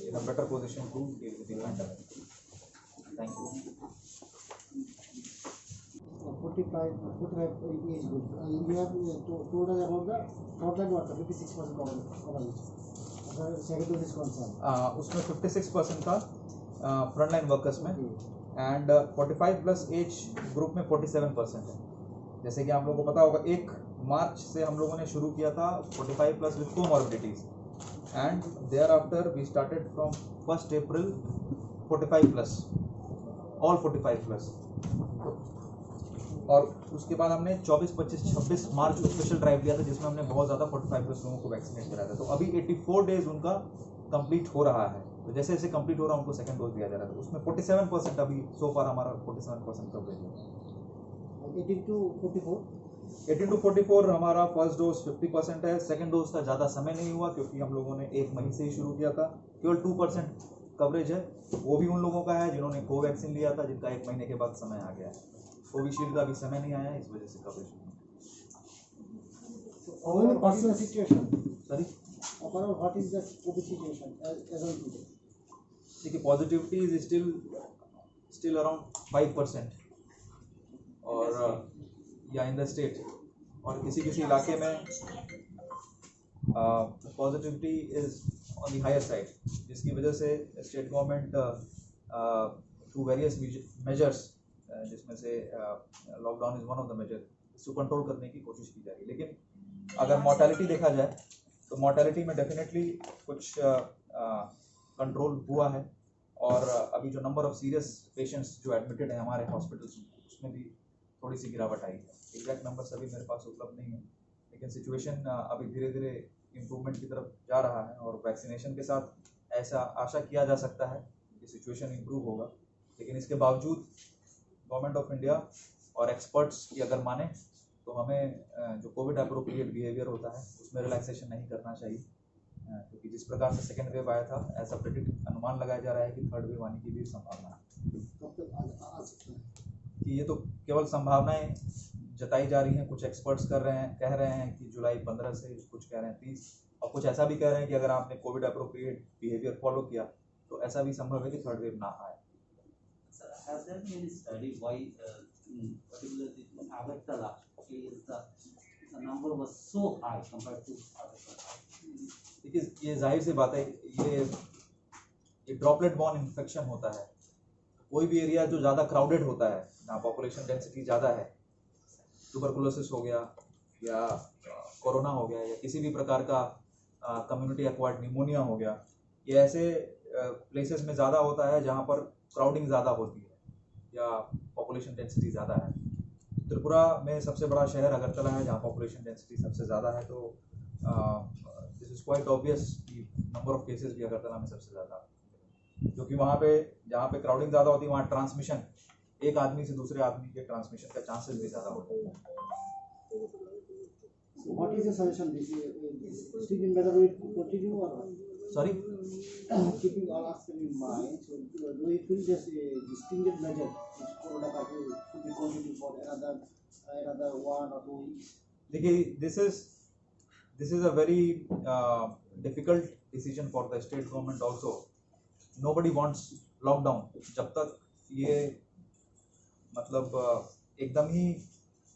in a better position to deal with the pandemic. Thank you. 45 age group. You have told us about the frontline worker, 56% coverage. Second dose is concerned. उसमें 56% का फ्रंटलाइन वर्कर्स में and 45+ age group में 47% है। जैसे कि आप लोगों को पता होगा 1 मार्च से हम लोगों ने शुरू किया था 45+ with comorbidities and thereafter we started from 1 April 45+, all 45+, और उसके बाद हमने 24, 25, 26 मार्च को स्पेशल ड्राइव लिया था जिसमें हमने बहुत ज़्यादा 45+ लोगों को वैक्सीनेट कराया था। तो अभी 84 डेज उनका कंप्लीट हो रहा है, तो जैसे जैसे कंप्लीट हो रहा है उनको सेकंड डोज दिया जा रहा है। तो उसमें 47% अभी सो फार हमारा 47% कवरेज है। 18 to 44 हमारा फर्स्ट डोज 50% है। सेकंड डोज का ज़्यादा समय नहीं हुआ क्योंकि हम लोगों ने 1 मई से ही शुरू किया था। केवल 2% कवरेज है, वो भी उन लोगों का है जिन्होंने कोवैक्सीन लिया था, जिनका 1 महीने के बाद समय आ गया है। कोविशील्ड का भी समय नहीं आया, इस वजह से कवरेज नहीं। Overall, what is the COVID situation as on today? देखिए पॉजिटिविटी इज स्टिल अराउंड 5% और या इन द स्टेट, और किसी किसी इलाके में positivity is on the higher side, जिसकी वजह से state government through various measures, जिसमें से lockdown is one of the measure, इसको कंट्रोल करने की कोशिश की जा रही है। लेकिन अगर मॉर्टेलिटी देखा जाए तो मॉर्टेलिटी में डेफिनेटली कुछ कंट्रोल हुआ है, और अभी जो नंबर ऑफ सीरियस पेशेंट्स जो एडमिटेड हैं हमारे हॉस्पिटल्स में, उसमें भी थोड़ी सी गिरावट आई है। एग्जैक्ट नंबर्स अभी मेरे पास उपलब्ध नहीं है, लेकिन सिचुएशन अभी धीरे धीरे इम्प्रूवमेंट की तरफ जा रहा है, और वैक्सीनेशन के साथ ऐसा आशा किया जा सकता है कि सिचुएशन इम्प्रूव होगा। लेकिन इसके बावजूद गवर्नमेंट ऑफ इंडिया और एक्सपर्ट्स की अगर माने तो हमें जो कोविड अप्रोप्रिएट बिहेवियर होता है उसमें रिलैक्सेशन नहीं करना चाहिए, क्योंकि जिस प्रकार से सेकेंड वेव आया था ऐसा प्रेडिक्ट अनुमान लगाया जा रहा है कि थर्ड वेव आने की भी संभावना है। कि ये तो केवल संभावनाएं जताई जा रही हैं, कुछ एक्सपर्ट्स कह रहे हैं कि जुलाई 15 से, कुछ कह रहे हैं 30, और कुछ ऐसा भी कह रहे हैं कि अगर आपने कोविड अप्रोप्रिएट बिहेवियर फॉलो किया तो ऐसा भी संभव है कि थर्ड वेव ना आए। Has there been any study why, particularly in Agartala, the number was so high compared to Agartala? देखिए ये जाहिर सी बात है, ये ड्रॉपलेट बॉर्न इन्फेक्शन होता है। कोई भी एरिया जो ज़्यादा क्राउडेड होता है, ना पॉपुलेशन डेंसिटी ज़्यादा है, ट्यूबरकुलोसिस हो गया या कोरोना हो गया या किसी भी प्रकार का कम्युनिटी एक्वायर्ड निमोनिया हो गया, ये ऐसे प्लेसेस में ज़्यादा होता है जहाँ पर क्राउडिंग ज़्यादा होती है या पॉपुलेशन डेंसिटी ज़्यादा है। त्रिपुरा में सबसे बड़ा शहर अगरतला है जहाँ पॉपुलेशन डेंसिटी सबसे ज़्यादा है, तो दिस इज़ क्वाइट ऑब्वियस कि नंबर ऑफ केसेस भी अगरतला में सबसे ज़्यादा, क्योंकि वहाँ पे जहाँ पे क्राउडिंग ज़्यादा होती है वहाँ ट्रांसमिशन, एक आदमी से दूसरे आदमी के ट्रांसमिशन का चांसेस भी ज़्यादा होते हैं। What is the solution? This still in better way to continue or not? Sorry? Keeping all aspects in mind, so do you feel this stringent measure which Corona curfew should be continued for another 1 or 2 weeks? देखिए this is a very difficult decision for the state government also. Nobody wants lockdown. जब तक ये मतलब एकदम ही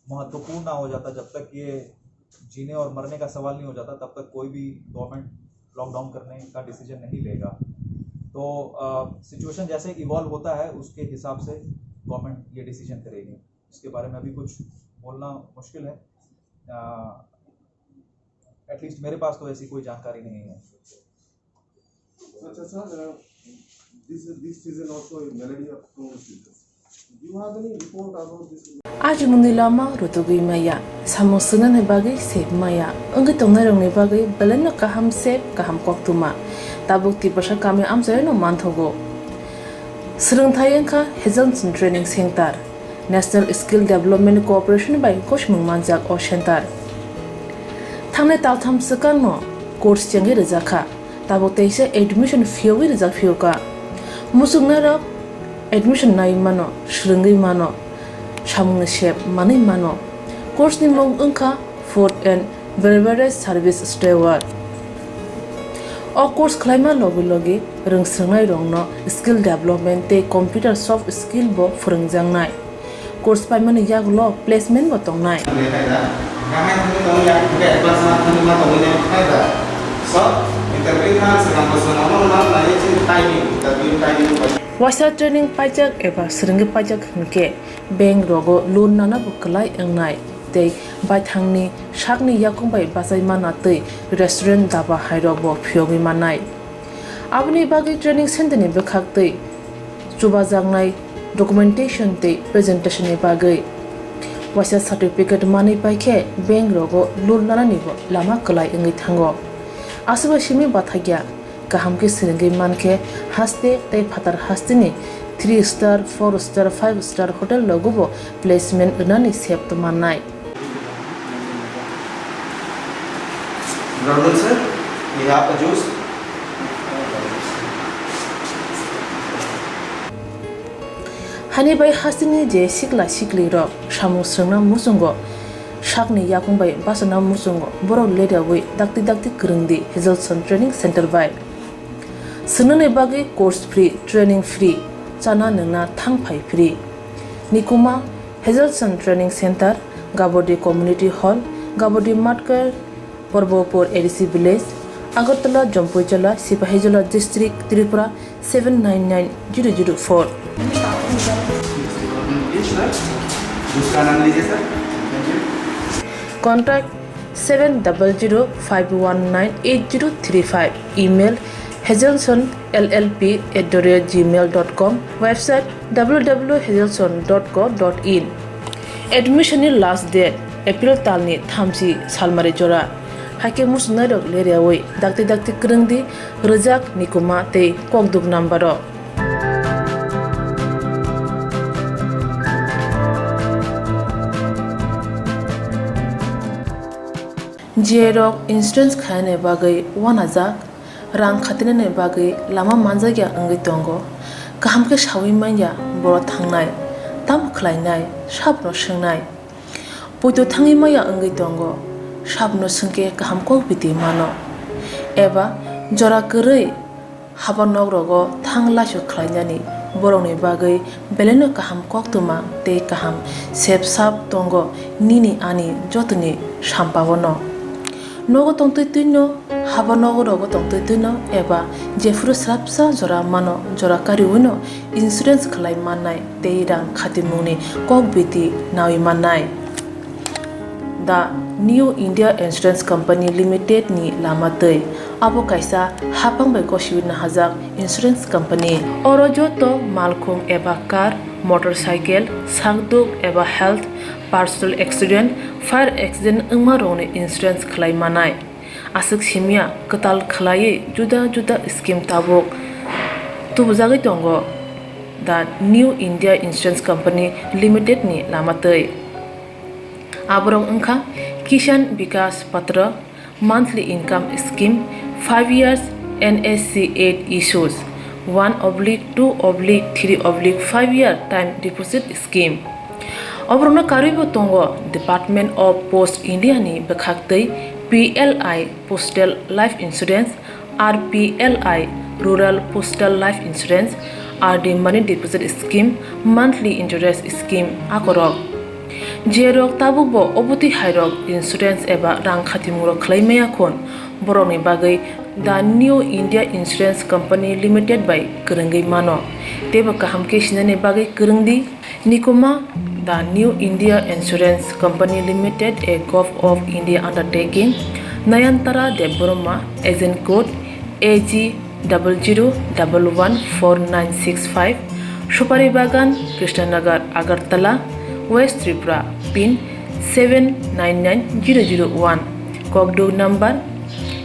महत्वपूर्ण ना हो जाता, जब तक ये जीने और मरने का सवाल नहीं हो जाता, तब तक कोई भी गवर्नमेंट लॉकडाउन करने का डिसीजन नहीं लेगा। तो सिचुएशन जैसे इवॉल्व होता है उसके हिसाब से गवर्नमेंट ये डिसीजन करेगी। इसके बारे में अभी कुछ बोलना मुश्किल है, एटलीस्ट मेरे पास तो ऐसी कोई जानकारी नहीं है। आज मुनिलामा रुतुगि माया सामुसुना ने बागै सेब माया अंगे तंगना रंगने बागै बलन कहम सेब कहम कोक्तुमा ताबुक्ति बसा कामे आमजय न मानथोगो सोलोंथायखा हेजन training centre national skill development corporation बाय कोशमुंग मानजाक ओ सेंटर थांने तालथाम सकानो कोर्स चंगे रजाखा ताबुक्तैसे एडमिशन फियोगि रजाक फियोका मुसुगना रक एडमिशन नाय मानो सुरंगै मानो samung shep manai mano course ni mong ungkha food and beverage service steward o course khlaima logi rungsrangnai rongno skill development te computer soft skill bo phurungjangnai course paimani yaglo placement bo tongnai Wasa training pajak eba seringi pajak hingke bank rogo loan nana buklai engnai tei baithangni shakni yakungbai basai manatei restaurant daba hairobo phyogi manai abni bagi training center ni bekhaktei chubajangnai documentation tei presentation ni bagai wasa certificate mani paikhe bank rogo loan nana ni lama klai engi thango asuba shimi bathagya kaham ke seringi manke haste tei phatar hastini 3 star 4 star 5 star hotel logobo placement unani sep to manai Good sir. We have a juice. Hani bai hasini je sikla sikli ro samu srangna musungo shakni yakungbai basana musungo borok leda wi dakti krungdi Hazelson Training Center bai sunane bagi course free training free chana nangna thangphai free nikuma Hazelson Training Center Gabodi Community Hall Gabodi Matkar Porbopur ADC Village Agartala Jampuichala Sipahijala District Tripura 799004 Contact 7005198035 email hazelsonllp@gmail.com website www.hazelson.co.in Admission last date April talni thamsi salmari jora hake musna rok leriawai dakti krungdi rejak nikuma tei kokduk nambaro Jerok insurance khane bagai 1000 rang khatine bagai lama manjagya angai tongo kaham ke shawi manya boro thangnai tam khlainai sabno shengnai puito thangi maya angai tongo sabno sengke kaham ko biti mano eba jora korei habanok rogo thangla su khlainani boroni bagai beleno kaham koktuma te kaham sep sap tongo nini ani jotni sampawono nogo tongtoi tuino habanogo rogo tongtoi tuino eba jefru srapsa jora mano jora kari uno insurance khlai manai teirang khatimuni kokbiti nawi manai The New India Insurance Company Limited ni lamatei abo kaisa hapang bai koshiwina hajak insurance company orojo to malkhung eba car motorcycle sagduk eba health personal accident fire accident ungma rone insurance khlai manai asuk simia katal khlai juda scheme tabok tubjagi tongo The New India Insurance Company Limited ni lamatei abrong ungkha Kishan Vikas Patra monthly income scheme 5 years NSC 8 issues 1/2/3/5 year time deposit scheme obrona karibo tongo Department of Post India ni bekhaktei PLI Postal Life Insurance RPLI Rural Postal Life Insurance RD Money Deposit Scheme monthly interest scheme akorok Jerok tabubo obuti hairok insurance eba rang khatimuro khlaimaya khon boroni bagai The New India Insurance Company Limited by Kurungai mano teba kaham ke sinane bagai kurungdi nikoma The New India Insurance Company Limited a Gov of India undertaking Nayantara Deborma agent code AG 00114965 Shupari Bagan Krishnanagar Agartala West Tripura pin 799001 Kokdo number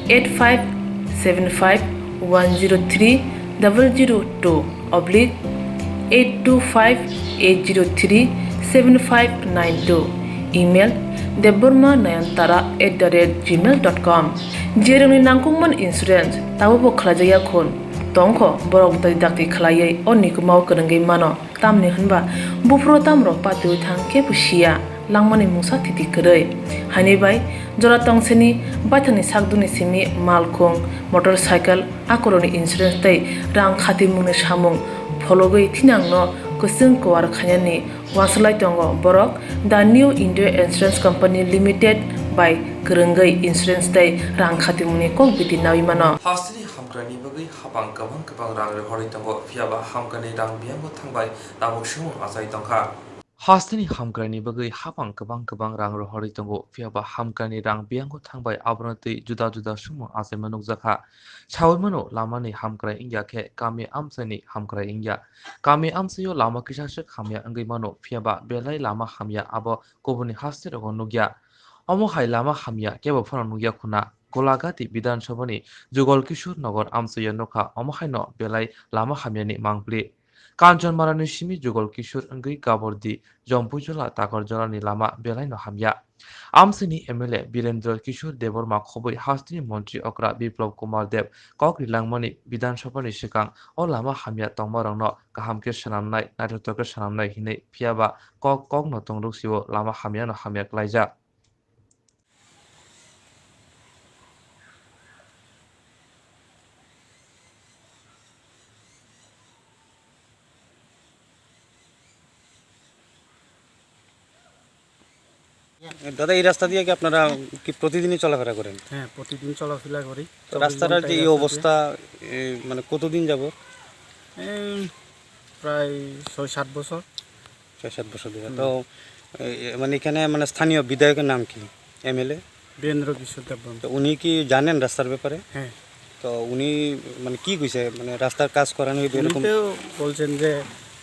8575102825-825-803-7592 email debormanayantara@gmail.com jeroni nangkungman insurance tabo bo khlajaya khon tongkho borok dai dakti khlaiye onni kumau krangai mano tamni hanba bufro tamro patui thang ke pusia langmani musa titi krei hani bai jora tongseni bathani sakduni simi malkhong motorcycle akoroni insurance tai rang khati mungni samung phologoi thinangno kusung kwar khanyani waslai tongo borok the new india insurance company limited by krangai insurance tai rang khati mungni kok biti nawi mano hastini hamkrani bagi habang kabang rang re hori tango fiaba hamkani rang biango thangbai namuk simu asai tongkha hastini hamkrani bagi habang kabang rang re hori tango fiaba hamkani rang biango thangbai abronti juda simu asai manuk jakha Chawmano lamani hamkrai ingya ke kami amsani hamkrai ingya kami amsayo lama kisashik hamya angai mano fiaba belai lama hamya abo kobuni hastir go nugya omo hai lama hamya kebo phano nugya khuna Golagati Bidan Sabani Jugol Kishur Nagor amsayo nokha omo hai no belai lama hamya ni mangpli Kanchon marani shimi Jugol Kishur angai gabordi Jompujola takor jolani lama belai no hamya Amsini MLA Birendra Kishore Deborma Khoboi Hastini Montri Okra Biplab Kumar Dev Kok Rilangmani Bidan Sabani Shikang O Lama Hamya Tongmarangno Kahamke Sanamnai Naitoke Sanamnai Hine Piaba Kok no Tongruksiwo Lama Hamya no Hamya Klaija দাদা এই রাস্তা দিয়ে কি আপনারা কি প্রতিদিনই চলাফেরা করেন? হ্যাঁ প্রতিদিন চলাফেরা করি। তো রাস্তাটার যে এই অবস্থা মানে কতদিন যাব? প্রায় 6-7 বছর। 6-7 বছর ধরে। তো মানে এখানে মানে স্থানীয় বিধায়কের নাম কি? এমএলএ বীরেন্দ্র কিশোর দেববর্মা। তো উনি কি জানেন রাস্তার ব্যাপারে? হ্যাঁ। তো উনি মানে কি কইছে মানে রাস্তার কাজ করানো এরকম বলছেন যে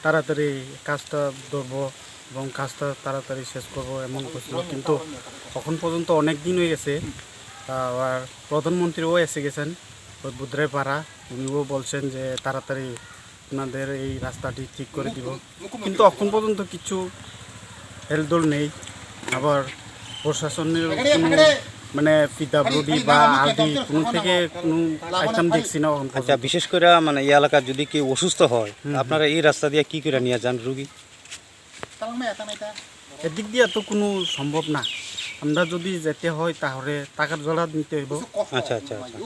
তাড়াতাড়ি কাজটা ধরবো এবং কাজটা তাড়াতাড়ি শেষ করবো এমন করছিল, কিন্তু এখন পর্যন্ত অনেক দিন হয়ে গেছে। আবার প্রধানমন্ত্রীও এসে গেছেন বুদ্রাই পাড়া, উনিও বলছেন যে তাড়াতাড়ি আপনাদের এই রাস্তাটি ঠিক করে দিব, কিন্তু এখন পর্যন্ত কিছু হেলদোল নেই। আবার প্রশাসনের কোনো মানে পিডব্লিউডি বা আরডি কোনো থেকে কোনো আইটেম দেখছি না। আচ্ছা, বিশেষ করে মানে এই এলাকার যদি কেউ অসুস্থ হয় আপনারা এই রাস্তা দিয়ে কি করে নিয়ে যান রুগী? এদিক দিয়ে তো কোনো সম্ভব না, আমরা যদি যেতে হয় তাহলে টাকার জোড়া নিতে হইব। আচ্ছা আচ্ছা আচ্ছা,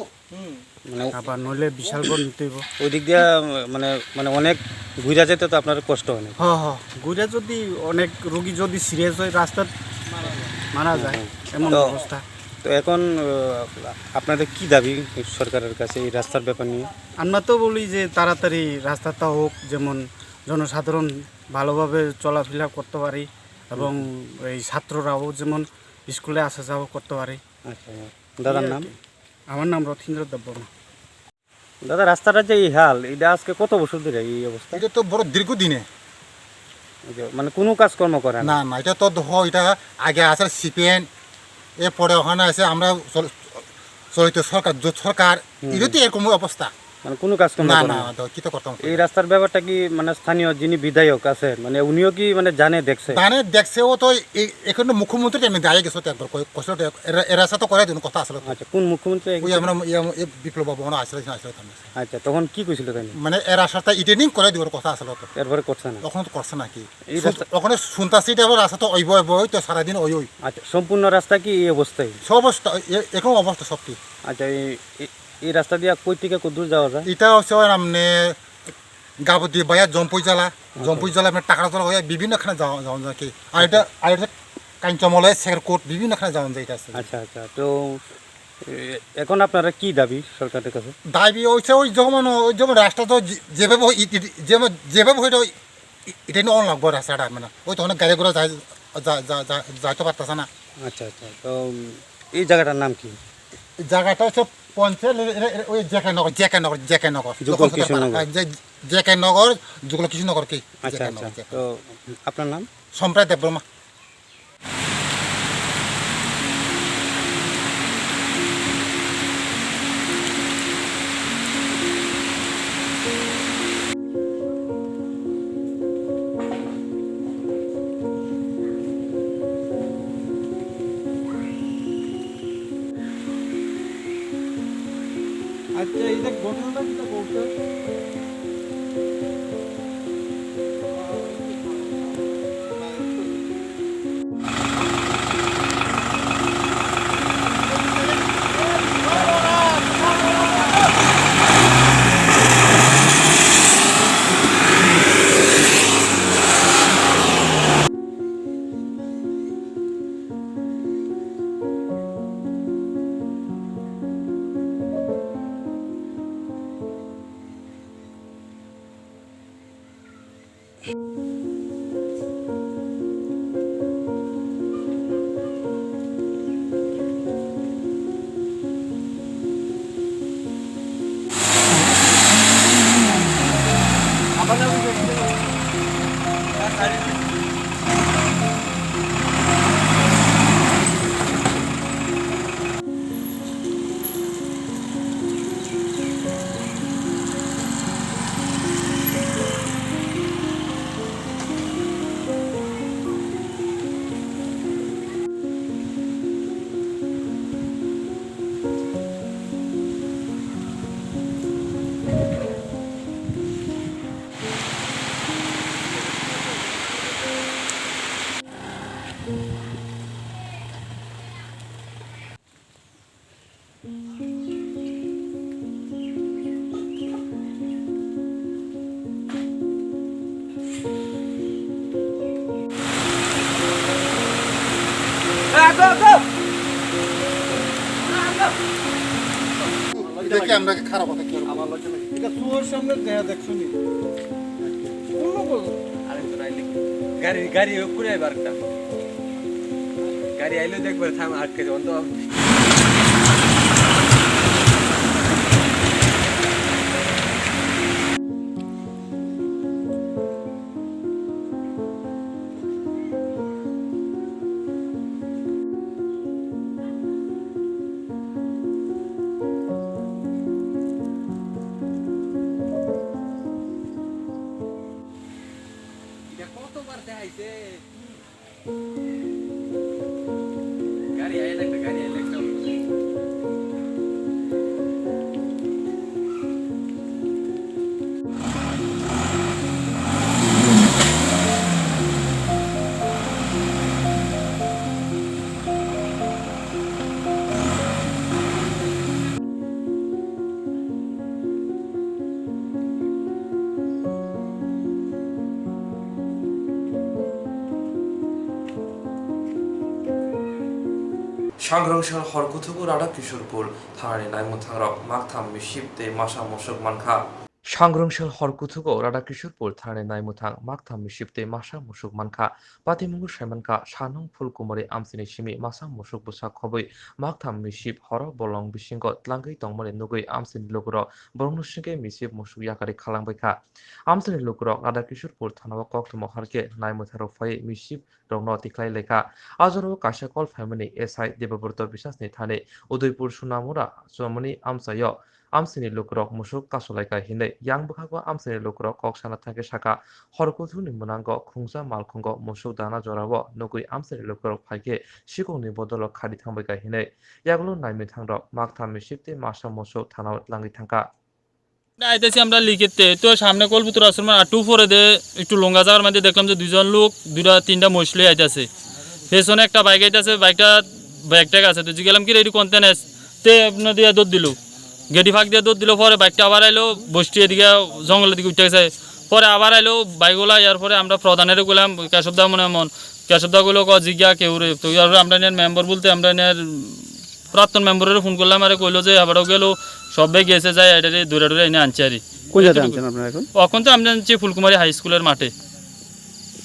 মানে আবার নইলে বিশাল বড় নিতে হইব। ওই দিক দিয়ে মানে মানে অনেক ঘুরে যেতে তো আপনার কষ্ট হয় না? হ্যাঁ হ্যাঁ, ঘুরে যদি অনেক রোগী যদি সিরিয়াস হয় রাস্তা মারা যায় এমন অবস্থা। তো এখন আপনাদের কি দাবি সরকারের কাছে এই রাস্তার ব্যাপার নিয়ে? আমরা তো বলি যে তাড়াতাড়ি রাস্তাটা হোক, যেমন জনসাধারণ ভালোভাবে চলাফেরা করতে পারি এবং এই ছাত্ররাও যেমন স্কুলে আসা যাওয়া করতে পারে। আচ্ছা, দাদার নাম? আমার নাম রথীন্দ্র দেববর্মা। দাদা, রাস্তাটা যে এই হাল, এটা আজকে কত বছর ধরে এই অবস্থা? এটা তো বড় দীর্ঘদিনে মানে কোনো কাজকর্ম করে না। না, এটা তো এটা আগে আছে সিপিএন, এরপরে ওখানে আছে আমরা চলিত সরকার, জোট সরকার, এটা তো এরকম অবস্থা, মানে কোনো কাজকর্ম না করে না না। কি তো করতাম। এই রাস্তার ব্যাপারটা কি মানে স্থানীয় যিনি বিধায়ক আছে মানে উনিও কি মানে জানে দেখছে? দেখছে, ও তো এখন মুখ্যমন্ত্রী আমি দাঁড়িয়ে গেছো একবার কষ্ট এর রাস্তা তো করে দিন কথা আসলে। আচ্ছা, কোন মুখ্যমন্ত্রী? ওই আমরা বিপ্লব বাবু আসলে। আচ্ছা, তখন কি কইছিল তাই? মানে এর রাস্তাটা ইটেনিং করে দেওয়ার কথা আসলে, এরপরে করছে না। তখন তো করছে নাকি ওখানে শুনতাছি রাস্তা তো ওই তো সারাদিন ওই। আচ্ছা, সম্পূর্ণ রাস্তা কি এই অবস্থায়? সব অবস্থা এরকম অবস্থা সবটি। আচ্ছা, এই রাস্তা দিয়ে কই থেকে কত দূর যাওয়া যায়? এটা হচ্ছে মানে গাবতী বাইয়া জম্পুই জেলা মানে টাকা জেলা হয়ে বিভিন্নখানে যাওয়া যায় কি। আর এটা কাঞ্চমলয় শেরকোট বিভিন্নখানে যাওয়া যায়। আচ্ছা আচ্ছা, তো এখন আপনারা কি দাবি সরকারের কাছে? দাবি হচ্ছে ওই যেমন রাস্তা তো যেভাবে হইতো এটা নিয়ে অন লাগবো রাস্তাটা, মানে ওই তো অনেক গাড়ি ঘোড়া যাইতে পারতেছে না। আচ্ছা আচ্ছা, তো এই জায়গাটার নাম কি? জায়গাটা হচ্ছে পঞ্চায়েত ওই জেকেনগর যুগল কৃষ্ণনগর কি। আচ্ছা আচ্ছা, তো আপনার নাম? সম্প্রায় দেববর্মা। আচ্ছা এটা ঘটনাটা কি বলতে দেখি আমরা খারাপ কথা কি আমার লজ্জা লাগে এটা সুর সামনে দেয়া দেখছো নি আরে তো রাইলি গাড়ি করে আইবার একটা গাড়ি আইলো দেখবার থাম আটকে যাও তো কতবার দেখাইছে গাড়ি আইলে একটা 상그렁실 헐구투구 라다 기술불 타나리 나이무탕럭 막탐 미십대 마샤 모석 만카 상그렁실 헐구투구 라다 기술불 타나리 나이무탕 막탐 미십대 마샤 모석 만카 바티뭉구 샤만카 사농 풀구머리 암시니 시미 마사 모석 부사 커브이 막탐 미십 허러 볼렁 비싱거 tlangei tongmani nugui amsini lugro borongnusinge misip musuk yakari khalangbaika amsini lugro radak kisurpur thanao koktmo harke naimutaro phai misip rongno tiklai lekha ajoro kashakol family SI debaburto bisasni thane udaipur sunamura somani amsayo amsini lukrok musuk kasolaika hine yangbukhago amsini lukrok koksana thake shaka horkuthuni munango khungsa malkhungo musuk dana jorabo nugui amsini lukrok phaike sikongni bodolo khadi thangbaika hine yagulo naimi thangrok maktham misipte masa musuk thanao langi thangka আইতেছি আমরা লিখেতে তো সামনে কলপুতুর আশ্রম 24 দে একটু লঙ্গা যাওয়ার মধ্যে দেখলাম যে দুইজন লোক দুইটা তিনটা মহিলা আইতাছে পেছনে একটা বাইক আইতাছে বাইকটা আছে তো জিগেলাম কি রেডি কন্টেনেস তে আপনি দিয়ে দৌড় দিল গেটি ফাঁক দিয়ে দৌড় দিল পরে বাইকটা আবার আইলো বসটি এদিকে জঙ্গলের দিকে উঠে গেছে পরে আবার আইলো বাইকগুলা ইয়ার পরে আমরা প্রধানের গেলাম কেশবদা মনে মন কেশবদা গুলো জিজ্ঞা কেউ রে তো ইয়ার আমরা মেম্বার বলতে আমরা প্রাক্তন মেম্বারের ফোন করলাম আরে কইলো যে আবারও গেল সবাই গেছে যায় এটারে দূরে দূরে এনে আনছে আরি কোন জায়গায় আনছেন আপনারা এখন তো আমরা আনছি ফুলকুমারী হাই স্কুলের মাঠে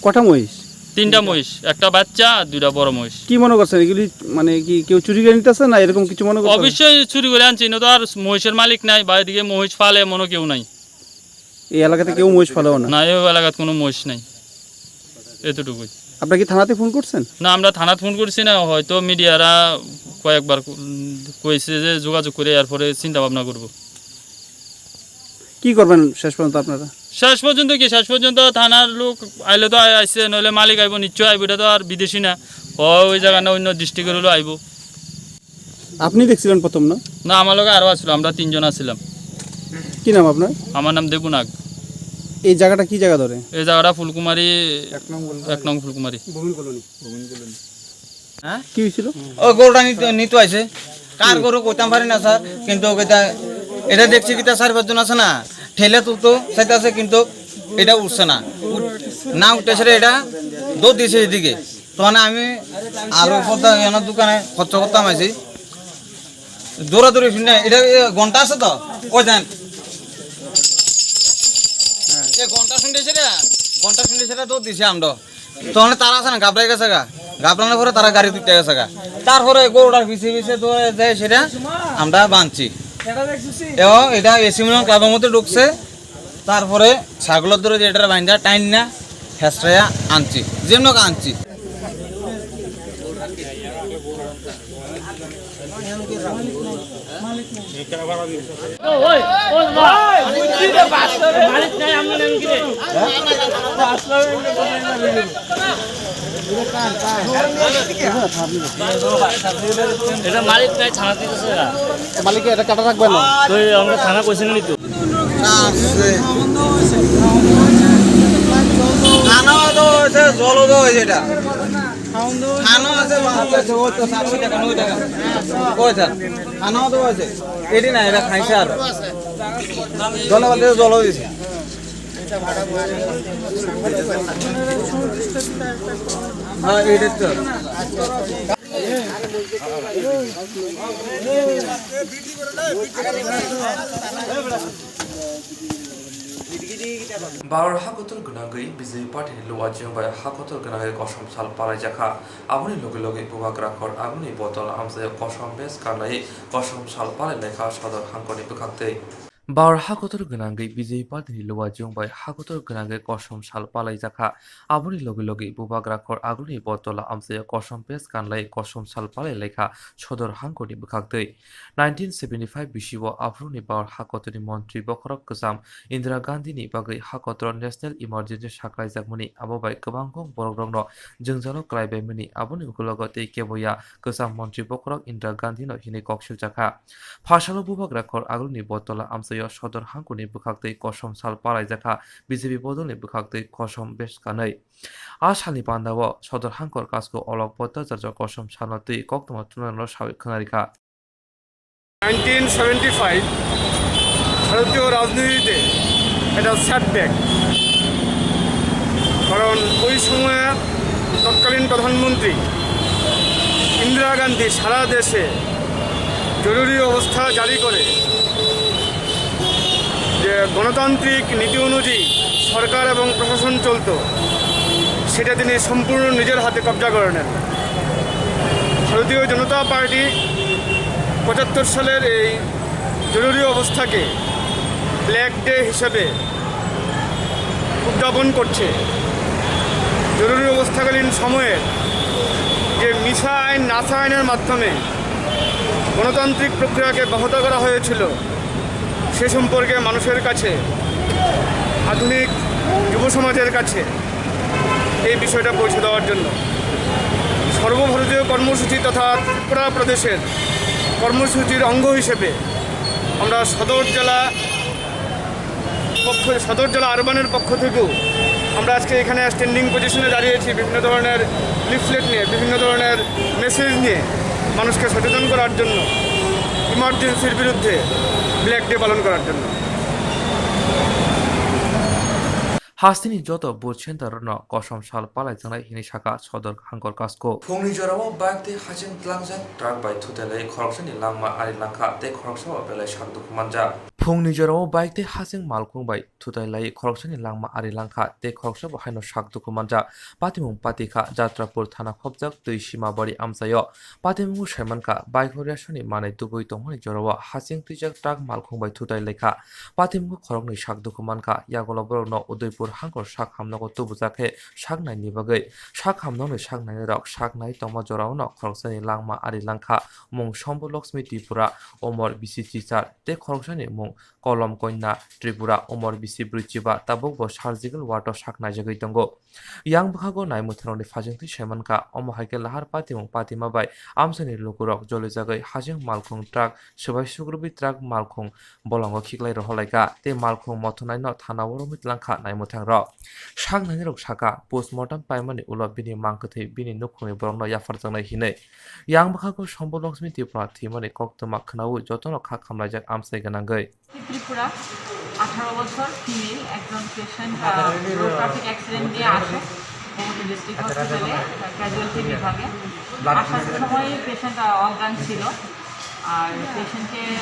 কটা মহিষ তিনটা মহিষ একটা বাচ্চা আর দুইটা বড় মহিষ কি মনে করছেন এগুলি মানে কি কেউ চুরি করে নিতেছে না এরকম কিছু মনে করছেন অবশ্যই চুরি করে আনছি না তো আর মহিষের মালিক নাই বা এদিকে মহিষ ফালে মনে কেউ নাই এই এলাকাতে কেউ মহিষ ফালেও না না এই এলাকাতে কোনো মহিষ নাই এতটুকুই আপনারা কি থানাতে ফোন করছেন না আমরা থানাতে ফোন করছি না হয়তো মিডিয়ারা কয়েকবার কইছে যে যোগাযোগ করে এরপরে চিন্তা ভাবনা করব কি করবেন শেষ পর্যন্ত আপনারা শেষ পর্যন্ত থানার লোক আইলে তো আইছে নইলে মালিক আইব নিশ্চয় আইব এটা তো আর বিদেশি না ওই জায়গা না অন্য ডিস্ট্রিক্টের হলো আইব আপনি দেখছিলেন প্রথম না? না, আমার লগে আরও আসছিল, আমরা 3 জন আসছিলাম। কি নাম আপনার? আমার নাম দেবু নাগ। এই জায়গাটা কি জায়গা ধরে? এই জায়গাটা ফুলকুমারী 1 নং ফুলকুমারী। হ্যাঁ কি হয়েছিল? ও গরুটা নিতে আইছে, কার গরু কইতাম পারি না স্যার, কিন্তু এটা দেখছি কি তার 4-5 জন আছে না, ঠেলে তুলতো সেটা আছে, কিন্তু এটা উঠছে না, না উঠতেছে এটা দৌড় দিয়েছে এদিকে। তখন আমি আরো দোকানে খরচ করতাম আছি, দৌড়াদৌড়ি শুনে এটা ঘন্টা আছে তো ওই যান ঘন্টা শুনতেছে রে, ঘন্টা শুনতেছে দৌড় দিছে আমরা। তখন তারা আছে না ঘাবড়াই গেছে গা, ঘাবড়ানোর পরে তারা গাড়ি তুলতে গেছে গা, তারপরে গরুটার পিছিয়ে পিছিয়ে ধরে যায়, সেটা আমরা বাঁধছি। এবং এটা এসি মিলিয়ন ক্লাবের মধ্যে ঢুকছে, তারপরে ছাগলের ধরে যেটা বাইন্দা টাইন না হেসরাইয়া আনছি, যেমন আনছি। এটা মালিক নাই, থানা দিতেছে। মালিক এটা কাটা রাখবে না তো আমরা থানা কইছি না তো। খানাও তো হয়েছে, জলও তো হয়েছে, এটা খানাও আছে, খানাও তো হয়েছে, এটি না এটা খাইছে, আর জলে বলতে জলও দিয়েছে। হ্যাঁ এটা তো Bar Hakotor Gunagi, busy party Luajing by Hakotor Gunagi Kosham Sal Parajaka, Abuni Logi Bugakrakor, Abuni Bottle, Amsa Kosham Bes Kanai, Kosham Sal Paraleka, Shadar Hankoni Bukate. Bar Hakotor Gunagi, busy party Luajing by Hakotor Gunagi Kosham Sal Parajaka, Abuni Logi Bugakrakor, Aguni Bottle, Amsa Kosham Bes Kanai, Kosham Sal Paraleka, Shadar Hankoni Bukate. 1975 Bishiwa Afruni Bar Hakotori Montri Bokorok Kusam, Indira Gandhi ni Bagri Hakotor National Emergency Shakai Zakmuni, Abobai Kabangong Borogno, Jungzalo Klaibemini, Abuni Ukologote Keboya, Kusam Montri Bokorok, Indira Gandhi no Hinikok Shujaka. Pashalo Bubagrakor Aguni Botola Amsayo Shodor Hankuni Bukakte Koshom Sal Paraizaka, BCB Bodoni Bukakte Koshom Beskanai. Ashani Pandawa, Shodor Hankor Kasko, Olok Bota, Koshom Shanoti, Koktoma Tunano Shawi Kanarika. 1975 ভারতীয় রাজনীতিতে এটা setback, কারণ ওই সময়ে তৎকালীন প্রধানমন্ত্রী ইন্দিরা গান্ধী সারা দেশে জরুরি অবস্থা জারি করে যে গণতান্ত্রিক নীতি অনুযায়ী সরকার এবং প্রশাসন চলত, সেটা তিনি সম্পূর্ণ নিজের হাতে কব্জা করে নেন। ভারতীয় জনতা পার্টি 75 সালের এই জরুরি অবস্থাকে ব্ল্যাক ডে হিসেবে উদযাপন করছে। জরুরি অবস্থাকালীন সময়ে যে মিছা আইন নাসা আইনের মাধ্যমে গণতান্ত্রিক প্রক্রিয়াকে ব্যাহত করা হয়েছিল, সে সম্পর্কে মানুষের কাছে, আধুনিক যুব সমাজের কাছে এই বিষয়টা পৌঁছে দেওয়ার জন্য সর্বভারতীয় কর্মসূচি তথা ত্রিপুরা প্রদেশের কর্মসূচির অঙ্গ হিসেবে আমরা সদর জেলা আরবানের পক্ষ থেকেও আমরা আজকে এখানে স্ট্যান্ডিং পজিশনে দাঁড়িয়েছি, বিভিন্ন ধরনের লিফলেট নিয়ে, বিভিন্ন ধরনের মেসেজ নিয়ে মানুষকে সচেতন করার জন্য, ইমার্জেন্সির বিরুদ্ধে ব্ল্যাক ডে পালন করার জন্য। Hastini Joto Buchentarno, Kosham Shal Palazana Hinishaka, Sodor Hankor Kasko. Fungni Joramo back the Hachin Tlangzak, dragged by Tutele, corruption in Lama Arilanka, the corruption of Bele Shanduk Manja. Fungni Joramo back the Hasin Malkung by Tutele, corruption in Lama Arilanka, the corruption of Hino Shakduk Manja, Patimum Patika, Jatra Purtana Hobzak, the Shima Body Amsayo, Patimu Shemanka, by Variation in Mane to Buitomoni Jorowa, Hasin Tijak Drag Malkung by Tuteleka, Patimu Koroni Shakdukumanka, Yagolabro no Udipu. Manipur hangor sak hamnago tubujake saknaini bagui sak hamnokni saknaini rok saknai tongma jorao no khoroksani langma ari langkha mung Shombo Lakshmi Tripura Omor BC Teacher te khoroksani mung Kolom Koina Tripura Omor BC Brichiba tabuk bo surgical ward of saknai jagui tongo yang bukhago naimuthroni phajingti semanka omo haike lahar patimung patima bai amsani lukurok joli jagai hajing malkhung truck subai sugrubi truck malkhung bolongo khiklai roholaika te malkhung mothonai no thana boromit langkha naimuthang ro saknai rok saka postmortem paimani ulo bini mangkthei bini nukhungni borokno yafarjangnai hinai yang bukhago Shombo Lakshmi Tripura thimani koktoma khnawu jotono kha khamlaijak amsai ganangoi Tripura 18 বছর female একজন patient road traffic accident নিয়ে আসে Gomti district হসপিটালে casualty বিভাগে আসার সময় patient অজ্ঞান ছিল আর পেশেন্টের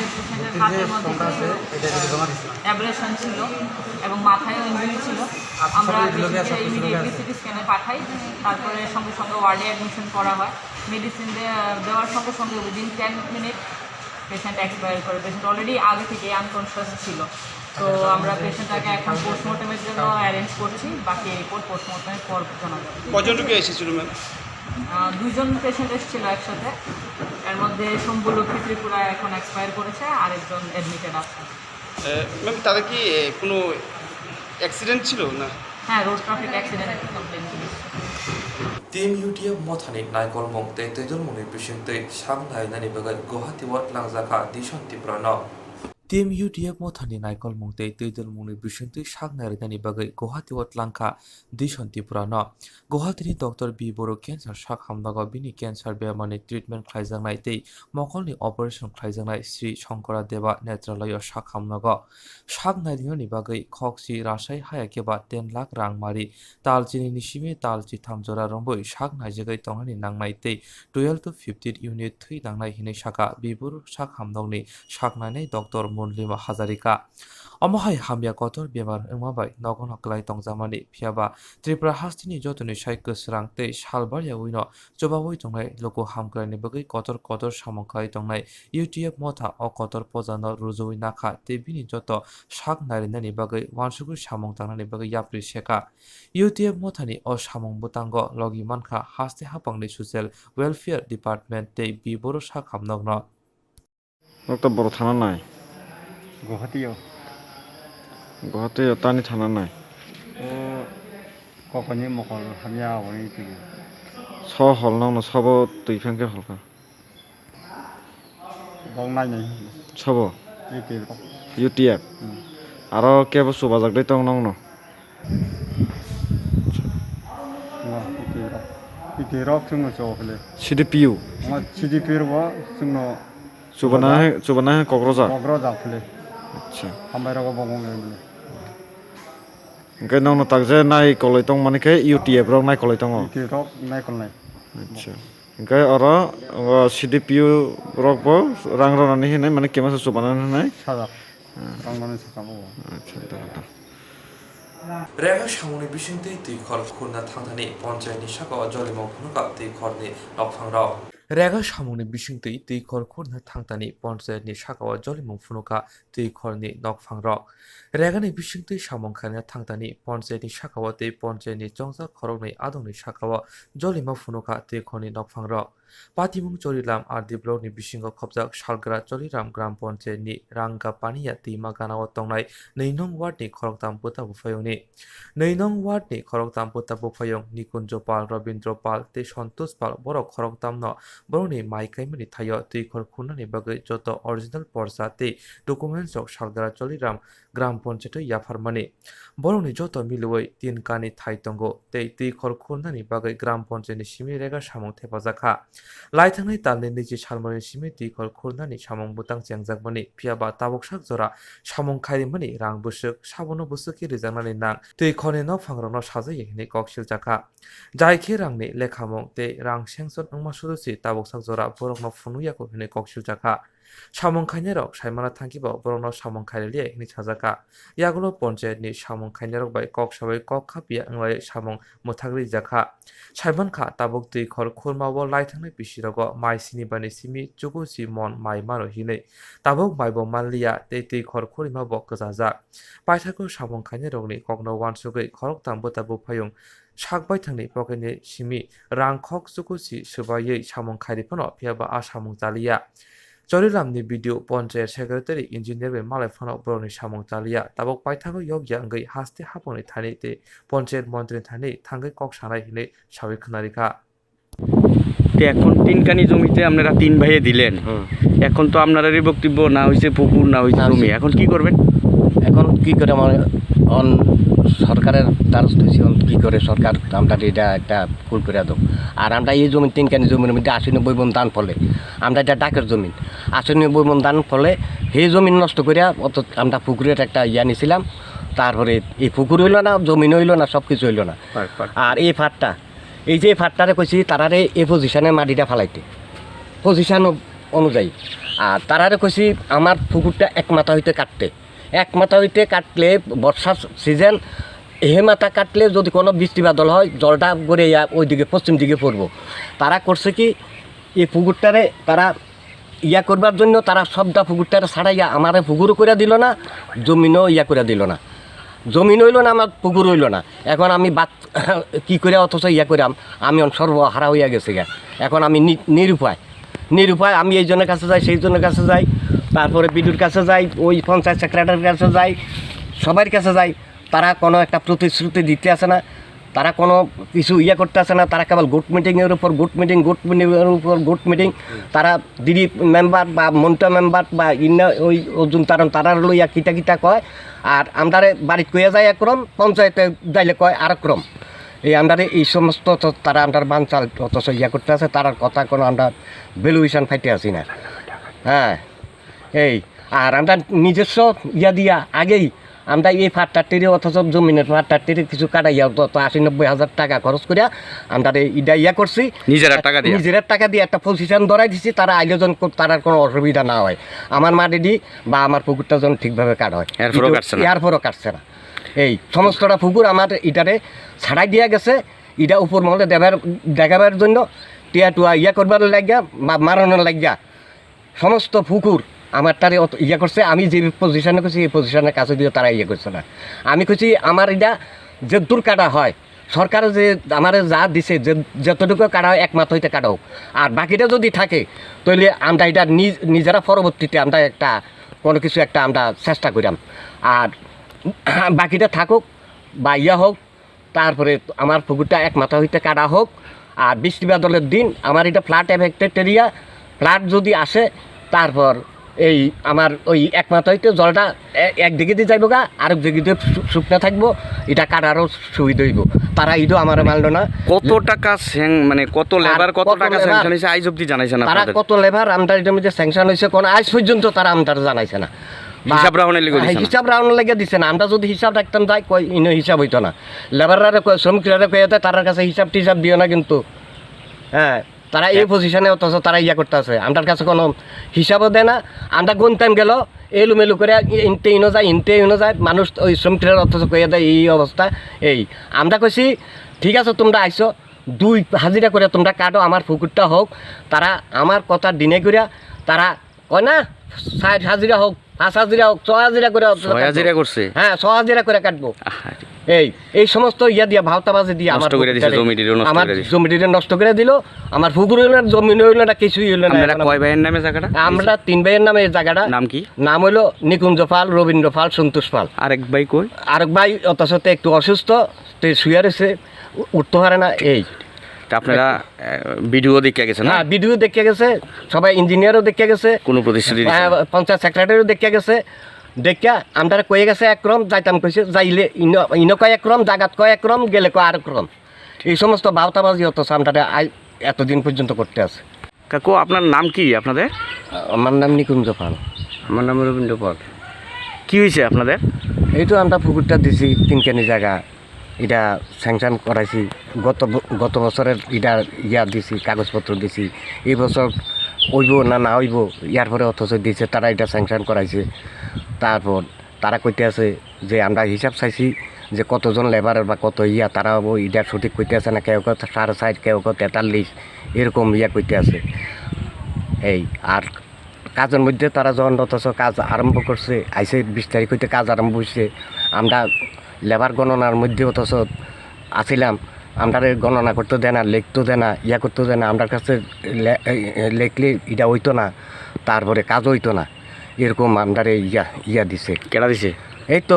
হাতের মধ্যে অ্যাব্রেশন ছিল এবং মাথায়ও ইনজুরি ছিল আমরা পেশেন্টকে ইমিডিয়েটলি সিটি স্ক্যানে পাঠাই তারপরে সঙ্গে সঙ্গে ওয়ার্ডে অ্যাডমিশন করা হয় মেডিসিন দেওয়ার সঙ্গে সঙ্গে উইদিন 10 মিনিট পেশেন্ট এক্সপায়ার করে পেশেন্ট অলরেডি আগে থেকে আনকনশিয়াস ছিল তো আমরা পেশেন্টটাকে এখন পোস্টমর্টমের জন্য অ্যারেঞ্জ করছি বাকি রিপোর্ট পোস্টমর্টমের পর জানাবো কজন রোগী এসেছিল ম্যাম দুইজন পেশেন্ট এসেছিল একসাথে এর মধ্যে শম্ভু লক্ষ্মী ত্রিপুরা এখন এক্সপায়ার করেছে আরেকজন অ্যাডমিটেড আছে ম্যাম তারা কি কোনো অ্যাক্সিডেন্ট ছিল না হ্যাঁ রোড ট্রাফিক অ্যাক্সিডেন্ট কমপ্লেন করেছে Team UTF Mothani Naikol Mong Te Tejol Muni Bishinte Shanghai Nani Bagai Guwahati Wat Langzaka Dishon Tiprano Team UTF Mothani Naikol Mong Te Tejol Muni Bishinte Shanghai Nani Bagai Guwahati Wat Langka Dishon Tiprano Guwahati ni Dr. B Boro Cancer Shak Hamnago Bini Cancer Bemani Treatment Khlaijangnai Tei Mokolni Operation Khlaijangnai Sri Shankara Deva Netralayo Shak Hamnago Shanghai ni Bagai Khokchi Rashai Hayakeba 10 lakh rang mari Talchini Nishime Talchi Thamjora Romboi Shanghai Jagai Tonghani Nangnai Tei 12 to 15 unit 3 Nangnai Hinai Shaka Biburu Shak Hamnogni Shaknai Dr. Munlima Hazarika Omohai Hamya Kotor Bemar Umabai Nogon Hoklai Tongzamani Piaba Tripura Hastini Jotuni Shaikus Rang Tei Shalbarya Wino Jobawoi Tongnai Loko Hamklai Bagai Kotor Shamonkai Tongnai UTF Motha O Kotor Pozano Ruzui Nakha Tebini Joto Shanghai Nani Bagai Wansugu Shamong Tanani Bagai Yapri Sheka UTF Mothani O Shamong Butango Logi Mankha Haste Hapangni Social Welfare Department Tei Biboro Shak Hamnogno একটা বড় থানা নাই গুৱাহাটীও গুৱাহাটী তানি থানা নাই cockney মকল হামিয়া হই তিগি ছ হল নাও সব তৈফাঙ্কে হলকা গং নাই নাই সব একে UTF আর কেব সুবাজাক দে তং নং ন একে রক जोङो জহলে CDPU CDPU वा जोंनो সুবানা কক্রজা ফলে আচ্ছা হামবাইরাগো Bengal Cái nông nó tặng ra này có lấy tông mà cái UTF rồi này có lấy tông cái rok này còn này अच्छा cái ở đó CDPU rock bo rang rang này này mà cái mà số bản này সাদা rang rang সাকাবো আচ্ছা দাদা Rega Shamuni Bishinte Ti Khor Khurna Thangthani Panchayat Shaka Joli Mokhunuka Ti Khorni Nokphangrao Rega Shamuni Bishinte Ti Khor Khurna Thangthani Panchayat Shaka Joli Mokhunuka Ti Khorni Nokphangrao Rega ni Bishinte Shamongkhana Thangthani Panchayat Shaka Te Panchayat Chongsa Khorokni Adongni Shaka Joli Mokhunuka Ti Khorni Nokphangrao Patimung Chorilam Ardi Blok ni Bishingo Khopjak Shalgra Choriram Gram Panchayat ni Rangga Paniya Tima Ganawa Tongnai Neinong Ward ni Khoroktam Puta Bufayong ni Neinong Ward ni Khoroktam Puta Bufayong Nikunjo Pal Robindro Pal Te Santosh Pal Borok Khoroktam no Boroni Maikai Mani Thayo Ti Khor Khurna ni Bagai Joto Original Porsa Te Documents of Shalgra Choriram Gram Panchayat Yafarmani Boroni Joto Milwoi Tin Kani Thai Tongo Te Ti Khor Khurna ni Bagai Gram Panchayat ni Simi Rega Samong Thepajaka Laithangai talni niji salmani simi ti khor khurnani samong butang chengjakmani phiaba taboksak jora samong khairimani rang busuk sabono busuki rijangnani nang tei khone no phangrano sajai hini koksil jaka jaikhe rangni lekhamong tei rang sengson ongma sudusi taboksak jora borokno phunuyako hini koksil jaka samung khaina rok saimana thangkibo borokno samung khairaliye hini sajaka yagulo panchayat ni samung khaina rok bai kok sabai kok khapia anglai samung muthagri jakha saiman kha tabuk tui khor khurmao laithangnai bisirogo mai sini bani simi chugu simon mai maro hine tabuk maibo manliya tei khor khurima bo kajaja paithako samung khaina rokni kokno wansugui khorok tangbo tabu phayung sakbai thangni pokeni simi rangkhok chukusi subayei samung khairipano phiaba a samung taliya Chorilamni video Panchayat Secretary Engineer be malai phano boroni samung taliya tabok paithago yogya angai haste haponi thani te Panchayat Mantri thani thangai kok sanai hine sabi khunarika এখন তিনখানি জমিতে আপনারা 3 ভাইয়ে দিলেন এখন তো আপনারারই বক্তব্য না হইছে পুকুর না হইছে জমি এখন কি করবেন এখন কি করে আমার অন সরকারের দ্বারস্থ হয়েছি কি করে সরকার আমরা এটা একটা ফুল করে দাও আর আমরা এই জমি 3খানি জমির মধ্যে 80-90 বন দান ফলে আমরা এটা ডাকের জমি 80-90 বন দান ফলে সেই জমি নষ্ট করে অত আমরা পুকুরের একটা ইয়া নিয়েছিলাম তারপরে এই পুকুর হইল না জমি হইল না সব কিছু হইল না আর এই ফাটটা এই যে ফাটটারে কইছি তারারে এই পজিশনে মাটিটা ফালাইতে পজিশন অনুযায়ী আর তারারে কইছি আমার পুকুরটা এক মাথা হইতে কাটতে এক মাথা হইতে কাটলে বর্ষার সিজন এ মাথা কাটলে যদি কোনো বৃষ্টি বাদল হয় জলটা গড়ে ওইদিকে পশ্চিম দিকে পড়বো তারা করছে কি এই পুকুরটারে তারা ইয়া করবার জন্য তারা সবটা পুকুরটারে ছাড়াইয়া আমারে পুকুরও করে দিল না জমিনও ইয়া করে দিল না জমিন হইল না আমার পুকুর হইল না এখন আমি বাদ কী করে অথচ ইয়া করাম আমি সর্বহারা হইয়া গেছে গা এখন আমি নিরুপায় আমি এই জনের কাছে যাই সেই জনের কাছে যাই তারপরে বিডুর কাছে যাই ওই পঞ্চায়েত সেক্রেটারির কাছে যাই সবার কাছে যাই তারা কোনো একটা প্রতিশ্রুতি দিতে আসে না তারা কোনো কিছু ইয়ে করতে আসে না তারা কেবল গুড মিটিংয়ের উপর গুড মিটিং তারা দিদি মেম্বার বা মন্ত্র মেম্বার বা ইন্না ওই অর্জুন তারা লইয়া কিটা কয় আর আমদারে বাড়িতে কইয়া যায় একরম পঞ্চায়েতে যাইলে কয় আর ক্রম এই আন্ডারে এই সমস্ত তারা আন্ডার বানচাল অথচ ইয়া করতে আছে তার কথা কোনো আমরা ভ্যালুয়েশন ফাইতে আসি না হ্যাঁ এই আর আমরা নিজস্ব ইয়া দিয়া আগেই আমরা এই ফাটটাটিরে অথচ জমিনের ফাটটাটিরে কিছু কাটাইয়া তো 80-90 হাজার টাকা খরচ করিয়া আমরা ইটা ইয়া করছি নিজের টাকা দিয়ে একটা পজিশন ধরাই দিছি তারা আইলে যেন তার কোনো অসুবিধা না হয় আমার মাটি দি বা আমার পুকুরটা যেন ঠিকভাবে কাটা হয় এরপরও কাটছে না এই সমস্তটা পুকুর আমার ইটারে ছাড়াই দিয়া গেছে ইটা উপর মহলে দেখাবার জন্য টিয়া টুয়া ইয়া করবার লাগিয়া বা মারানোর লাগিয়া সমস্ত পুকুর আমার তারে ইয়ে করছে আমি যে পজিশনে করছি এই পজিশনের কাছে দিয়ে তারা ইয়ে করছে না আমি কইছি আমার এটা যে দূর কাটা হয় সরকার যে আমার যা দিছে যে যতটুকু কাটা হয় এক মাথা হইতে কাটাও আর বাকিটা যদি থাকে তাহলে আমরা এটা নিজেরা পরবর্তীতে আমরা একটা কোনো কিছু একটা আমরা চেষ্টা করিলাম আর বাকিটা থাকুক বা ইয়া হোক তারপরে আমার পুকুরটা এক মাথা হইতে কাটা হোক আর বৃষ্টি বাদলের দিন আমার এটা ফ্লাড এফেক্টেড এরিয়া ফ্লাড যদি আসে তারপর এই আমার ওই এক মাথা হইতে জলটা একদিকে দিয়ে যাইব গা আরেক দিকে দিয়ে শুকনা থাকবো এটা কাটারও সুবিধা হইব তারা ইদো আমার মানলো না কত টাকা মানে কত লেবার কত টাকা স্যাংশন হয়েছে আজ অব্দি জানাইছে না তারা কত লেবার আমদার এটার মধ্যে স্যাংশন হয়েছে কোন আজ পর্যন্ত তারা আমদার জানাইছে না হিসাব রাউন্ডের লেগে দিচ্ছে না আমরা যদি হিসাব রাখতাম যাই কই ইনো হিসাব হইতো না লেবাররা শ্রমিকরা কয়ে তার কাছে হিসাব টিসাব দিও না কিন্তু হ্যাঁ তারা এই পজিশনে অথচ তারা ইয়া করতে আছে আমার কাছে কোনো হিসাবও দেয় না আমরা গুনতাম গেল এলুমেলু করে ইনতে ইনো যায় মানুষ ওই শ্রমিকরা অথচ কয়ে দেয় এই অবস্থা এই আমরা কইছি ঠিক আছে তোমরা আইসো 2 হাজিরা করে তোমরা কাটো আমার পুকুরটা হোক তারা আমার কথা দিনে করিয়া তারা কয় না 60 হাজিরা হোক 5 হাজিরা হোক 6 হাজিরা করে 6 হাজিরা করছে হ্যাঁ 6 হাজিরা করে কাটবো এই সমস্ত ইয়া দিয়া ভাওতাবাজি দিয়া আমার জমিটিরে নষ্ট করে দিল আমার পুকুর হইল না জমি হইল না কিছুই হইল না কয় ভাইয়ের নামে জায়গাটা আমরা 3 ভাইয়ের নামে এই জায়গাটা নাম কি নাম হইলো নিকুঞ্জ পাল রবীন্দ্র পাল সন্তোষ পাল আরেক ভাই কই আরেক ভাই অথচ একটু অসুস্থ শুয়ে রয়েছে উঠতে পারে না এই আপনারা ভিডিও দেখে গেছেন হ্যাঁ ভিডিও দেখে গেছে সবাই ইঞ্জিনিয়ারও দেখে গেছে কোনো প্রতিশ্রুতি পঞ্চায়েত সেক্রেটারিও দেখে গেছে দেখা আমরা কয়ে গেছে একরম যাইতাম কইছে যাইলে ইনো কয় একরম জাগাত কয় একরম গেলে কয় আর ক্রম এই সমস্ত বাউতাবাজি হতো আমরা এতদিন পর্যন্ত করতে আছে কাকু আপনার নাম কি আপনাদের আমার নাম নিকুঞ্জ পাল আমার নাম রবীন্দ্র পাল কি হয়েছে আপনাদের এই তো আমরা পুকুরটা দিছি 3খানি জায়গা এটা স্যাংশন করাইছি গত বছরের এটা ইয়া দিছি কাগজপত্র দিছি এই বছর হইব না না হইব ইয়ার পরে অথচ দিয়েছে তারা এটা স্যাংশন করাইছে। তারপর তারা কইতে আছে যে আমরা হিসাব চাইছি যে কতজন লেবারের বা কত তারা এটা সঠিক কইতে আছে না, কেউ কেউ 60.5 কেউ কেউ 43 এরকম কইতে আছে। এই আর কাজের মধ্যে তারা যখন অথচ কাজ আরম্ভ করছে, আইসে 20 তারিখ হইতে কাজ আরম্ভ হয়েছে, আমরা লেবার গণনার মধ্যে অথচ আসিলাম, আমরা গণনা করতে দেয় না, লিখতে দেয় না, করতে দেয় না, আমার কাছে লিখলে এটা হইতো না, তারপরে কাজ হইতো না, এরকম আমরা দিছে। কেনা দিছে? এই তো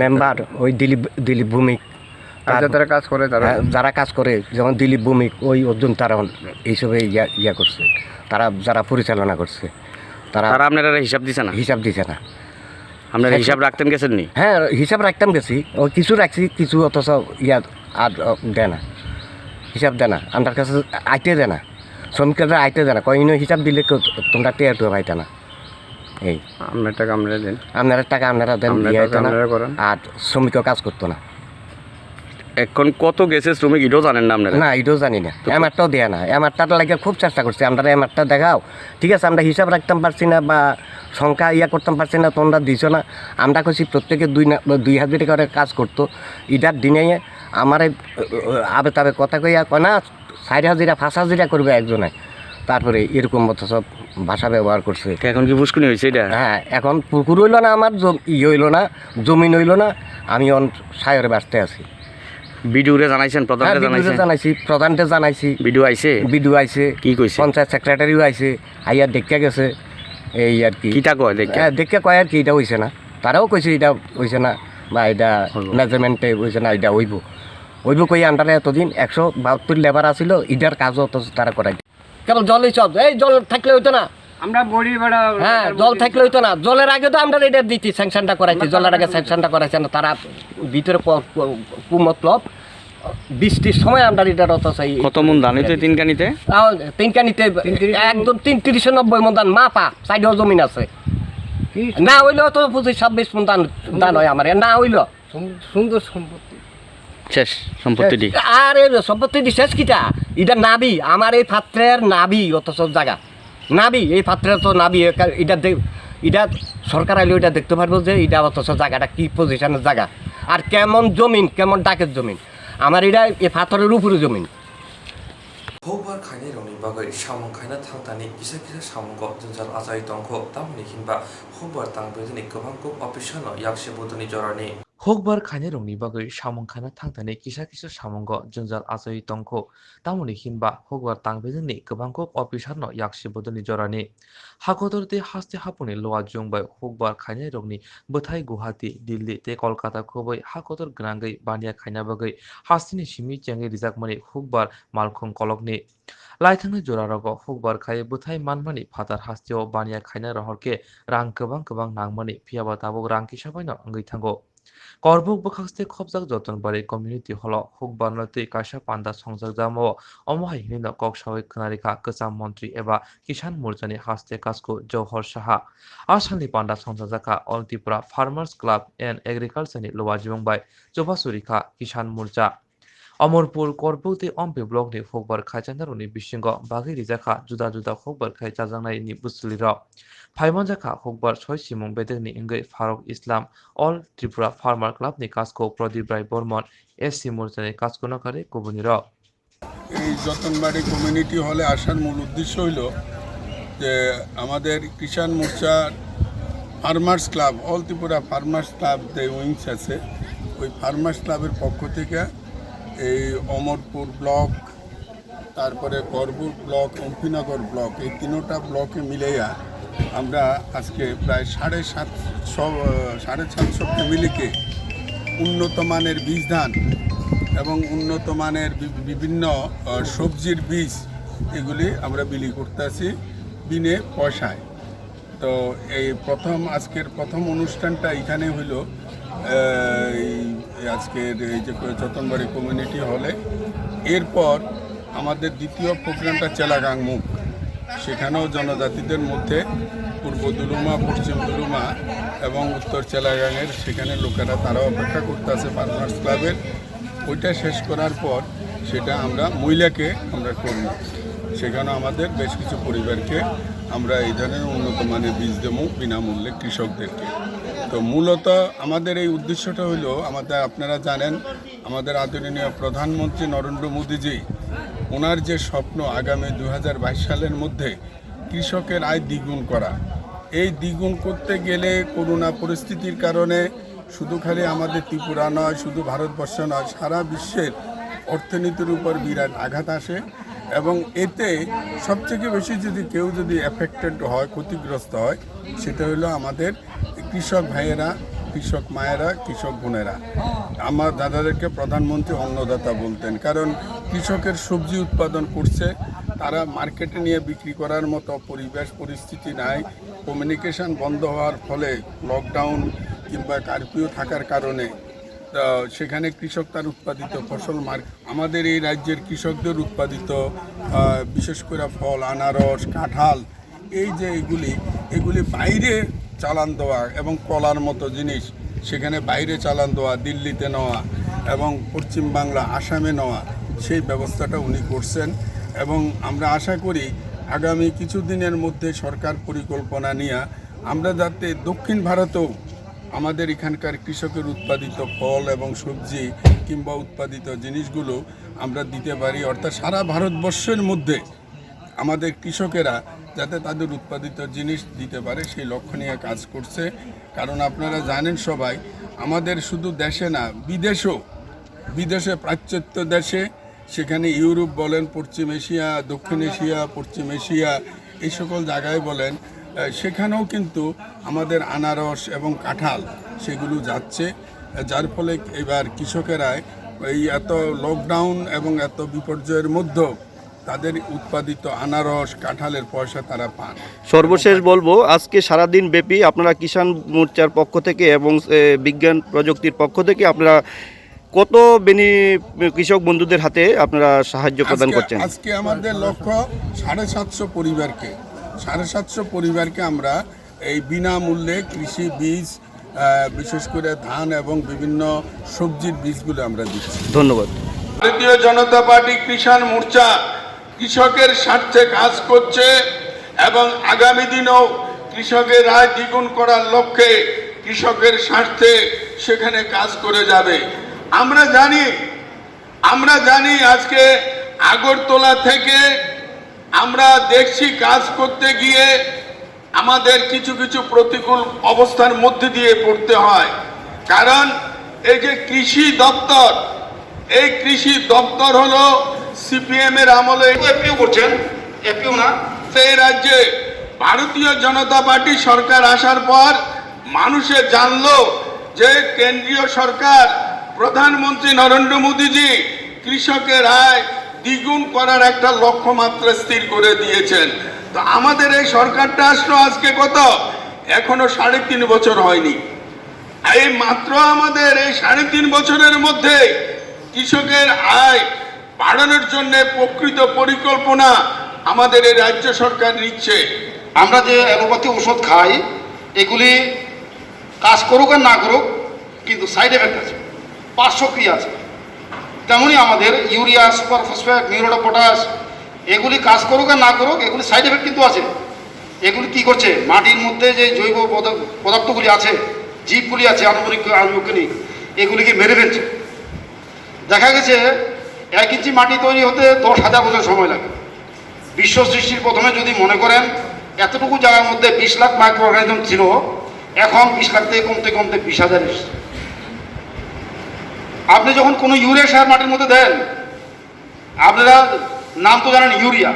মেম্বার ওই দিলীপ ভৌমিক, যারা কাজ করে যারা কাজ করে যেমন দিলীপ ভৌমিক, ওই অর্জুন তারা এইসবে করছে, তারা যারা পরিচালনা করছে তারা আপনারা হিসাব দিছে না? হিসাব দিছে না। আপনারা হিসাব রাখতেন গেছেন নি? হ্যাঁ হিসাব রাখতাম গেছি, ওই কিছু রাখছি, কিছু অথচ আর দেয় না, হিসাব দেয় না, আমার কাছে আইতে দেয় না, শ্রমিকরা আইতে দেয় না, কয়নো হিসাব দিলে তোমরা টেয়ার তো পাইতে না। এই আপনার টাকা আপনারা দেন, আপনারা টাকা আপনারা দেন, আর শ্রমিকও কাজ করতো না। এখন কত গেছে শ্রমিক এটাও জানেন না আপনারা? না এটাও জানি না, এমআরটাও দেয় না, এমআরটার লাগে খুব চেষ্টা করছি আমরা, এমআরটা দেখাও, ঠিক আছে আমরা হিসাব রাখতাম পারছি না বা সংখ্যা করতাম পারছি না, তোমরা দিছো না। আমরা কইছি প্রত্যেকে 2,000 টাকা করে কাজ করতো, এটার দিনে আমার আবে তাবে কথা কইয়া কয় না 4,000 5,000 করবে একজনে, তারপরে এরকম মতো সব ভাষা ব্যবহার করছে। এখন কি পুষ্কুনি হয়েছে এটা? হ্যাঁ এখন পুকুর হইল না, আমার হইল না, জমিন হইল না, আমি সায়রে বাঁচতে আছি। বিডিওরে জানাইছেন? জানাইছি, প্রধানকে জানাইছি। বিডিও আইছে? কি কইছে? পঞ্চায়েত সেক্রেটারিও আইছে, আইয়া দেখে গেছে। এই আর কি কিটা কয় দেখে কয় আর কি এটা হইছে না, তারাও কইছে এটা হইছে না বা এটা মেজারমেন্টে হইছে না, এটা হইব কই আন্ডারে এতদিন 172 লেবার আসিল, ইটার কাজও অত তারা করাই কেবল জলই সব। এই জল থাকলে হইতো না, আমরা বড়ি বেড়া, হ্যাঁ জল থাকলে হইতো না, জলের আগে তো আমরা এটা দিতি, স্যাংশনটা করাইছি, জলের আগে স্যাংশনটা করাইছে না, তারা ভিতরে কুমতলব বৃষ্টির সময় আমরা এটার অত চাই। কত মন ধান হইতো তিনকানিতে? তিনকানিতে একদম 390 মন ধান মাপা, সাইডেও জমিন আছে, না হইলেও তো 25-26 মন ধান হয় আমার, না হইল সুন্দর সম্পত্তি শেষ, সম্পত্তি আর সম্পত্তি শেষ কিটা, এটা নাবি, আমার এই পাত্রের নাবি, অথচ জায়গা নাবি, এই পাত্রের তো নাবি, এটা সরকার আইলে এটা দেখতে পারবো যে এটা অথচ জায়গাটা কি পজিশনের জায়গা, আর কেমন জমিন, কেমন ডাকের জমিন, আমার এটা এই পাথরের উপরে জমিন। हौबार खायनाय रंनि बागै सामं खायना थांतानि किसा सामंग जोंजाल आजाय दंख तामनि हिनबा हौबार तांबेजनि गोबांखौ अफिसानो याकसे बुदनि जरानि हौबार खायनाय रंनि बागै सामं खायना थांतानि किसा सामंग जोंजाल आजाय दंख तामनि हिनबा हौबार तांबेजनि गोबांखौ अफिसानो याकसे बुदनि जरानि हागदरदे हास्ते हापुनि लोआ जुंबाय हौबार खायनाय रंनि बोथाय गुवाहाटी दिल्ली ते कलकाता खबै हागदर गनांगै बानिया खायना बागै हास्तिनि सिमि चेंगे रिजाकमानि हौबार मालखं कलकनि लाइथांनि जरारग हौबार खाय बोथाय मानमानि फादार हास्तियाव बानिया खायना रहरके रां गोबां नांमानि फियाबा ताबो रां किसाबायनो अंगै थांगो करबुक बखास्ते खबजाक जतनबारि कम्युनिटि हल हौबार नतै काशा पान्दा संजाक जामो अमहाय हिनो कक्सावै खोनारिखा गोजाम मन्त्रि एबा किसान मोर्चानि हास्ते कासको जौहर साहा आसामनि पान्दा संजाजाखा अल त्रिपुरा फार्मार्स क्लाब एन्ड एग्रिकालचारनि लोवा जिबंबाय जबासुरिखा किसान मोर्चा अमरपुर करबुकते अम्पे ब्लकनि हौबार खायजानारनि बिसिंग बागै रिजाखा जुदा जुदा हौबार खायजाजानायनि बुसलिर फाइमनजाखा हौबार सय सिमुं बेदेगनि इंगै फारुक इस्लाम अल त्रिपुरा फार्मार क्लाबनि कासको प्रदीप राय बर्मन एससी मोर्चानि कासको नकारे गुबुनिर এই যতনবাড়ি কমিউনিটি হলে আসার মূল উদ্দেশ্য হইল যে আমাদের কিষাণ মোর্চার farmers club all Tripura farmers club যে উইংস আছে ওই ফার্মার্স ক্লাবের পক্ষ থেকে এই অমরপুর ব্লক, তারপরে করবুক ব্লক, অম্পিনগর ব্লক, এই তিনোটা ব্লকে মিলাইয়া আমরা আজকে প্রায় 750 ফ্যামিলিকে উন্নত মানের বীজ ধান এবং উন্নত মানের বিভিন্ন সবজির বীজ এগুলি আমরা বিলি করতেছি বিনে পয়সায়। তো এই আজকের প্রথম অনুষ্ঠানটা এখানে হইল আজকের এই যে যতনবাড়ি কমিউনিটি হলে। এরপর আমাদের দ্বিতীয় প্রোগ্রামটা চেলাগাং মুখ, সেখানেও জনজাতিদের মধ্যে পূর্ব দুলুমা, পশ্চিম দুলুমা এবং উত্তর চেলাগাংয়ের সেখানে লোকেরা তারাও অপেক্ষা করতে আছে ফার্মার্স ক্লাবের। ওইটা শেষ করার পর সেটা আমরা মহিলাকে আমরা করব। সেখানে আমাদের বেশ কিছু পরিবারকে আমরা এই ধরনের উন্নত মানের বীজ দেবো বিনামূল্যে কৃষকদেরকে। তো মূলত আমাদের এই উদ্দেশ্যটা হলো, আপনারা জানেন আমাদের আদরণীয় প্রধানমন্ত্রী নরেন্দ্র মোদীজি ওনার যে স্বপ্ন আগামী 2022 সালের মধ্যে কৃষকের আয় দ্বিগুণ করা। এই দ্বিগুণ করতে গেলে করোনা পরিস্থিতির কারণে শুধু খালি আমাদের ত্রিপুরা নয়, শুধু ভারতবর্ষ নয়, সারা বিশ্বের অর্থনীতির উপর বিরাট আঘাত আসে এবং এতে সবথেকে বেশি কেউ যদি এফেক্টেড হয়, ক্ষতিগ্রস্ত হয়, সেটা হলো আমাদের কৃষক ভাইয়েরা, কৃষক মায়েরা, কৃষক বোনেরা। আমার দাদাদেরকে প্রধানমন্ত্রী অন্নদাতা বলতেন, কারণ কৃষকের সবজি উৎপাদন করছে, তারা মার্কেটে নিয়ে বিক্রি করার মতো পরিবেশ পরিস্থিতি নাই। কমিউনিকেশন বন্ধ হওয়ার ফলে, লকডাউন কিংবা কারফিউ থাকার কারণে সেখানে কৃষক তার উৎপাদিত ফসল আমাদের এই রাজ্যের কৃষকদের উৎপাদিত বিশেষ করে ফল, আনারস, কাঁঠাল, এই যে এগুলি বাইরে চালান দেওয়া এবং কলার মতো জিনিস সেখানে বাইরে চালান দেওয়া, দিল্লিতে নেওয়া এবং পশ্চিম বাংলা, আসামে নেওয়া, সেই ব্যবস্থাটা উনি করছেন। এবং আমরা আশা করি আগামী কিছুদিনের মধ্যে সরকার পরিকল্পনা নিয়ে আমরা যাতে দক্ষিণ ভারতেও আমাদের এখানকার কৃষকের উৎপাদিত ফল এবং সবজি কিংবা উৎপাদিত জিনিসগুলো আমরা দিতে পারি, অর্থাৎ সারা ভারতবর্ষের মধ্যে আমাদের কৃষকেরা যাতে তাদের উৎপাদিত জিনিস দিতে পারে সেই লক্ষ্য নিয়ে কাজ করছে। কারণ আপনারা জানেন সবাই, আমাদের শুধু দেশে না, বিদেশে প্রাচ্যত্য দেশে, সেখানে ইউরোপ বলেন, পশ্চিম এশিয়া, দক্ষিণ এশিয়া, পশ্চিম এশিয়া, এই সকল জায়গায় বলেন, সেখানেও কিন্তু আমাদের আনারস এবং কাঁঠাল সেগুলো যাচ্ছে, যার ফলে এবার কৃষকেরা এই এত লকডাউন এবং এত বিপর্যয়ের মধ্যেও তাদের উৎপাদিত আনারস, কাঁঠালের পয়সা তারা পান। সর্বশেষ বলবো, আজকে সারাদিন ব্যাপী আপনারা কিষাণ মোর্চার পক্ষ থেকে এবং বিজ্ঞান প্রযুক্তির পক্ষ থেকে আপনারা কত কৃষক বন্ধুদের হাতে আপনারা সাহায্য প্রদান করছেন? আজকে আমাদের লক্ষ্য 750 পরিবারকে, 750 পরিবারকে আমরা এই বিনামূল্যে কৃষি বীজ, বিশেষ করে ধান এবং বিভিন্ন সবজির বীজগুলো আমরা দিচ্ছি। ধন্যবাদ। ভারতীয় জনতা পার্টি কিষাণ মোর্চা কৃষকের স্বার্থে কাজ করছে এবং আগামী দিনেও কৃষকের আয় দ্বিগুণ করার লক্ষ্যে কৃষকের স্বার্থে সেখানে কাজ করে যাবে। আমরা জানি আজকে আগরতলা থেকে আমরা দেখছি কাজ করতে গিয়ে আমাদের কিছু কিছু প্রতিকূল অবস্থার মধ্যে দিয়ে পড়তে হয়। কারণ এই যে কৃষি দপ্তর, এই কৃষি দপ্তর হলো সিপিএম এর আমলে এপিও করছেন, এপিও না, সেই রাজ্যে ভারতীয় জনতা পার্টি সরকার আসার পর মানুষে জানলো যে কেন্দ্রীয় সরকার, প্রধানমন্ত্রী নরেন্দ্র মোদীজি কৃষকের আয় দ্বিগুণ করার একটা লক্ষ্যমাত্রা স্থির করে দিয়েছেন। তো আমাদের এই সরকারটা আসলো আজকে কত, এখনো 3.5 বছর হয়নি। এই মাত্র আমাদের এই 3.5 বছরের মধ্যে কৃষকের আয় বাড়ানোর জন্য প্রকৃত পরিকল্পনা আমাদের এই রাজ্য সরকার নিচ্ছে। আমরা যে অ্যালোপ্যাথি ওষুধ খাই, এগুলি কাজ করুক আর না করুক, কিন্তু সাইড এফেক্ট আছে, পার্শ্বক্রিয়া আছে। তেমনই আমাদের urea, super phosphate, muriate of potash, এগুলি কাজ করুক আর না করুক, এগুলি সাইড এফেক্ট কিন্তু আছে। এগুলি কী করছে, মাটির মধ্যে যে জৈব পদার্থগুলি আছে, জীবগুলি আছে, আনুবৈজ্ঞানিক, এগুলিকে মেরে ফেলছে। দেখা গেছে 1 ইঞ্চি মাটি তৈরি হতে 10,000 বছর সময় লাগে। বিশ্ব সৃষ্টির প্রথমে যদি মনে করেন এতটুকু জায়গার মধ্যে 20 লাখ মাইক্রো অর্গানিজম ছিল, এখন 20 লাখ থেকে কমতে কমতে 20,000 এসেছে। আপনি যখন কোনো ইউরিয়া সার মাটির মধ্যে দেন, আপনারা নাম তো জানেন ইউরিয়া,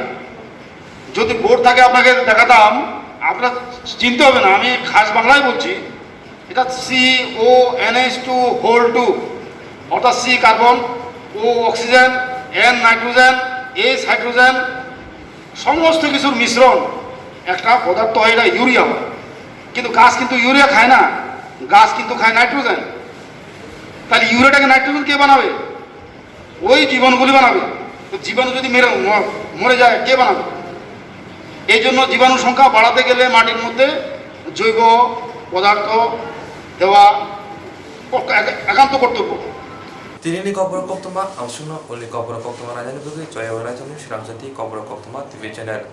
যদি বোর্ড থাকে আপনাকে দেখাতাম, আপনারা চিনতে হবে না, আমি খাস বাংলায় বলছি। এটা CONH2 অর্থাৎ C carbon, O oxygen, N nitrogen, H hydrogen, সমস্ত কিছুর মিশ্রণ একটা পদার্থ হয়, এটা ইউরিয়া হয়। কিন্তু গাছ কিন্তু ইউরিয়া খায় না, গাছ কিন্তু খায় নাইট্রোজেন। তাহলে ইউরিয়াটাকে নাইট্রোজেন কে বানাবে? ওই জীবাণুগুলি বানাবে। তো জীবাণু যদি মরে যায়, কে বানাবে? এই জন্য জীবাণু সংখ্যা বাড়াতে গেলে মাটির মধ্যে জৈব পদার্থ দেওয়া একান্ত কর্তব্য। Tinini Kobra Koktoma, Alsuna, only Kobra Koktoma, and Choi Horizon, Shramsati, Kobra Koktoma, TV channel.